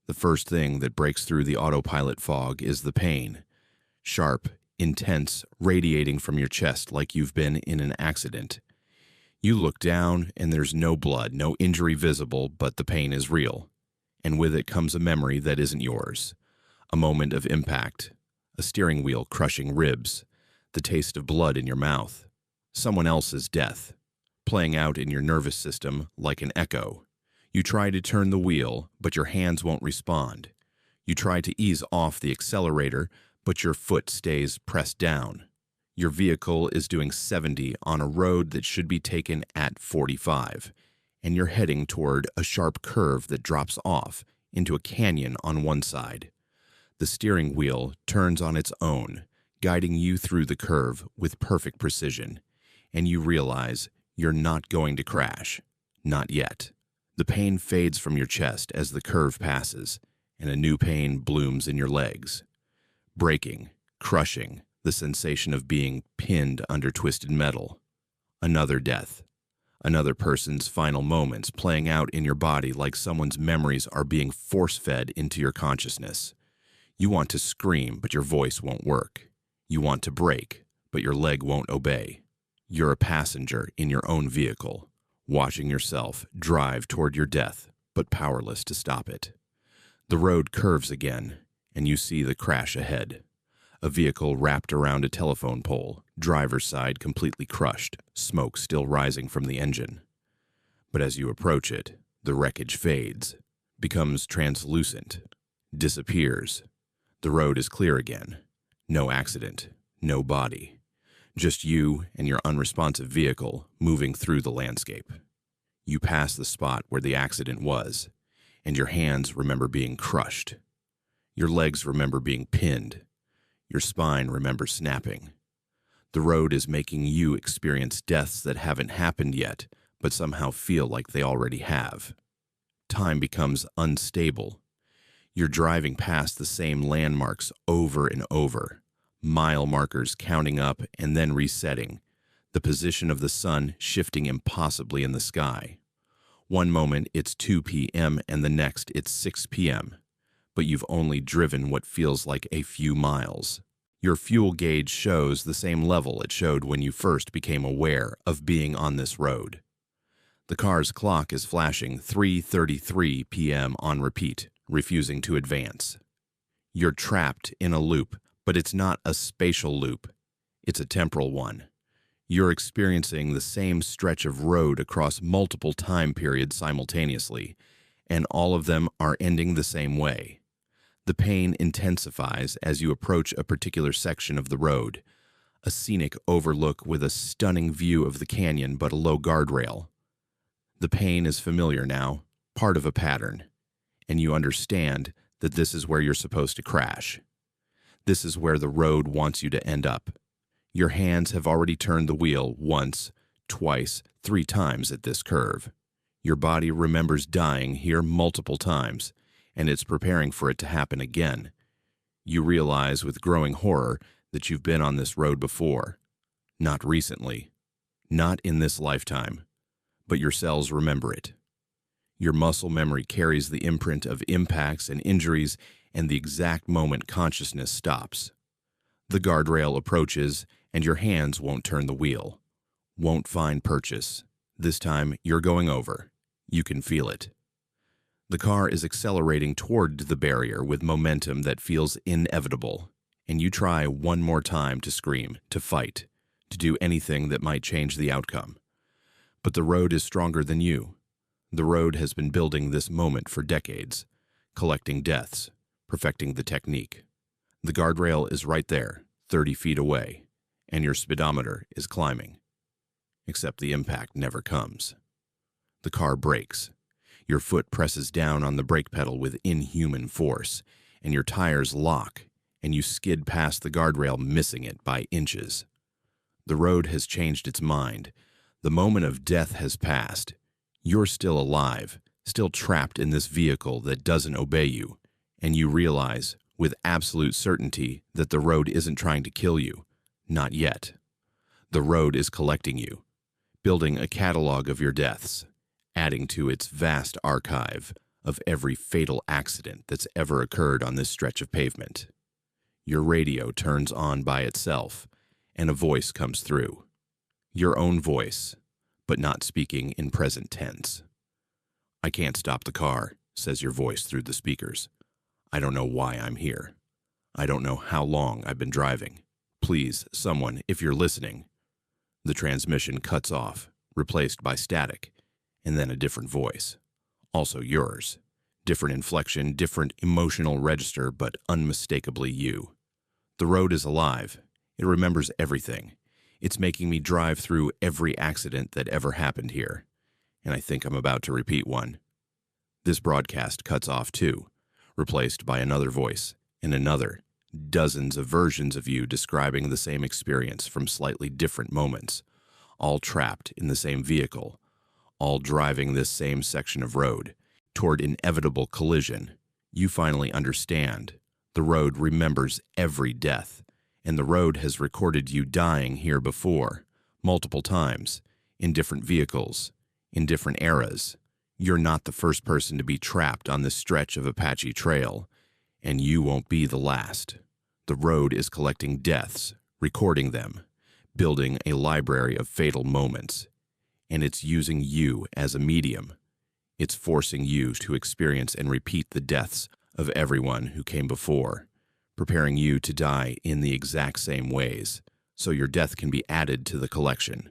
The first thing that breaks through the autopilot fog is the pain. Sharp, intense, radiating from your chest like you've been in an accident. You look down and there's no blood, no injury visible, but the pain is real. And with it comes a memory that isn't yours. A moment of impact, a steering wheel crushing ribs, the taste of blood in your mouth, someone else's death, playing out in your nervous system like an echo. You try to turn the wheel, but your hands won't respond. You try to ease off the accelerator, but your foot stays pressed down. Your vehicle is doing 70 on a road that should be taken at 45, and you're heading toward a sharp curve that drops off into a canyon on one side. The steering wheel turns on its own, guiding you through the curve with perfect precision, and you realize you're not going to crash. Not yet. The pain fades from your chest as the curve passes, and a new pain blooms in your legs. Breaking, crushing, the sensation of being pinned under twisted metal. Another death. Another person's final moments playing out in your body like someone's memories are being force-fed into your consciousness. You want to scream, but your voice won't work. You want to brake, but your leg won't obey. You're a passenger in your own vehicle, watching yourself drive toward your death, but powerless to stop it. The road curves again, and you see the crash ahead. A vehicle wrapped around a telephone pole, driver's side completely crushed, smoke still rising from the engine. But as you approach it, the wreckage fades, becomes translucent, disappears. The road is clear again. No accident, no body, Just you and your unresponsive vehicle moving through the landscape. You pass the spot where the accident was, and your hands remember being crushed. Your legs remember being pinned. Your spine remembers snapping. The road is making you experience deaths that haven't happened yet, but somehow feel like they already have. Time becomes unstable. You're driving past the same landmarks over and over, mile markers counting up and then resetting, the position of the sun shifting impossibly in the sky. One moment it's 2 p.m. and the next it's 6 p.m., but you've only driven what feels like a few miles. Your fuel gauge shows the same level it showed when you first became aware of being on this road. The car's clock is flashing 3:33 p.m. on repeat, refusing to advance. You're trapped in a loop, but it's not a spatial loop. It's a temporal one. You're experiencing the same stretch of road across multiple time periods simultaneously, and all of them are ending the same way. The pain intensifies as you approach a particular section of the road, a scenic overlook with a stunning view of the canyon but a low guardrail. The pain is familiar now, part of a pattern, and you understand that this is where you're supposed to crash. This is where the road wants you to end up. Your hands have already turned the wheel once, twice, 3 times at this curve. Your body remembers dying here multiple times, and it's preparing for it to happen again. You realize with growing horror that you've been on this road before. Not recently. Not in this lifetime. But your cells remember it. Your muscle memory carries the imprint of impacts and injuries and the exact moment consciousness stops. The guardrail approaches, and your hands won't turn the wheel. Won't find purchase. This time, you're going over. You can feel it. The car is accelerating toward the barrier with momentum that feels inevitable, and you try one more time to scream, to fight, to do anything that might change the outcome. But the road is stronger than you. The road has been building this moment for decades, collecting deaths, perfecting the technique. The guardrail is right there, 30 feet away, and your speedometer is climbing. Except the impact never comes. The car brakes. Your foot presses down on the brake pedal with inhuman force, and your tires lock, and you skid past the guardrail, missing it by inches. The road has changed its mind. The moment of death has passed. You're still alive, still trapped in this vehicle that doesn't obey you, and you realize with absolute certainty that the road isn't trying to kill you. Not yet. The road is collecting you, building a catalog of your deaths, adding to its vast archive of every fatal accident that's ever occurred on this stretch of pavement. Your radio turns on by itself, and a voice comes through. Your own voice, but not speaking in present tense. "I can't stop the car," says your voice through the speakers. "I don't know why I'm here. I don't know how long I've been driving. Please, someone, if you're listening." The transmission cuts off, replaced by static, and then a different voice. Also yours. Different inflection, different emotional register, but unmistakably you. The road is alive. It remembers everything. It's making me drive through every accident that ever happened here, and I think I'm about to repeat one. This broadcast cuts off too, replaced by another voice, and another, dozens of versions of you describing the same experience from slightly different moments, all trapped in the same vehicle, all driving this same section of road, toward inevitable collision. You finally understand. The road remembers every death, and the road has recorded you dying here before, multiple times, in different vehicles, in different eras. You're not the first person to be trapped on this stretch of Apache Trail, and you won't be the last. The road is collecting deaths, recording them, building a library of fatal moments, and it's using you as a medium. It's forcing you to experience and repeat the deaths of everyone who came before, preparing you to die in the exact same ways, so your death can be added to the collection.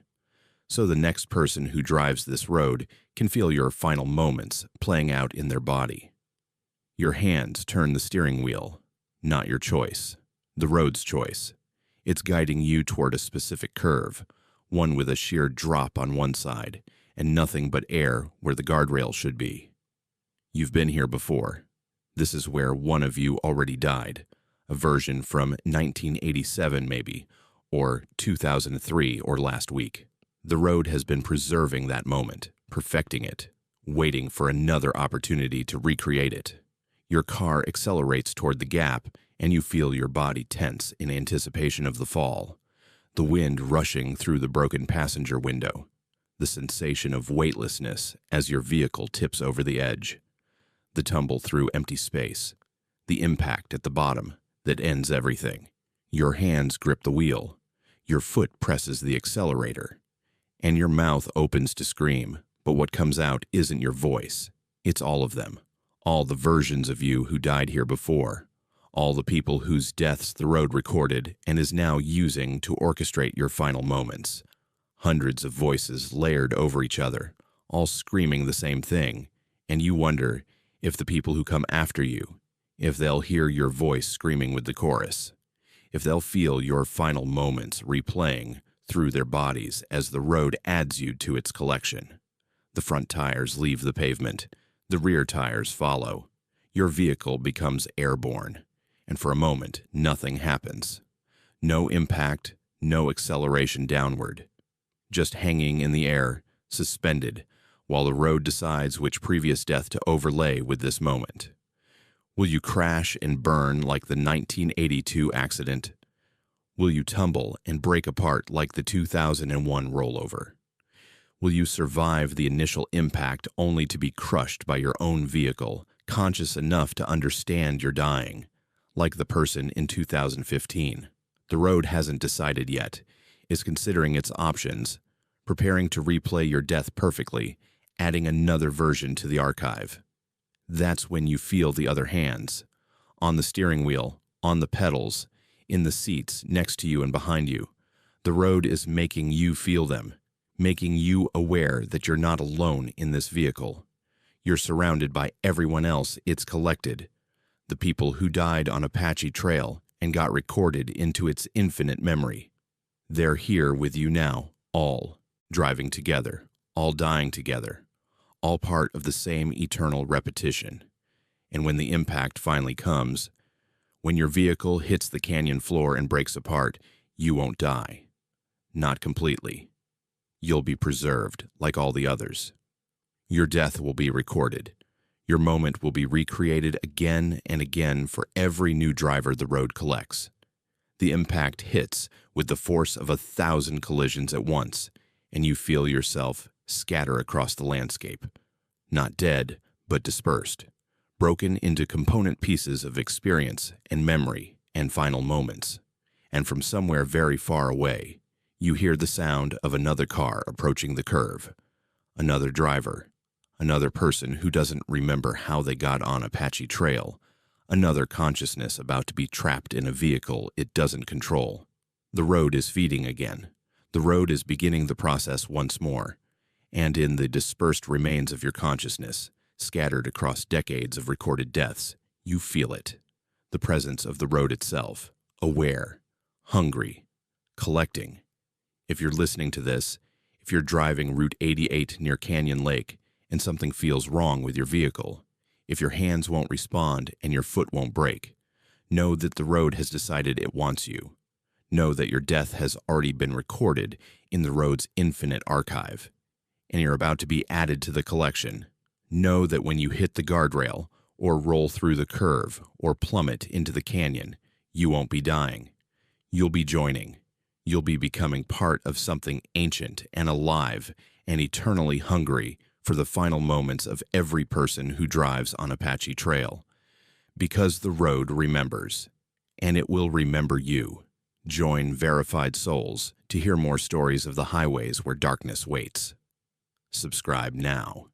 So the next person who drives this road can feel your final moments playing out in their body. Your hands turn the steering wheel, not your choice, the road's choice. It's guiding you toward a specific curve, one with a sheer drop on one side, and nothing but air where the guardrail should be. You've been here before. This is where one of you already died, a version from 1987 maybe, or 2003 or last week. The road has been preserving that moment, perfecting it, waiting for another opportunity to recreate it. Your car accelerates toward the gap, and you feel your body tense in anticipation of the fall. The wind rushing through the broken passenger window. The sensation of weightlessness as your vehicle tips over the edge. The tumble through empty space. The impact at the bottom that ends everything. Your hands grip the wheel. Your foot presses the accelerator. And your mouth opens to scream, but what comes out isn't your voice. It's all of them. All the versions of you who died here before. All the people whose deaths the road recorded and is now using to orchestrate your final moments. Hundreds of voices layered over each other, all screaming the same thing, and you wonder if the people who come after you, if they'll hear your voice screaming with the chorus, if they'll feel your final moments replaying through their bodies as the road adds you to its collection. The front tires leave the pavement, the rear tires follow. Your vehicle becomes airborne, and for a moment, nothing happens. No impact, no acceleration downward. Just hanging in the air, suspended, while the road decides which previous death to overlay with this moment. Will you crash and burn like the 1982 accident? Will you tumble and break apart like the 2001 rollover? Will you survive the initial impact only to be crushed by your own vehicle, conscious enough to understand you're dying, like the person in 2015? The road hasn't decided yet, is considering its options, preparing to replay your death perfectly, adding another version to the archive. That's when you feel the other hands, on the steering wheel, on the pedals, in the seats next to you and behind you. The road is making you feel them, making you aware that you're not alone in this vehicle. You're surrounded by everyone else it's collected, the people who died on Apache Trail and got recorded into its infinite memory. They're here with you now, all driving together, all dying together, all part of the same eternal repetition. And when the impact finally comes, when your vehicle hits the canyon floor and breaks apart, you won't die. Not completely. You'll be preserved like all the others. Your death will be recorded. Your moment will be recreated again and again for every new driver the road collects. The impact hits with the force of 1,000 collisions at once, and you feel yourself scatter across the landscape. Not dead, but dispersed, broken into component pieces of experience and memory and final moments. And from somewhere very far away, you hear the sound of another car approaching the curve, another driver, another person who doesn't remember how they got on Apache Trail, another consciousness about to be trapped in a vehicle it doesn't control. The road is feeding again. The road is beginning the process once more, and in the dispersed remains of your consciousness, scattered across decades of recorded deaths, you feel it. The presence of the road itself, aware, hungry, collecting. If you're listening to this, if you're driving Route 88 near Canyon Lake and something feels wrong with your vehicle, if your hands won't respond and your foot won't break, know that the road has decided it wants you. Know that your death has already been recorded in the road's infinite archive, and you're about to be added to the collection. Know that when you hit the guardrail, or roll through the curve, or plummet into the canyon, you won't be dying. You'll be joining. You'll be becoming part of something ancient and alive and eternally hungry for the final moments of every person who drives on Apache Trail. Because the road remembers, and it will remember you. Join Verified Souls to hear more stories of the highways where darkness waits. Subscribe now.